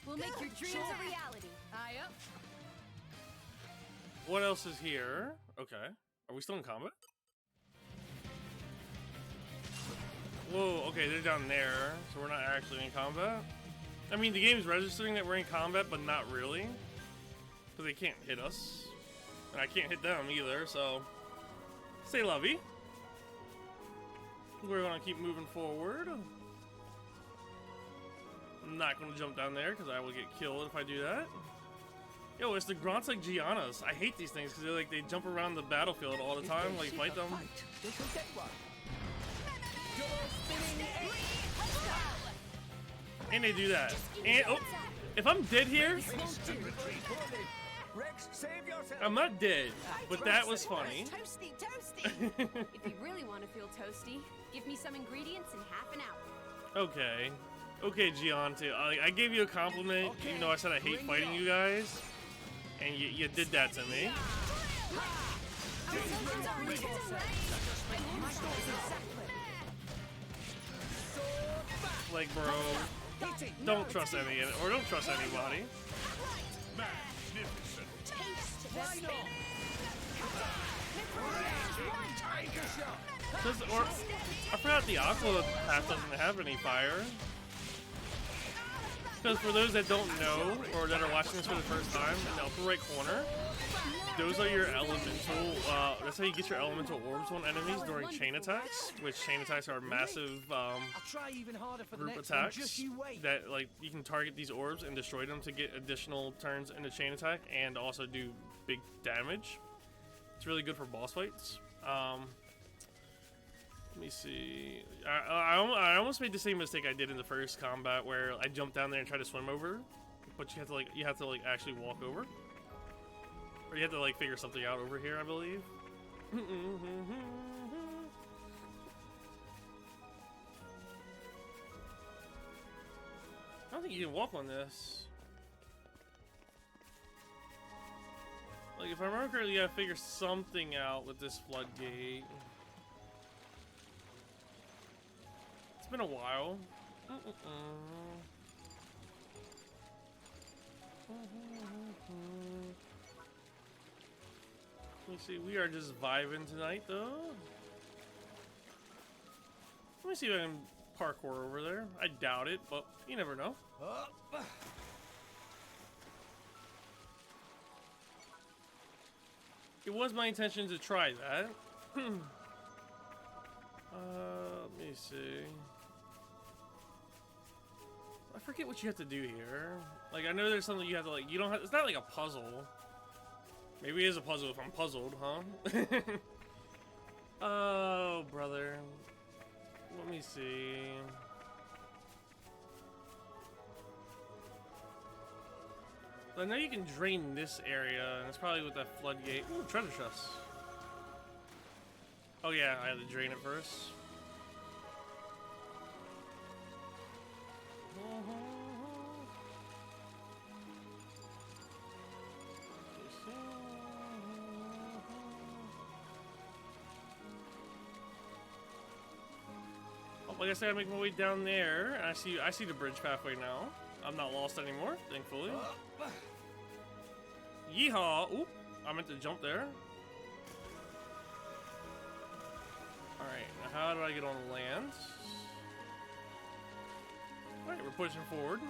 We'll make your dreams a reality. Aye up. What else is here? Okay. Are we still in combat? Whoa, okay, they're down there, so we're not actually in combat. I mean, the game's registering that we're in combat, but not really. Because they can't hit us. And I can't hit them either, so... Stay lovey. We're gonna keep moving forward. I'm not gonna jump down there, because I will get killed if I do that. Yo, it's the grunts like Gianna's. I hate these things, because they jump around the battlefield all the time, like, fight them. They could get one. And they do that. And oh, if I'm dead here, Rex, save yourself. I'm not dead, but that was funny. Toasty, toasty. If you really want to feel toasty, give me some ingredients in half an hour. Okay. Okay, Gianti. I gave you a compliment, even though I said I hate fighting you guys. And you did that to me. Like, bro, don't trust any, or don't trust anybody. Or I forgot the Aqua path doesn't have any fire. Because for those that don't know, or that are watching this for the first time, in the upper right corner, those are your elemental, that's how you get your elemental orbs on enemies during chain attacks, which chain attacks are massive group attacks that, like, you can target these orbs and destroy them to get additional turns in the chain attack and also do big damage. It's really good for boss fights. Let me see. I almost made the same mistake I did in the first combat where I jumped down there and tried to swim over, but you have to actually walk over, or you have to figure something out over here, I believe. I don't think you can walk on this. Like, if I remember correctly, you gotta figure something out with this floodgate. It's been a while. Let me see, we are just vibing tonight, though. Let me see if I can parkour over there. I doubt it, but you never know. It was my intention to try that. Let me see. I forget what you have to do here. Like, I know there's something you have to, you don't have, it's not like a puzzle. Maybe it is a puzzle if I'm puzzled, huh? Oh, brother. Let me see. I know you can drain this area, and it's probably with that floodgate. Ooh, treasure chest. Oh yeah, I had to drain it first. Oh, like I said, I make my way down there, and I see the bridge pathway now. I'm not lost anymore, thankfully. Yeehaw! Oop! I meant to jump there. Alright, now how do I get on land? Alright, we're pushing forward.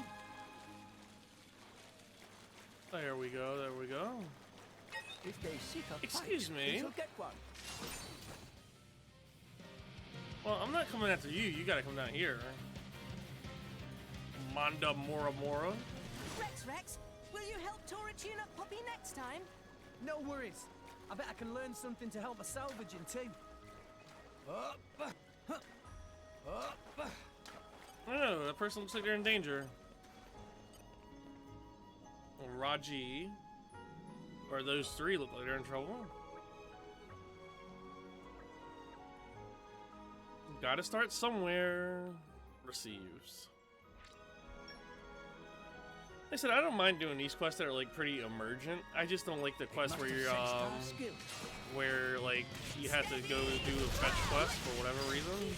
There we go, there we go. If they seek a Excuse fight, me. they shall get one. Well, I'm not coming after you. You gotta come down here. Manda Mora Mora. Rex, will you help Tora tune up Poppy next time? No worries. I bet I can learn something to help her salvaging too. Oh, that person looks like they're in danger. Raji. Or those three look like they're in trouble. Gotta start somewhere. Receives. Like I said, I don't mind doing these quests that are pretty emergent. I just don't like the quests where you're where you have to go do a fetch quest for whatever reason.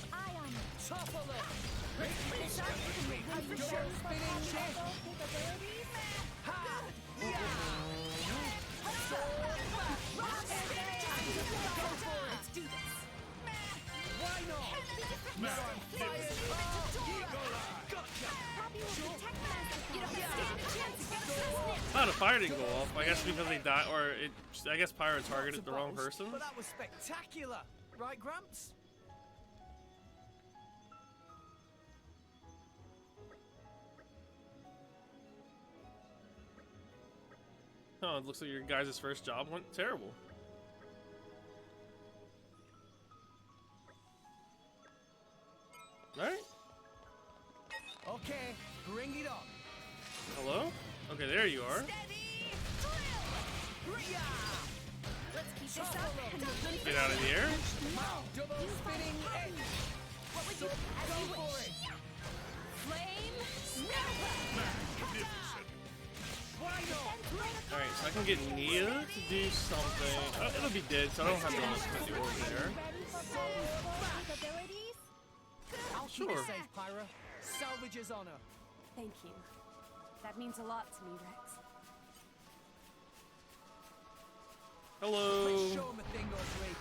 Oh, the fire didn't go off. I guess because they died, or I guess Pyro targeted the wrong person. But that was spectacular, right, Gramps? Oh, it looks like your guys' first job went terrible. Alright. Okay, bring it on. Hello? Okay, there you are. Let's keep this up and we'll win. Get out of the air. Double spinning edge. What would you as Go you for wish? it. Flame snapper. Why not? Alright, so I can get Nia to do something. Oh, it'll be dead, so I don't have to spend the orb there. Ready for Pyro's capabilities? I'll keep Sure. it safe, Pyra. Salvage's honor. Thank you. That means a lot to me, Rex. Hello. Let's show him a thing or three.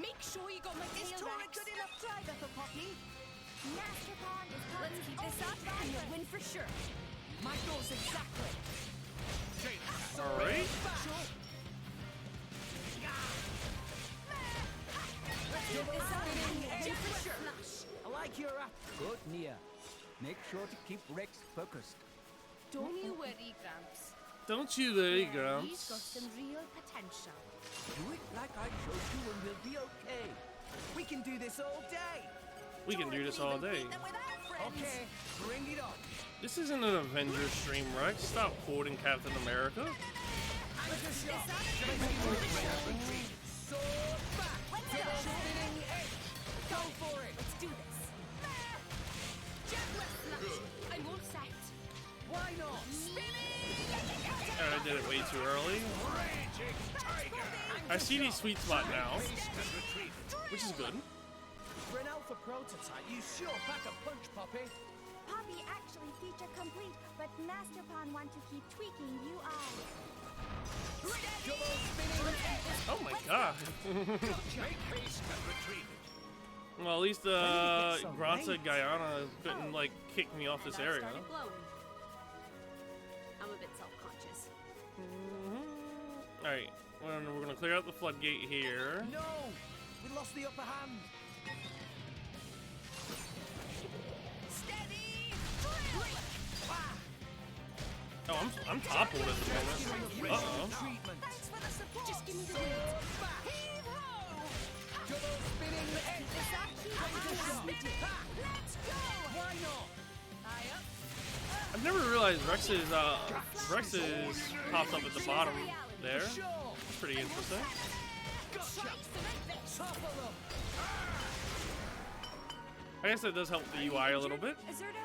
Make sure you got my Is tail, Tora Rex. good enough driver for Poppy? Master Pond is Let's keep this up and you'll win for sure. My goals exactly. Alright. Let's keep this up and you'll win for sure. I like your app. Good, Nia. Make sure to keep Rex focused. Don't you worry, Gramps. Don't you worry, He's got Grumps. some real potential. Do it like I showed you and we'll be okay. We can do this all day. We can do this all day. Okay, bring it on. This isn't an Avengers stream, Rex. Stop quoting Captain America. Sword back. Double spinning edge. Go for it. Let's do this. Jetless smash. I'm all set. Why not? I did it way too early. I see the sweet spot now, which is good. For an alpha prototype, you sure pack a punch, Poppy. Poppy actually feature complete, but Master Pond want to keep tweaking UI. Double spinning edge. Oh my god. Well, at least some Granta range. Guyana couldn't like kick me off this And I area. started glowing. I'm a bit self-conscious. Alright, we're gonna clear out the floodgate here. No, we lost the upper hand. Steady. Oh, I'm toppled at the moment. Uh-oh. Treatment. Thanks for the support. Just give me the wins. Heave ho. Double spinning edge. This up and let's go. Why not? High up. I've never realized Rex's pops up at the bottom there. Sure. It's pretty interesting. Gotcha. Topple them. I guess that does help the UI a little bit. Azurda,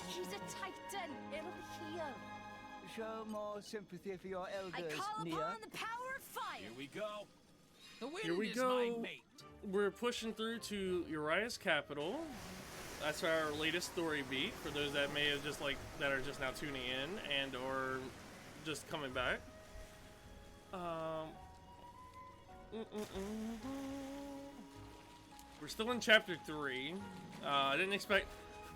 he's a titan. It'll heal. Show more sympathy for your I elders, call Nia. upon the power of fire. Here we go. The wind Here we is go. my mate. We're pushing through to Uriah's capital. That's our latest story beat for those that may have just that are just now tuning in and or just coming back. We're still in chapter 3. I didn't expect.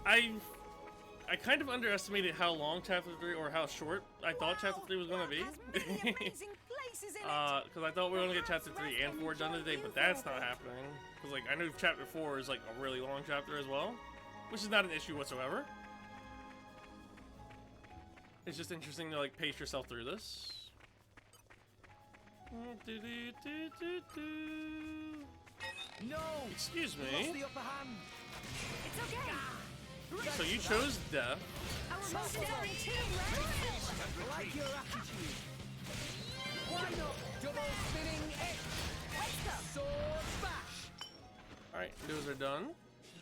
I kind of underestimated how long chapter 3 or how short I thought chapter 3 was going to be. Amazing places in it. Because I thought we were going to get chapter 3 and 4 done today, but that's not happening. Because I know chapter 4 is like a really long chapter as well, which is not an issue whatsoever. It's just interesting to pace yourself through this. No. Excuse We lost me. the upper hand. It's okay. So you chose death. Our most daring team, I like your attitude. Why not? Double spinning edge. Sword bash. Alright, those are done.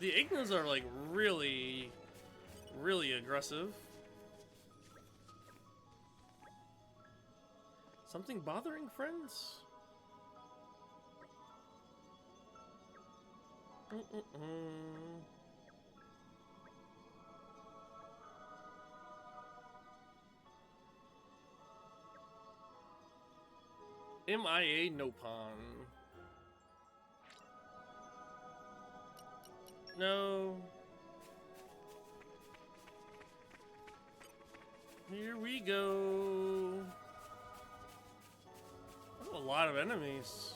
The Ignas are really, really aggressive. Something bothering friends? MIA Nopon. No. Here we go. Oh, a lot of enemies.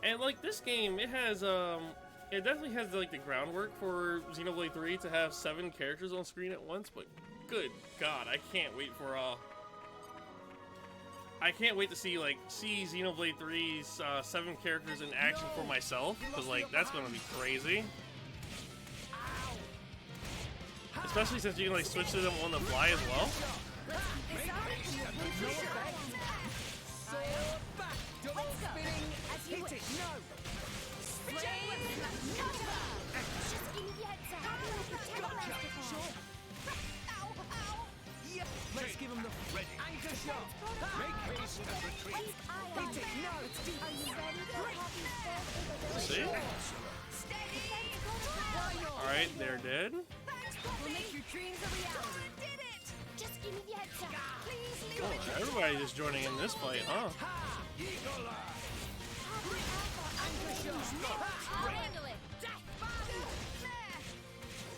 And this game, it has it definitely has the groundwork for Xenoblade 3 to have 7 characters on screen at once, but good God, I can't wait for I can't wait to see Xenoblade 3's 7 characters in action for myself, because that's gonna be crazy. especially since you can like switch to them on the fly as well. Let's give him the anchor shot. Make haste and retreat. Hit it. No. See? Alright, they're dead. We'll make your dreams a reality. Did it! Just give me the heads up. Please leave Oh, everybody just joining in this fight, huh? I'll handle it. Death bomb.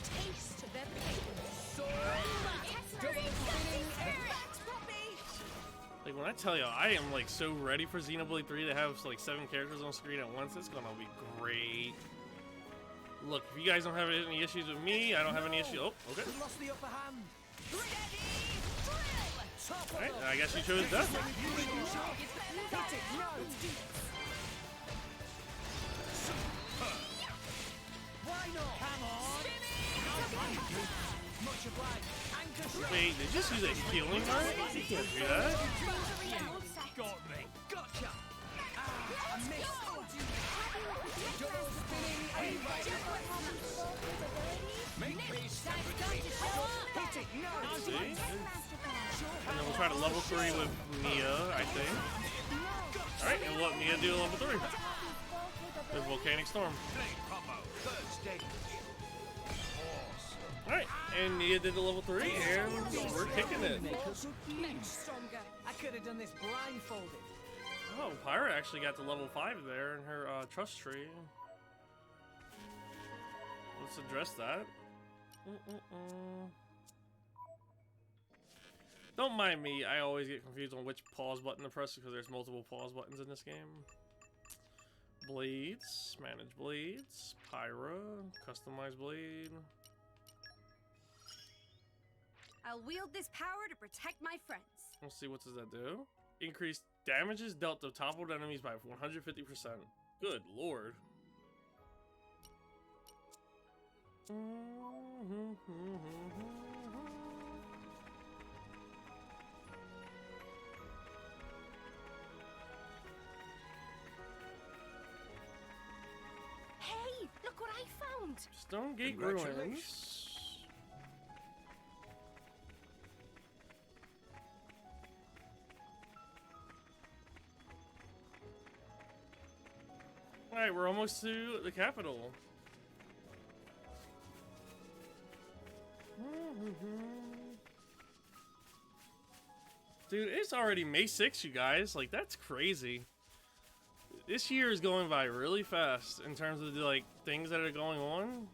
Taste the pain. Like when I tell you, I am like so ready for Xenoblade 3 to have like 7 characters on screen at once. It's gonna be great. Look, if you guys don't have any issues with me, I don't have any issues. Oh, okay. We lost the upper hand. Alright, I guess you chose death. Why not? Come on. Much obliged. Anchor shot. Wait, did you just use a healing knife? You can't do that. Got me. Gotcha. I missed. Double spinning haymaker. Make haste and retreat. Hit it. No. See? And then we'll try to level 3 with Mia, I think. Alright, and we'll let Mia do level 3. With Volcanic Storm. Alright, and Mia did the level 3, and we're kicking it. Stronger. I could have done this blindfolded. Oh, Pyra actually got to level 5 there in her trust tree. Let's address that. Don't mind me, I always get confused on which pause button to press because there's multiple pause buttons in this game. Blades, manage blades, Pyra, customize blade. I'll wield this power to protect my friends. Let's see, what does that do? Increase damages dealt to toppled enemies by 150%. Good lord. Hey, look what I found. Stonegate Ruins. Alright, we're almost to the capital. Dude, it's already May 6th, you guys. Like, that's crazy. This year is going by really fast in terms of the, like, things that are going on.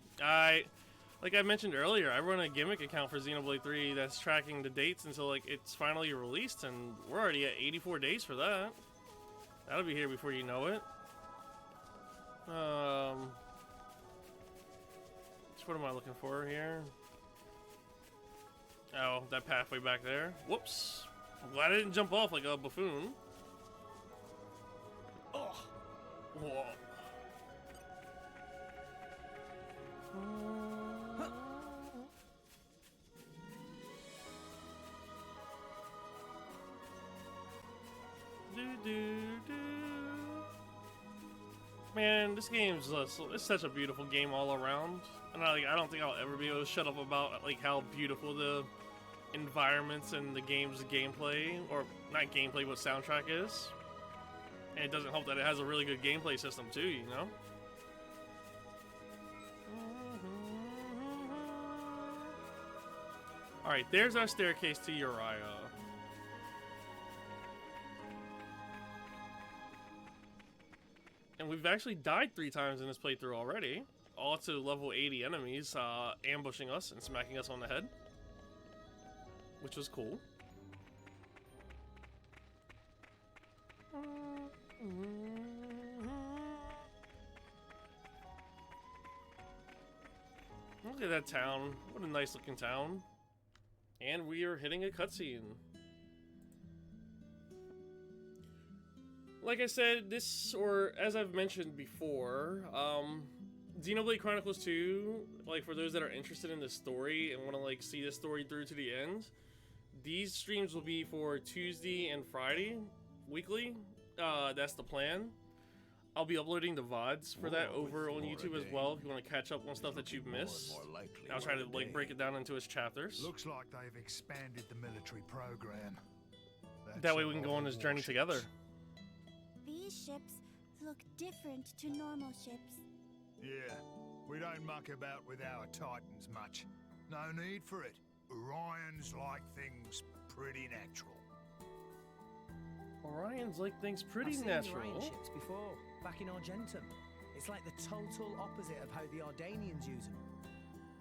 Like I mentioned earlier, I run a gimmick account for Xenoblade 3 that's tracking the dates until, like, it's finally released, and we're already at 84 days for that. That'll be here before you know it. What am I looking for here? Oh, that pathway back there. Whoops. I'm glad I didn't jump off like a buffoon. Oh. Whoa. Man, this game's it's such a beautiful game all around, and I don't think I'll ever be able to shut up about like how beautiful the environments and the game's gameplay, or not gameplay, but soundtrack is. And it doesn't help that it has a really good gameplay system too, you know? Alright, there's our staircase to Uriah. And we've actually died 3 times in this playthrough already. All to level 80 enemies ambushing us and smacking us on the head. Which was cool. Look at that town. What a nice looking town. And we are hitting a cutscene. Like I said, as I've mentioned before, Xenoblade Chronicles 2, like for those that are interested in the story and want to like see the story through to the end, these streams will be for Tuesday and Friday weekly. That's the plan. I'll be uploading the VODs for that over on YouTube as well if you want to catch up on stuff that you've missed. I'll try to like break it down into its chapters. Looks like they've expanded the military program. That way we can go on this journey together. These ships look different to normal ships. Yeah, we don't muck about with our Titans much. No need for it. Orions like things pretty natural. Orions like things pretty I've seen natural. Orion ships before, back in Argentum. It's like the total opposite of how the Ardanians use them.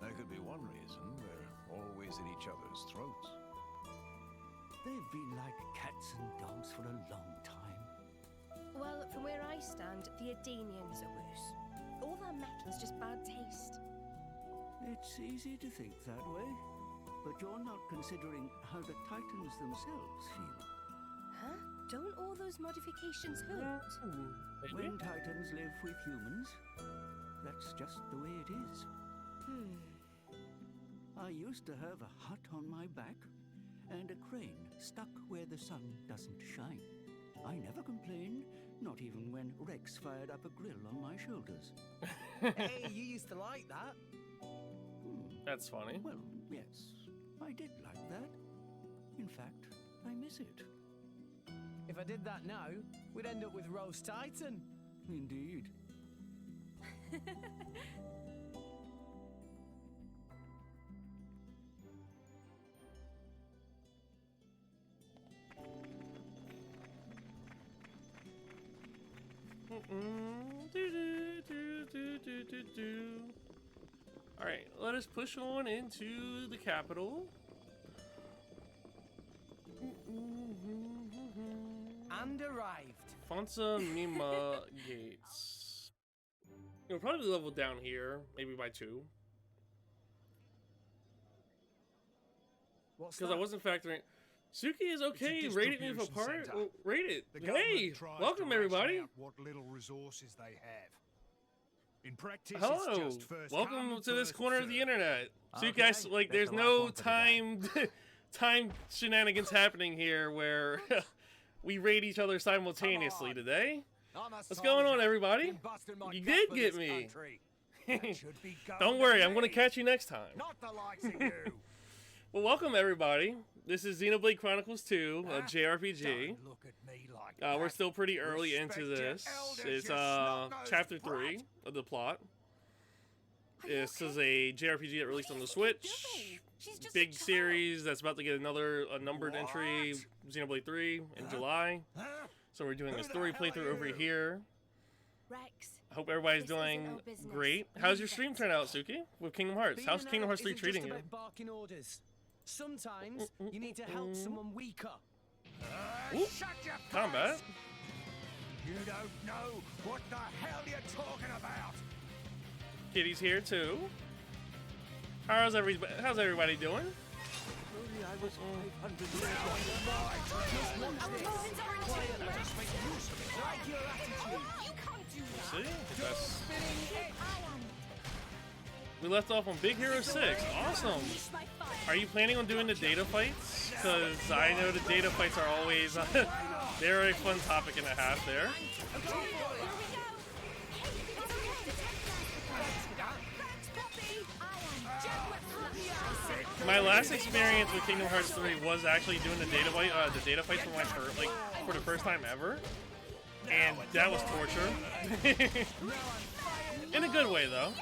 That could be one reason they're always at each other's throats. They've been like cats and dogs for a long time. Well, from where I stand, the Ardanians are worse. All that metal's just bad taste. It's easy to think that way, but you're not considering how the Titans themselves feel. Huh? Don't all those modifications hurt? When Titans live with humans, that's just the way it is. I used to have a hut on my back and a crane stuck where the sun doesn't shine. I never complained, not even when Rex fired up a grill on my shoulders. Hey, you used to like that. That's funny. Well, yes, I did like that. In fact, I miss it. If I did that now, we'd end up with Roast Titan. Indeed. Alright, let us push on into the capital. And arrived. Fonsa Mima Gates. You'll probably level down here, maybe by 2. Because I wasn't factoring. Suki is okay. Rate it move apart. Well, rate it. Hey, welcome everybody. What little resources they have. In practice, Hello. it's just first Welcome come, to this first corner of served. the internet. So you Okay, guys, like, there's better no luck on for the day. time shenanigans happening here where we raid each other simultaneously today. What's going on, everybody? You did get me. Don't worry, I'm going to catch you next time. Not the likes of you. Well, welcome everybody. This is Xenoblade Chronicles 2, a JRPG. We're still pretty early into this. It's chapter 3 of the plot. This is a JRPG that released on the Switch. Big series that's about to get another numbered entry, Xenoblade 3 in July. So we're doing a story playthrough over here. Rex. I hope everybody's doing great. How's your stream turn out, Suki? With Kingdom Hearts? How's Kingdom Hearts 3 treating you? Barking orders. Sometimes you need to help someone weaker. Ooh, combat. You don't know what the hell you're talking about. Kitty's here too. How's everybody doing? I was 500 years See? That's... We left off on Big Hero 6. Awesome. Are you planning on doing the data fights? Because I know the data fights are always they're a fun topic and a half there. My last experience with Kingdom Hearts 3 was actually doing the data fights for the first time ever, and that was torture. In a good way, though.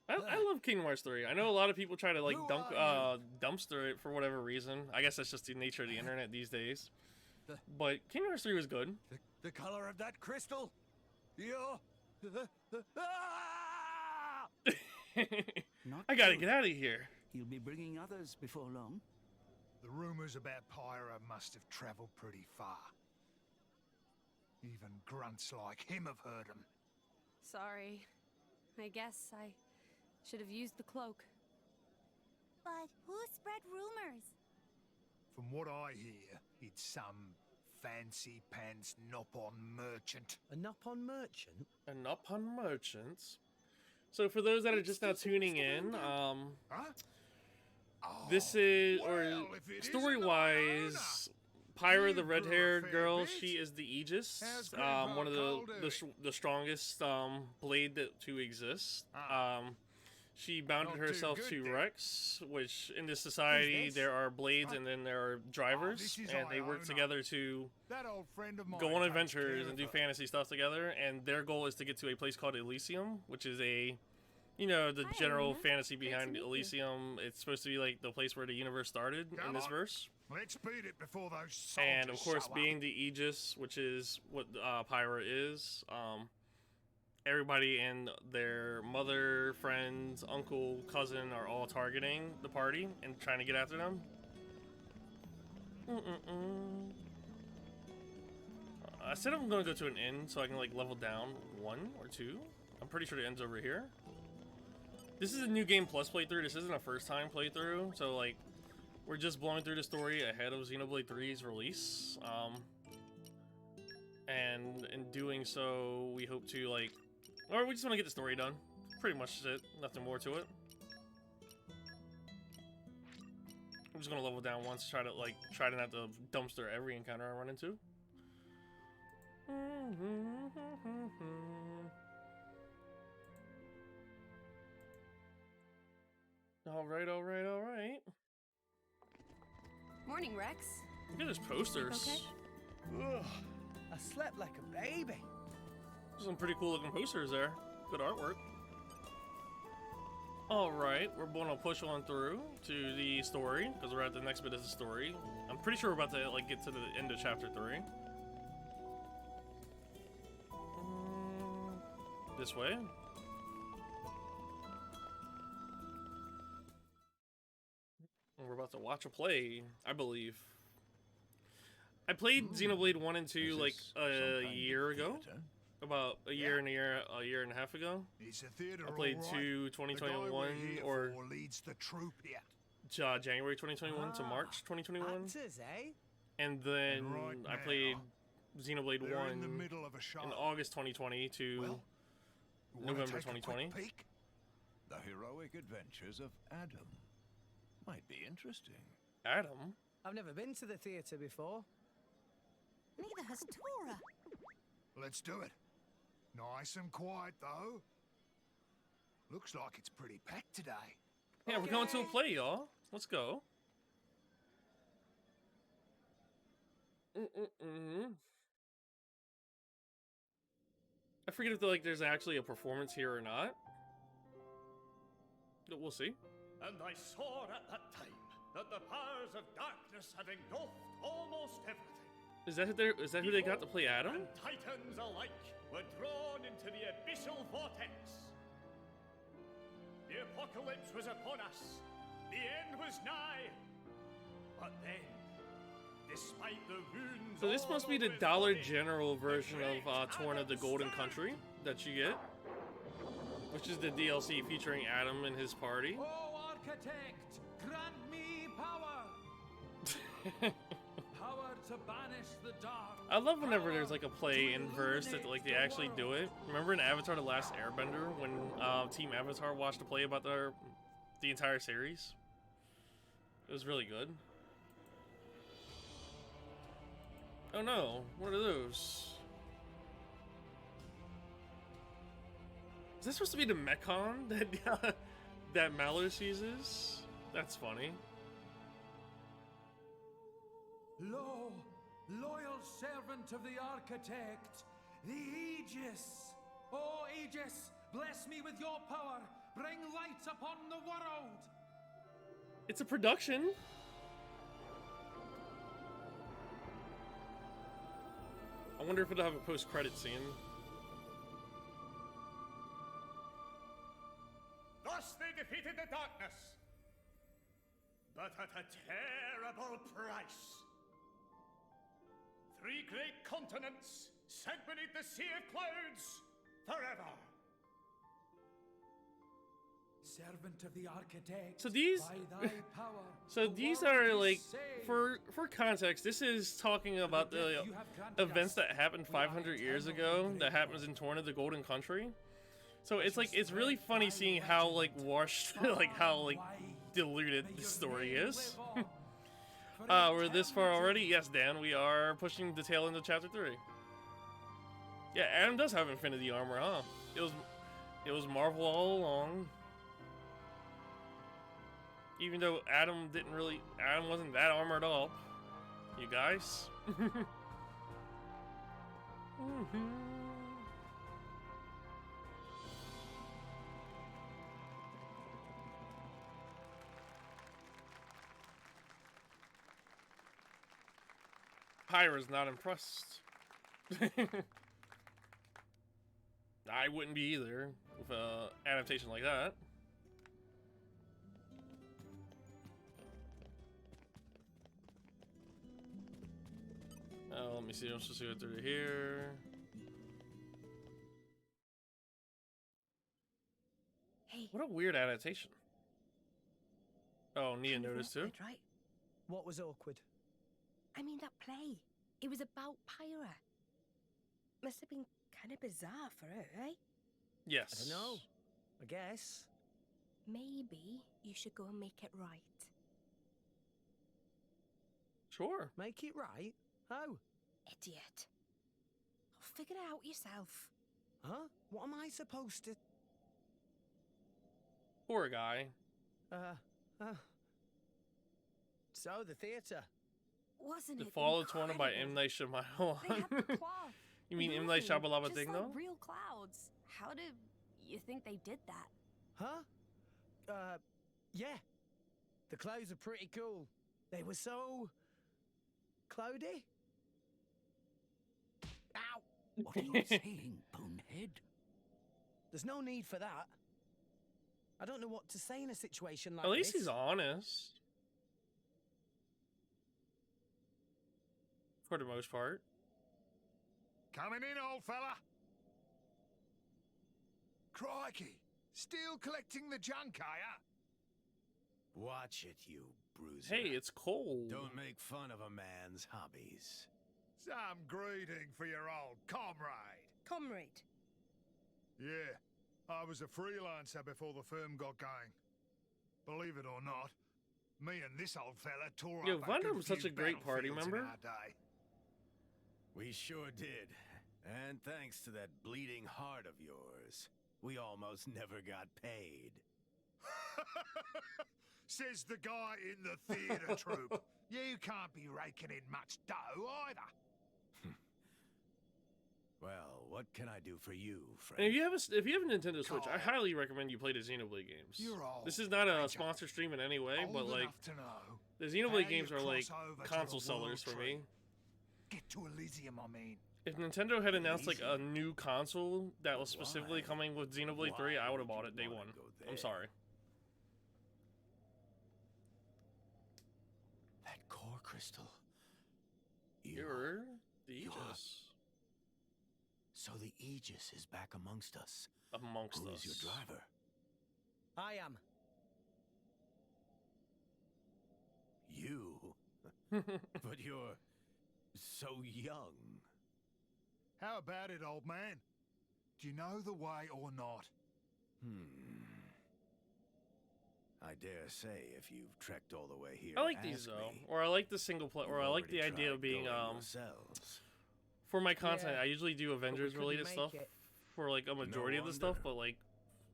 I love Kingdom Hearts 3. I know a lot of people try to like dumpster it for whatever reason. I guess that's just the nature of the internet these days. But Kingdom Hearts 3 was good. The color of that crystal? You're... I gotta get out of here. He'll be bringing others before long. The rumors about Pyra must have traveled pretty far. Even grunts like him have heard them. Sorry. I guess I should have used the cloak. But who spread rumors? From what I hear, it's some fancy pants nop-on merchant. A nop-on merchant? A nop-on merchant? So for those that are just now tuning in, this is, or story-wise, Pyra, the red-haired girl, she is the Aegis, one of the strongest blade to exist. She bounded herself to Rex, which in this society there are blades and then there are drivers, and they work together to go on adventures and do fantasy stuff together. And their goal is to get to a place called Elysium, which is a, you know, the general fantasy behind Elysium. It's supposed to be like the place where the universe started in this verse. Let's beat it before those And of course, being the Aegis, which is what Pyra is, everybody and their mother, friends, uncle, cousin are all targeting the party and trying to get after them. I said I'm going to go to an inn so I can like level down 1 or 2. I'm pretty sure the end's over here. This is a new game plus playthrough. This isn't a first time playthrough, so like we're just blowing through the story ahead of Xenoblade 3's release. And in doing so, we hope to like, or we just want to get the story done. Pretty much it. Nothing more to it. I'm just gonna level down once, try to not to dumpster every encounter I run into. Alright. Morning, Rex. Look at those posters. Okay? Ugh, I slept like a baby. Some pretty cool looking posters there. Good artwork. Alright, we're going to push on through to the story, because we're at the next bit of the story. I'm pretty sure we're about to like get to the end of chapter 3. This way. We're about to watch a play, I believe. I played Xenoblade 1 and 2 like a year ago. About a year and a half ago. I played 2 2021 or leads the troop here. January 2021 to March 2021. Actors, eh? And then I played Xenoblade 1 in the middle of a show. in August 2020 to November 2020. The heroic adventures of Adam. Might be interesting. Adam? I've never been to the theatre before. Neither has Tora. Let's do it. Nice and quiet, though. Looks like it's pretty packed today. Yeah, we're going to a play, y'all. Let's go. I forget if there's actually a performance here or not. But we'll see. And I saw at that time that the powers of darkness had engulfed almost everything. Is that who they got to play Adam? And titans alike were drawn into the abyssal vortex. The apocalypse was upon us. The end was nigh. But then, despite the wounds... So this must be the Dollar General version of Torn of the Golden Country that you get. Which is the DLC featuring Adam and his party. Oh, Architect, grant me power! Power to banish the dark. I love whenever there's like a play in verse that like they actually do it. Remember in Avatar: The Last Airbender when Team Avatar watched a play about the entire series? It was really good. Oh no, what are those? Is that supposed to be the Mechon that that Malus uses? That's funny. Lo, loyal servant of the Architect, the Aegis. Oh, Aegis, bless me with your power. Bring light upon the world. It's a production. I wonder if it'll have a post-credit scene. Thus they defeated the darkness, but at a terrible price. 3 great continents sank beneath the sea of clouds forever. Servant of the architect. So these, by thy power, so the these world are is like, saved. for context, this is talking about the events that happened 500 years ago that happens in Torna, the Golden Country. So it's like, it's really funny seeing how like washed, like how like diluted this story is. We're this far already? Yes, Dan, we are pushing the tail end of chapter 3. Yeah, Adam does have infinity armor, huh? It was Marvel all along. Even though Adam wasn't that armored up. You guys? Pyra's not impressed. I wouldn't be either with an adaptation like that. Let me see. I'm supposed to go through here. Hey. What a weird adaptation. Oh, Nia noticed too. Right? What was awkward? I mean, that play. It was about Pyra. Must have been kind of bizarre for her, eh? Yes. I don't know. I guess. Maybe you should go and make it right. Sure. Make it right? How? Idiot. Figure it out yourself. Huh? What am I supposed to... Poor guy. So, the theatre. Wasn't The it Fall of Torna by incredible? M. Night Shyamalan. They had the cloth You mean M. Night moving, Shyamalan just thing, like though? real clouds. How do you think they did that? Huh? Yeah. The clouds are pretty cool. They were so... cloudy? Ow! What are you saying, bonehead? There's no need for that. I don't know what to say in a situation like At least this. he's honest. For the most part. Coming in, old fella. Crikey. Still collecting the junk, are ya? Watch it, you bruiser. Hey, it's cold. Don't make fun of a man's hobbies. Some greeting for your old comrade. Comrade. Yeah, I was a freelancer before the firm got going. Believe it or not, me and this old fella tore Yo, up Vandham a was good such a few great party battlefields in member. our day. We sure did. And thanks to that bleeding heart of yours, we almost never got paid. Says the guy in the theatre troupe. You can't be raking in much dough either. Well, what can I do for you, friend? And if you have a Nintendo Switch, I highly recommend you play the Xenoblade games. You're old, This is not a sponsor stream in any way, but Old like enough to know the Xenoblade how games you are like cross over to console the sellers world for me. tree. Get to Elysium, I mean. If Nintendo had announced like a new console that was specifically coming with Xenoblade 3, I would have bought it day one. I'm sorry. That core crystal. You're the Aegis. So the Aegis is back amongst us. Amongst Who us. is your driver? I am. You? But you're so young. How about it, old man? Do you know the way or not? I dare say if you've trekked all the way here. I like to these ask though, me, or I like the single player, or I like the already idea of tried being going yourselves. for my content. Yeah, I usually do Avengers couldn't related make stuff it. for like a majority of the stuff, but like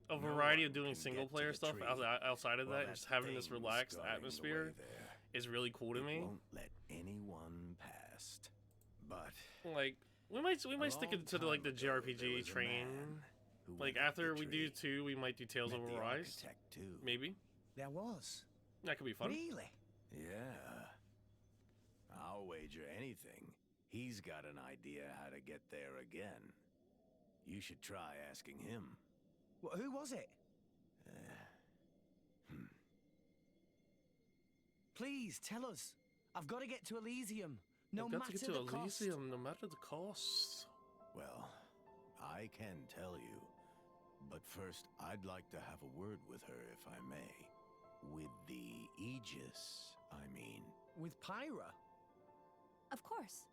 a No variety of one doing can single get to player the stuff tree outside of while that, that just having this thing's relaxed guarding the atmosphere way there. is really cool to It me. won't let anyone past. But Like we might stick long it to the, like the time ago, there JRPG was a train. man who Like went up after the we do tree. 2, we might do Tales of Met the Arise. architect, too. Maybe There was. that could be fun. Really? Yeah. I'll wager anything. He's got an idea how to get there again. You should try asking him. Well, who was it? Please, tell us. I've got to get to Elysium. No I've matter got to get the to cost. Elysium, no matter the cost. Well, I can tell you. But first, I'd like to have a word with her, if I may. With the Aegis, I mean. With Pyra? Of course.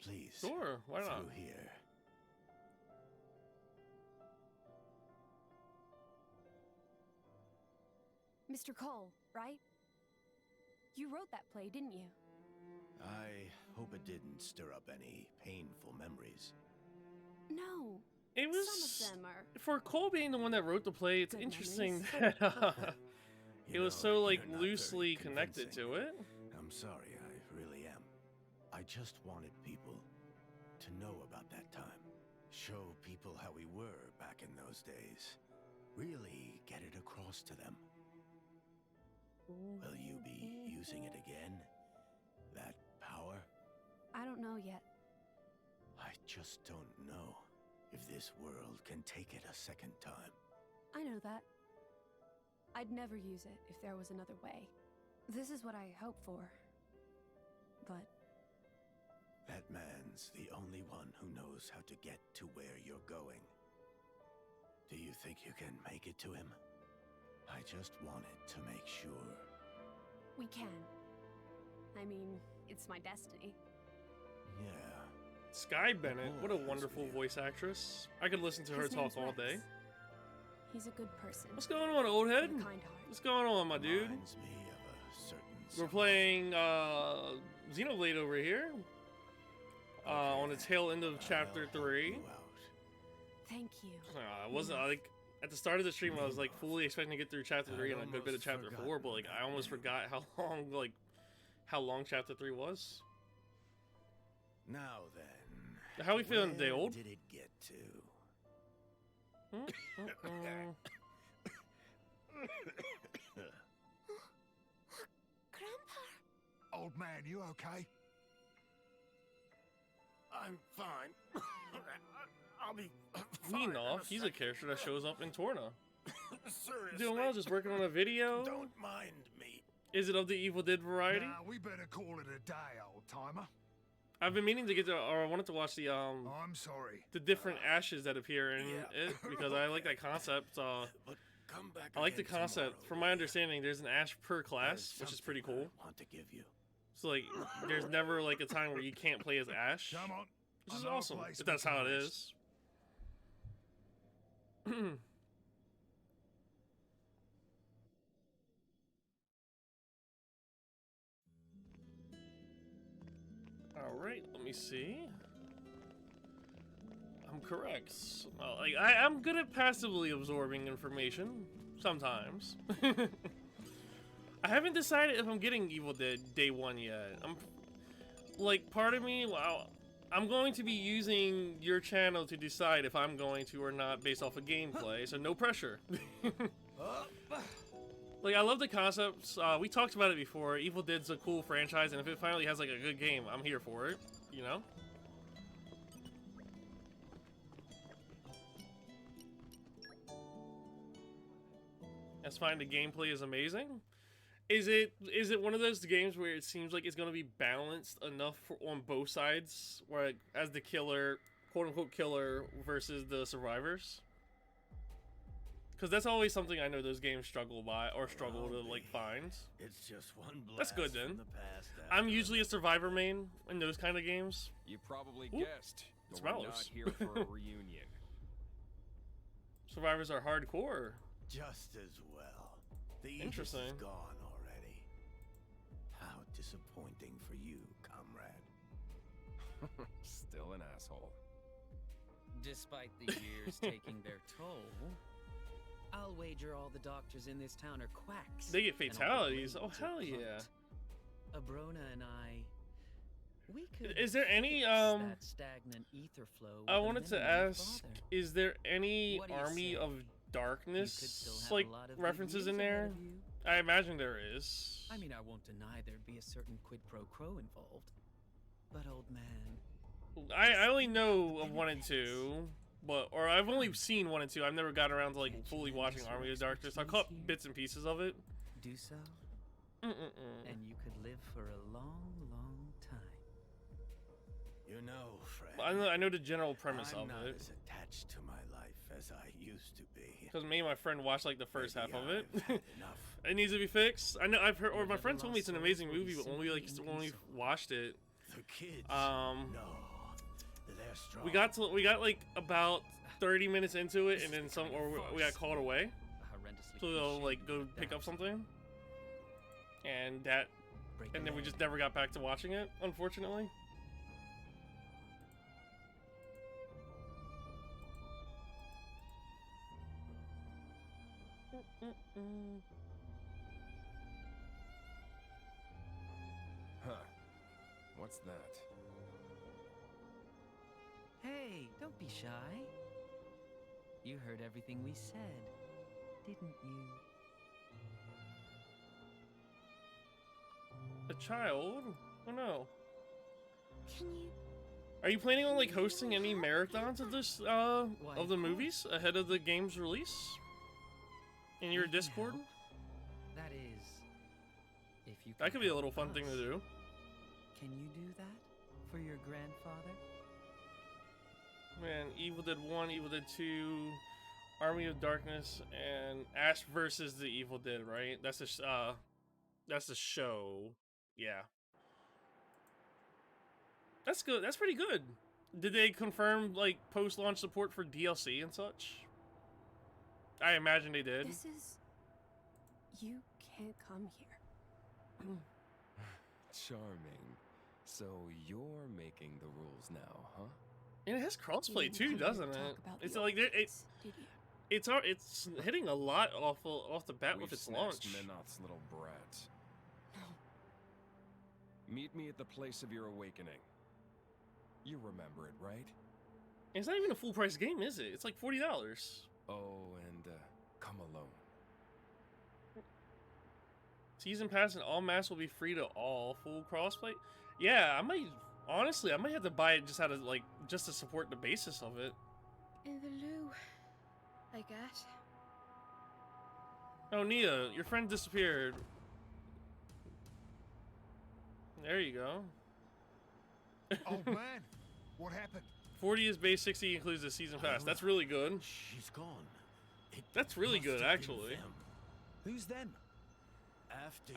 Please. Sure, why not? Through here. Mr. Cole, right? You wrote that play, didn't you? I hope it didn't stir up any painful memories. No. It was Some of them are for Cole being the one that wrote the play. It's good interesting memories. that it was so like you're not very loosely connected to it. I'm sorry, I really am. I just wanted people to know about that time. Show people how we were back in those days. Really get it across to them. Will you be using it again? That power? I don't know yet. I just don't know if this world can take it a second time. I know that. I'd never use it if there was another way. This is what I hope for. But that man's the only one who knows how to get to where you're going. Do you think you can make it to him? I just wanted to make sure. we can. I mean, it's my destiny. Yeah. Sky Bennett, what a wonderful voice actress. I could listen to her His talk name's all Rex. day. He's a good person. What's going on, old head? With a kind heart. What's going on, my dude? Reminds me of a certain We're playing Xenoblade over here. On the tail end of chapter 3. Thank you. I wasn't like at the start of the stream. I was like fully expecting to get through chapter 3 and a good bit of chapter 4, but like I almost forgot how long chapter 3 was. Now then. How we feeling today, old? Did it get to? Grandpa! Old man, you okay? I'm fine. I'll be Fine. He's a character that shows up in Torna. Seriously. Doing well, just working on a video. Don't mind me. Is it of the Evil Dead variety? Nah, we better call it a day, old timer. I've been meaning to get to, or I wanted to watch the I'm sorry. the different ashes that appear in it because I like that concept. But come back I like the again concept. tomorrow, From my understanding, there's an ash per class, which is pretty cool. I want to give you. So like, there's never like a time where you can't play as Ash, Come on. which is I know a awesome. place If that's we how can it rest. is. All right, let me see. I'm correct. Well, like I'm good at passively absorbing information sometimes. I haven't decided if I'm getting Evil Dead Day 1 yet. I'm like, part of me, well, I'm going to be using your channel to decide if I'm going to or not based off of gameplay, so no pressure. Like, I love the concepts. We talked about it before. Evil Dead's a cool franchise, and if it finally has like a good game, I'm here for it, you know? That's fine, the gameplay is amazing. Is it one of those games where it seems like it's going to be balanced enough on both sides, where like, as the killer, quote-unquote killer, versus the survivors? Because that's always something I know those games struggle to like find. It's just one blast That's good then. from the past I'm usually a survivor main in those kind of games. You probably Ooh, guessed. it's But we're Malos. not here for a reunion. Survivors are hardcore. Just as well. The Aegis Interesting. is gone already. How disappointing for you, comrade. Still an asshole. Despite the years taking their toll, I'll wager all the doctors in this town are quacks. They get and all the fatalities. Oh blades are hell yeah! plucked. Abrona and we could Is there any fix that stagnant ether flow. I with a wanted to minimum of ask, bother. is there any What do you Army say? of Darkness still have like a lot of good references in years ahead there? of you. I imagine there is. I mean, I won't deny there'd be a certain quid pro quo involved. But old man, I only know of 1 and 2, or I've only seen 1 and 2. I've never got around to like fully watching Army of Darkness. I caught bits and pieces of it. do so, And and you could live for a long, long time. You know, friend. I know the general premise I'm of not it. as attached to my life as I used to be. Because me and my friend watched like the first half of it. I've had enough. It needs to be fixed. I know I've heard, or my friend told me it's an amazing movie, but when we watched it, The kids. No, they're strong. we got like about 30 minutes into it, and then we got called away. So they'll like go pick up something, and then we just never got back to watching it, unfortunately. Huh. What's that? Hey, don't be shy. You heard everything we said, didn't you? A child? Oh no. Can you? Are you planning on like hosting any marathons of this of the movies ahead of the game's release? In your Discord? That is, if you. That could be a little fun thing to do. Can you do that for your grandfather? Man, Evil Dead 1, Evil Dead 2, Army of Darkness, and Ash versus the Evil Dead, right? That's the show. Yeah. That's good. That's pretty good. Did they confirm like post-launch support for DLC and such? I imagine they did. This is... You can't come here. Charming. So you're making the rules now, huh? And it has crossplay too, doesn't it? It's like it's hitting a lot off the bat with its launch. Menoth's little brat. Meet me at the place of your awakening. You remember it, right? It's not even a full price game, is it? It's like $40. Oh, and come alone. Season pass and all maps will be free to all. Full crossplay. Yeah, I might have to buy it just to support the basis of it. In the loo, I guess. Oh, Nia, your friend disappeared. There you go. Oh man, what happened? 40 is base, 60 includes the season pass. That's really good. She's gone. That's really good, actually. Who's them?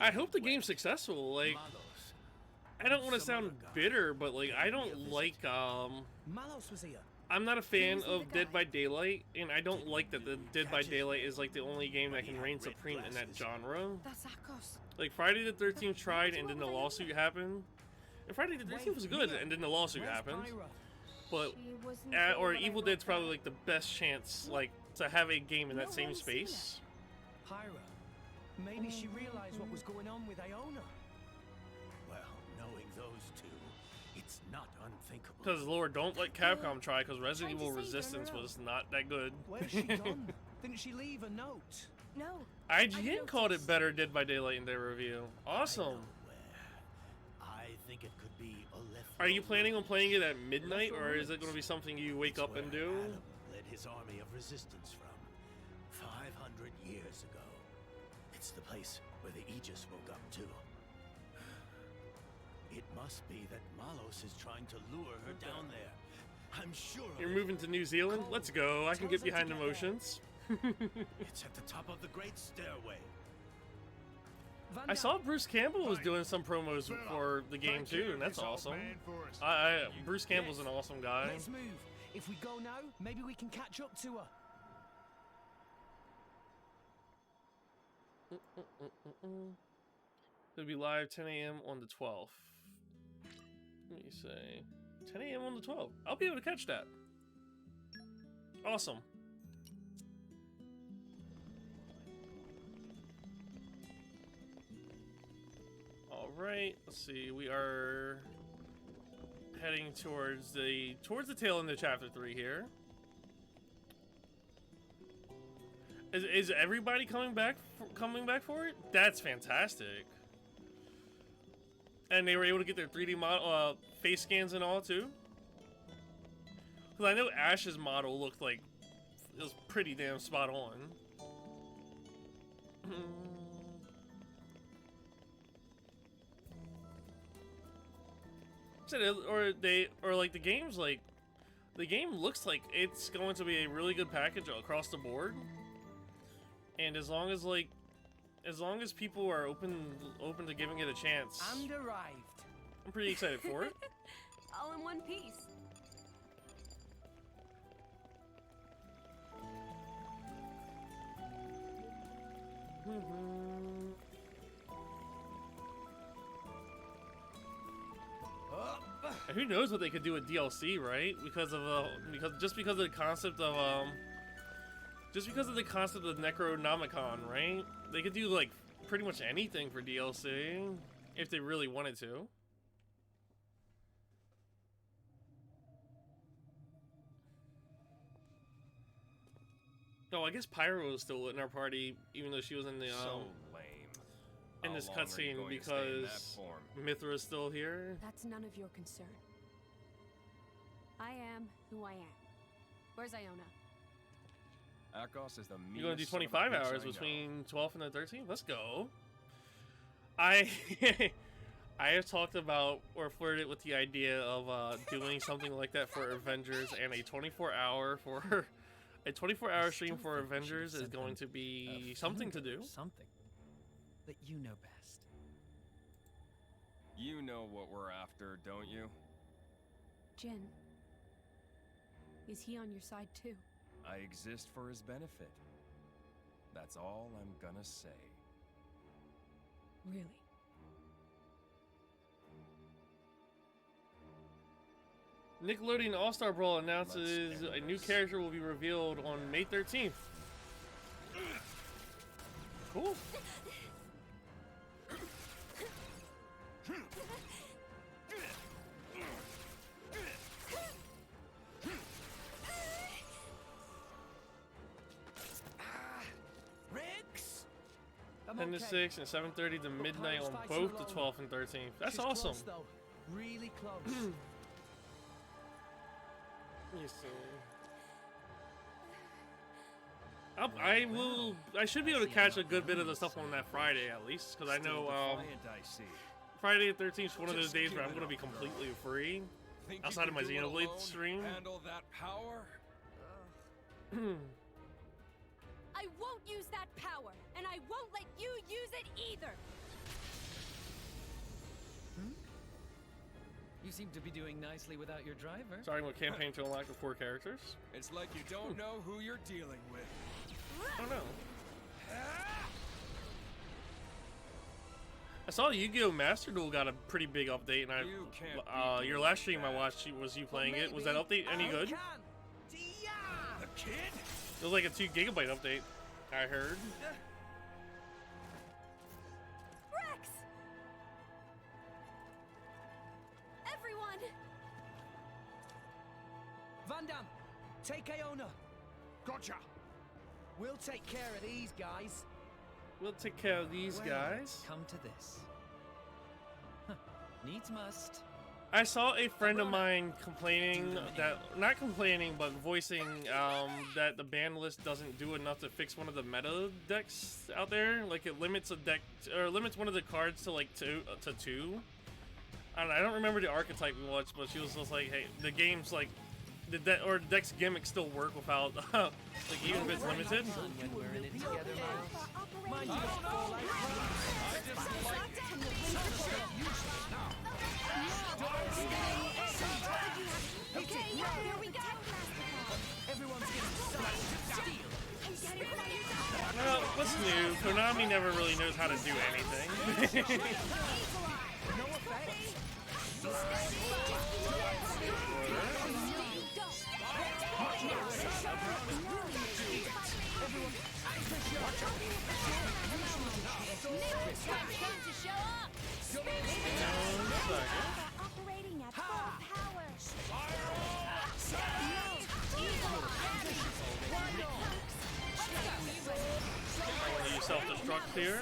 I hope the game's successful. Like, I don't want to sound bitter, but like, I don't like Malos was here. I'm not a fan of Dead by Daylight, and I don't like that the Dead by Daylight is like the only game that can reign supreme in that genre. That's Akos. Like, Friday the 13th tried, and then the lawsuit happened. And Friday the 13th was good, and then the lawsuit happened. But, or Evil Dead's probably like the best chance, like, to have a game in that same space. Pyra. Maybe she realized what was going on with Iona. Well, knowing those two, it's not unthinkable. Because Lord, don't let Capcom try, because Resident Evil Resistance was not that good. Where's she gone? Didn't she leave a note? No. IGN called it better Dead by Daylight in their review. Awesome. I think it could be a left. Are you planning on playing it at midnight, or is it going to be something you wake up and do? Adam led his army of resistance from 500 years ago. It's the place where the Aegis woke up too. It must be that Malos is trying to lure her down there. I'm sure. You're moving to New Zealand? Let's go. I can get behind emotions. It's at the top of the Great Stairway. I saw Bruce Campbell was doing some promos for the game too, and that's awesome. Bruce Campbell's an awesome guy. Let's move. If we go now, maybe we can catch up to her. It'll be live 10 a.m. on the 12th. Let me say 10 a.m. on the 12th. I'll be able to catch that. Awesome. Alright, let's see. We are heading towards the tail end of chapter 3 here. Is everybody coming back for it? That's fantastic. And they were able to get their 3D model, face scans and all too. Because I know Ash's model looked like it was pretty damn spot on. Or like the games, like The game looks like it's going to be a really good package across the board, and as long as people are open to giving it a chance, And arrived. I'm pretty excited for it. All in one piece. Who knows what they could do with DLC, right? Because of the concept of Necronomicon, right? They could do like pretty much anything for DLC if they really wanted to. Oh, I guess Pyro was still in our party, even though she was in the So lame. in this cutscene because Mythra is still here. That's none of your concern. I am who I am. Where's Iona? Akos is the meanest. You're gonna do son of a 25 bitch hours I know. between 12th and the 13th? Let's go. I have talked about or flirted with the idea of doing something like that for Avengers, and a 24-hour stream for Avengers is going to be something to do. Something. But you know best. You know what we're after, don't you? Jin. Is he on your side too? I exist for his benefit. That's all I'm gonna say. Really? Nickelodeon All-Star Brawl announces a new character will be revealed on May 13th. Cool. Rex? 10 to 6 and 7:30 to midnight on both the 12th and 13th. That's She's awesome. Close, though. Really close. Let me see. I should be able to catch a good bit of the stuff on that Friday at least, because I know Friday the 13th is one of those days where I'm going to be completely free outside of my Xenoblade stream. Handle that power? I won't use that power, and I won't let you use it either. You seem to be doing nicely without your driver. Starting with campaign to unlock the 4 characters. It's like you don't know who you're dealing with. I don't know. I saw Yu-Gi-Oh! Master Duel got a pretty big update, and your last stream I watched was you playing it. Was that update any good? The kid? It was like a 2 gigabyte update, I heard. Rex! Everyone! Vandham, take Iona. Gotcha. We'll take care of these guys. We'll take care of these guys. Come to this. Huh. Needs must. I saw a friend of mine complaining that, not complaining, but voicing that the ban list doesn't do enough to fix one of the meta decks out there. Like it limits a deck, or limits one of the cards to like two. I don't remember the archetype much, but she was just like, "Hey, the game's like, the deck's gimmicks still work without, like even if it's limited." Okay, here we go. Everyone's getting steel. Well, what's new? Konami never really knows how to do anything. No offense. Operating at full power. You self-destruct here.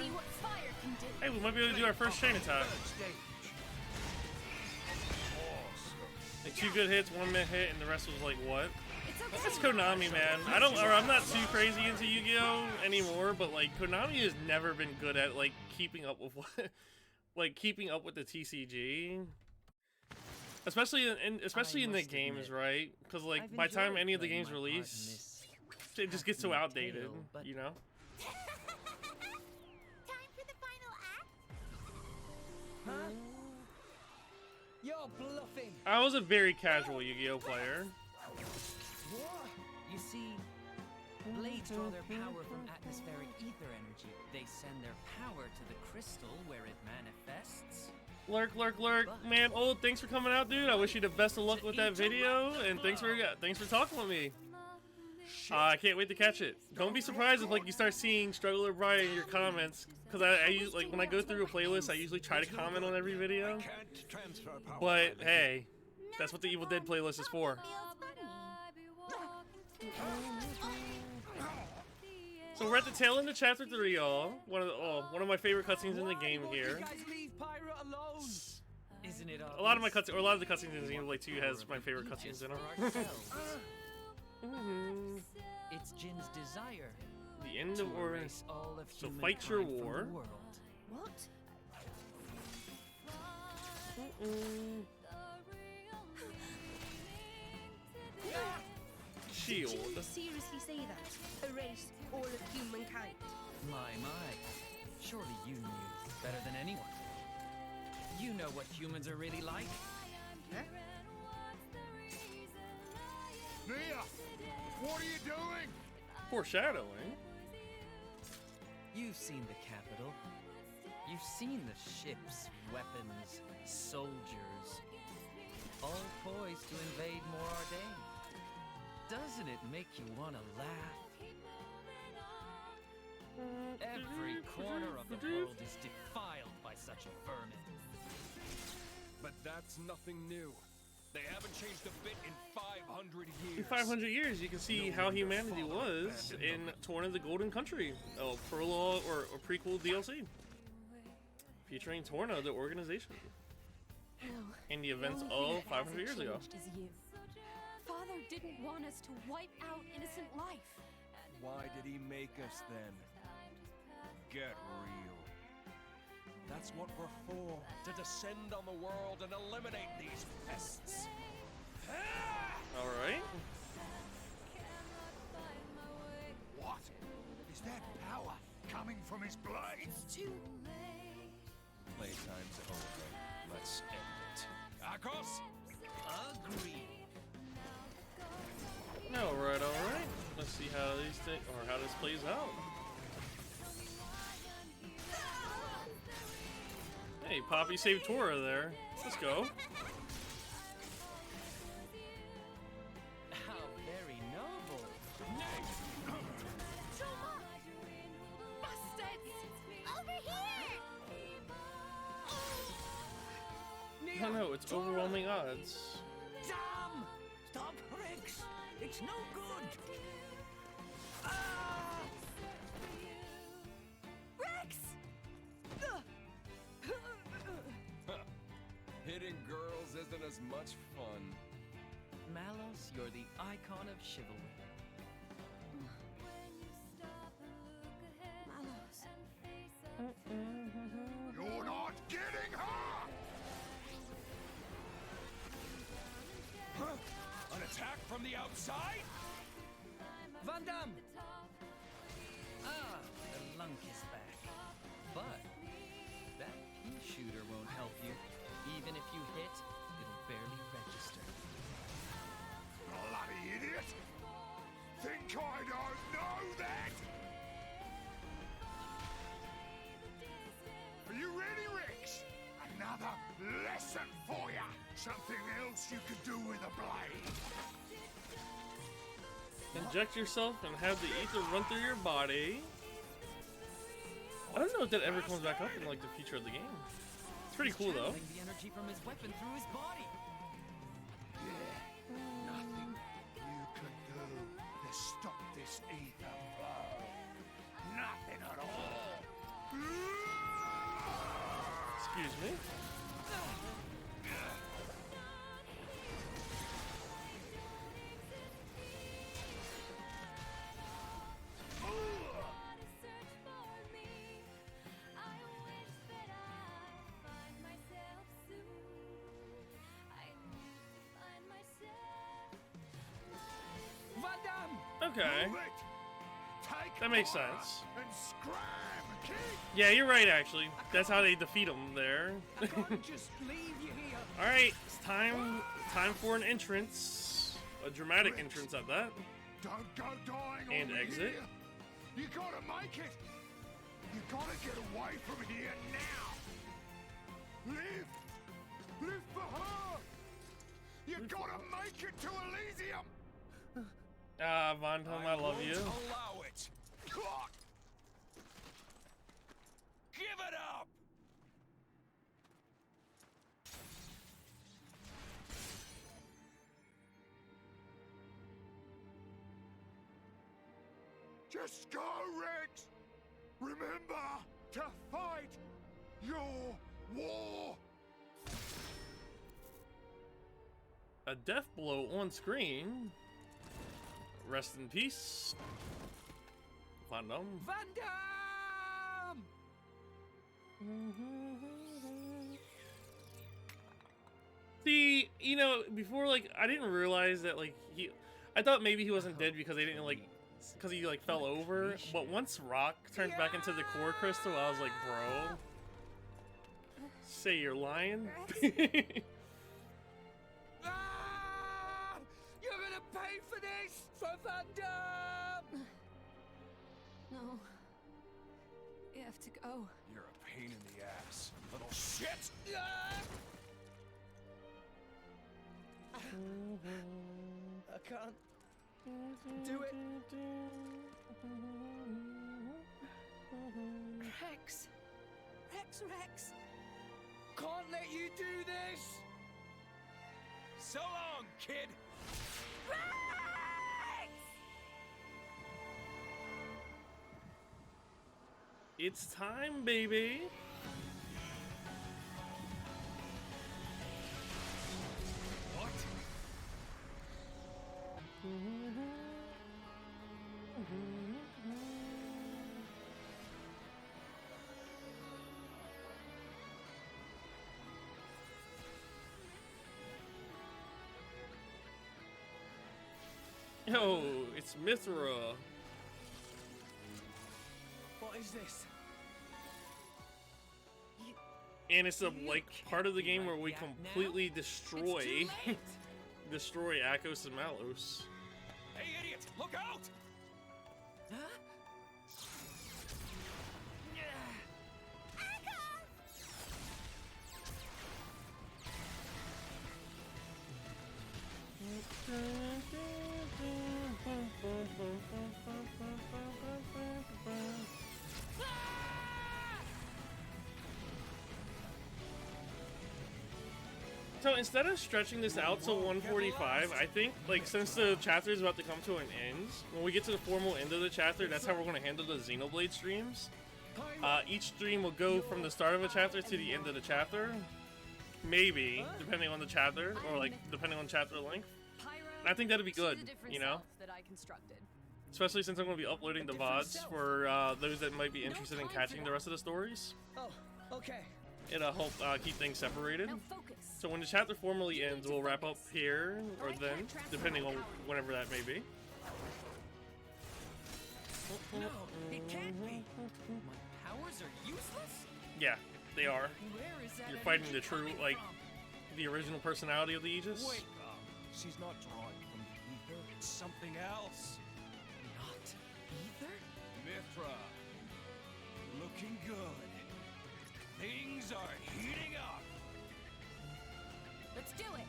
Hey, we might be able to do our first chain attack. Like 2 good hits, 1 mid hit, and the rest was like what? It's Konami, man. I'm not too crazy into Yu-Gi-Oh anymore, but like Konami has never been good at like keeping up with what, like keeping up with the TCG. Especially in the must games, admit, right? Because like I've by the time enjoyed any of the playing games my part in release, this it just gets so half-made outdated, tale, but- you know. Time for the final act? Huh? You're bluffing. I was a very casual Yu-Gi-Oh player. You see, blades draw their power from atmospheric ether energy. They send their power to the crystal where it manifests. Lurk, man. Oh, thanks for coming out, dude. I wish you the best of luck with that video, and thanks for talking with me. I can't wait to catch it. Don't be surprised if like you start seeing Struggler Brian in your comments, because I use, like when I go through a playlist, I usually try to comment on every video. But hey, that's what the Evil Dead playlist is for. So we're at the tail end of chapter 3, y'all. One of my favorite cutscenes in the game here. Isn't it A lot of the cutscenes in Xenoblade 2 has my favorite cutscenes in them. It's Jin's desire. The end of war. All of So fight your humankind from war. the world. What? Shield. Did you seriously say that? Erase all of humankind. My. Surely you knew better than anyone. You know what humans are really like. Huh? Mia! What are you doing? Foreshadowing. You've seen the capital. You've seen the ships, weapons, soldiers, all poised to invade Morardain. Doesn't it make you want to laugh? Every corner of the world is defiled by such vermin. But that's nothing new. They haven't changed a bit in 500 years. In 500 years, you can see how humanity was in Torn of the Golden Country, a prologue or prequel DLC, featuring Torna, the organization, in the events of 500 years ago. Father didn't want us to wipe out innocent life. Why did he make us then? Get real. That's what we're for, to descend on the world and eliminate these pests. Alright. What? Is that power coming from his blades? It's too Playtime's over. Let's end it. Akos? Agreed. Alright. Let's see how these things, or how this plays out. Hey, Poppy saved Tora there. Let's go. How very noble. Oh no, it's overwhelming odds. Damn! Stop, Rex! It's no good! Rex! Hitting girls isn't as much fun. Malos, you're the icon of chivalry. You're not getting her! Huh? An attack from the outside? Vandham! The lunk is back. But that pea shooter won't help you. Even if you hit, it'll barely register. Bloody idiot! Think I don't know that? Are you ready, Rex? Another lesson for ya! Something else you could do with a blade! Inject yourself and have the ether run through your body. I don't know if that ever comes back up in like the future of the game. It's pretty cool though. Channeling the energy from his weapon through his body. Yeah, nothing you could do to stop this ether flow. Nothing at all. Excuse me. Okay. Move it. Take That makes fire sense. And scram, kid. Yeah, you're right, actually. That's how they defeat him there. I can't just leave you here. Alright, it's time for an entrance. A dramatic entrance at that. Don't go dying And over exit. here. You gotta make it. You gotta get away from here now. Live. Live for her. You gotta make it to Elysium. Ah, Vandham, I love you. Allow it. Give it up. Just go, Rex. Remember to fight your war. A death blow on screen. Rest in peace. Vandham. Vandham! See, you know, before, like, I didn't realize that, like, I thought maybe he wasn't dead because they didn't, like, because he, like, fell over. But once Rock turned back into the core crystal, I was like, bro. Say you're lying? Ah! You're gonna pay for this, for Vandham! No. You have to go. You're a pain in the ass, little shit. I can't do it. Rex. Rex. Can't let you do this! So long, kid. It's time, baby. What? Yo, it's Mythra. What is this? And it's a, like, part of the game where we completely destroy destroy Akos and Malos. Hey, idiot! Look out! So instead of stretching this out to 145, I think, like, since the chapter is about to come to an end, when we get to the formal end of the chapter, that's how we're going to handle the Xenoblade streams. Each stream will go from the start of a chapter to the end of the chapter. Maybe, depending on the chapter, or, like, depending on chapter length. And I think that'd be good, you know? That I constructed. Especially since I'm going to be uploading the VODs for those that might be interested in catching the rest of the stories. Oh, okay. It'll help keep things separated. Now focus. So when the chapter formally ends, we'll wrap up here, or then, depending on whenever that may be. No, it can't be. My powers are useless? Yeah, they are. Where is that You're fighting energy the true, coming like, from? the original personality of the Aegis. Wake up. She's not drawing from the ether. It's something else. Not ether? Mythra. Looking good. Things are heating up. Let's do it.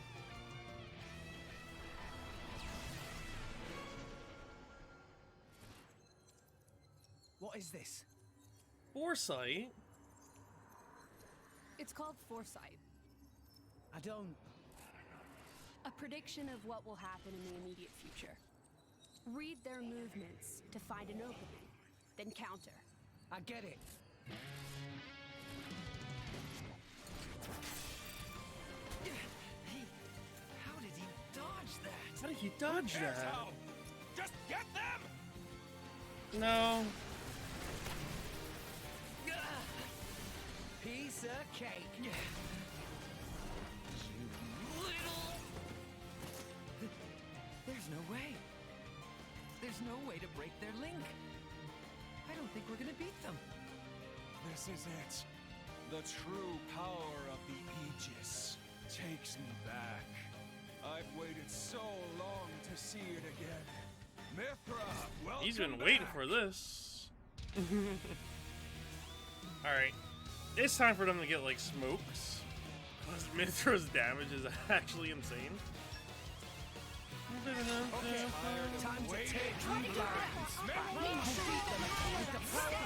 What is this? Foresight? It's called foresight. I don't... A prediction of what will happen in the immediate future. Read their movements to find an opening, then counter. I get it. How did he dodge that? How did he dodge Here's that? how. Just get them! No. Piece of cake. You little... There's no way. There's no break their link. I don't think we're gonna beat them. This is it. The true power of the Aegis takes me back. I've waited so long to see it again. Mythra, welcome He's been waiting back. for this. Alright. It's time for them to get like smokes. Because Mythra's damage is actually insane. Okay, time to take them lives. Defeat them with the power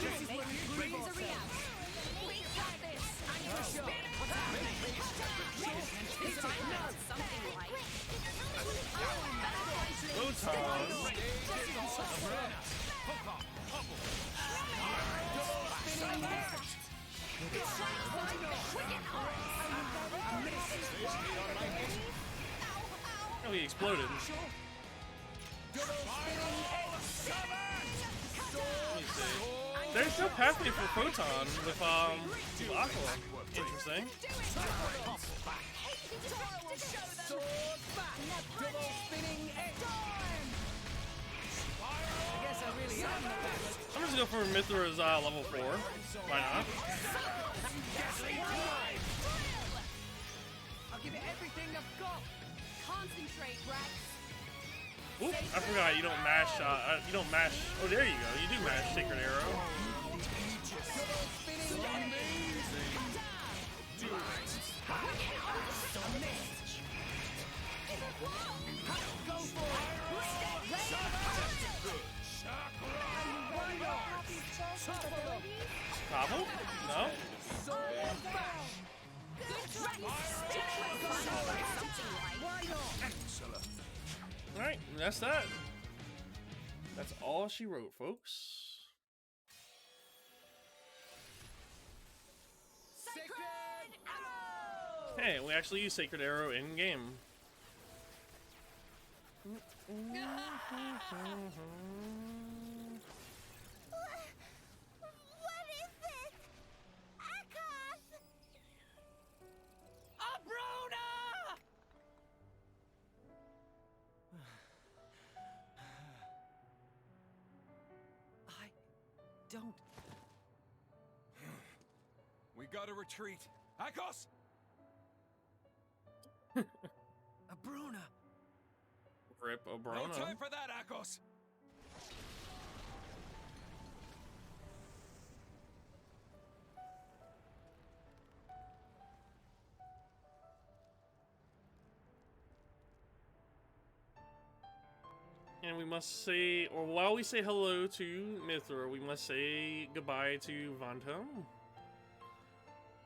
This is where we prove ourselves. We got this! I'm your spinning! This is not something like... Oh, he exploded. Let me see. There's no pathway for Photon with Aqua. Interesting. I'm just gonna go for Mythra's level 4. Why not? I'll give it everything I've got. Concentrate, Rex. Oop, I forgot you don't mash. You don't mash. Oh, there you go. You do mash Sacred Arrow. Topple? No? Alright, that's that. That's all she wrote, folks. Hey, we actually use Sacred Arrow in game. What is this? Akos! Abrona! I don't. We gotta retreat. Akos! Abrona! Rip Abrona. No time for that, Akos! And we must say, or while we say hello to Mythra, we must say goodbye to Vandham,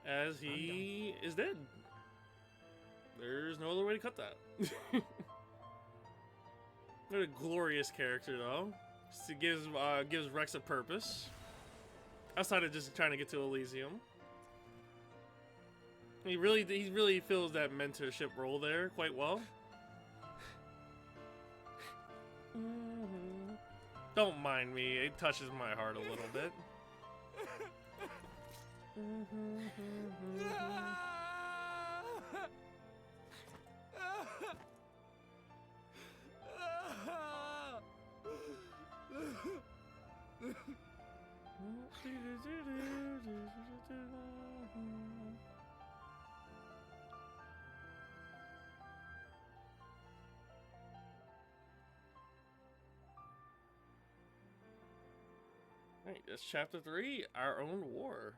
as he is dead. There's no other way to cut that. What a glorious character, though. It gives Rex a purpose, outside of just trying to get to Elysium. He really fills that mentorship role there quite well. Don't mind me, it touches my heart a little bit. Alright, that's chapter 3, Our Own War.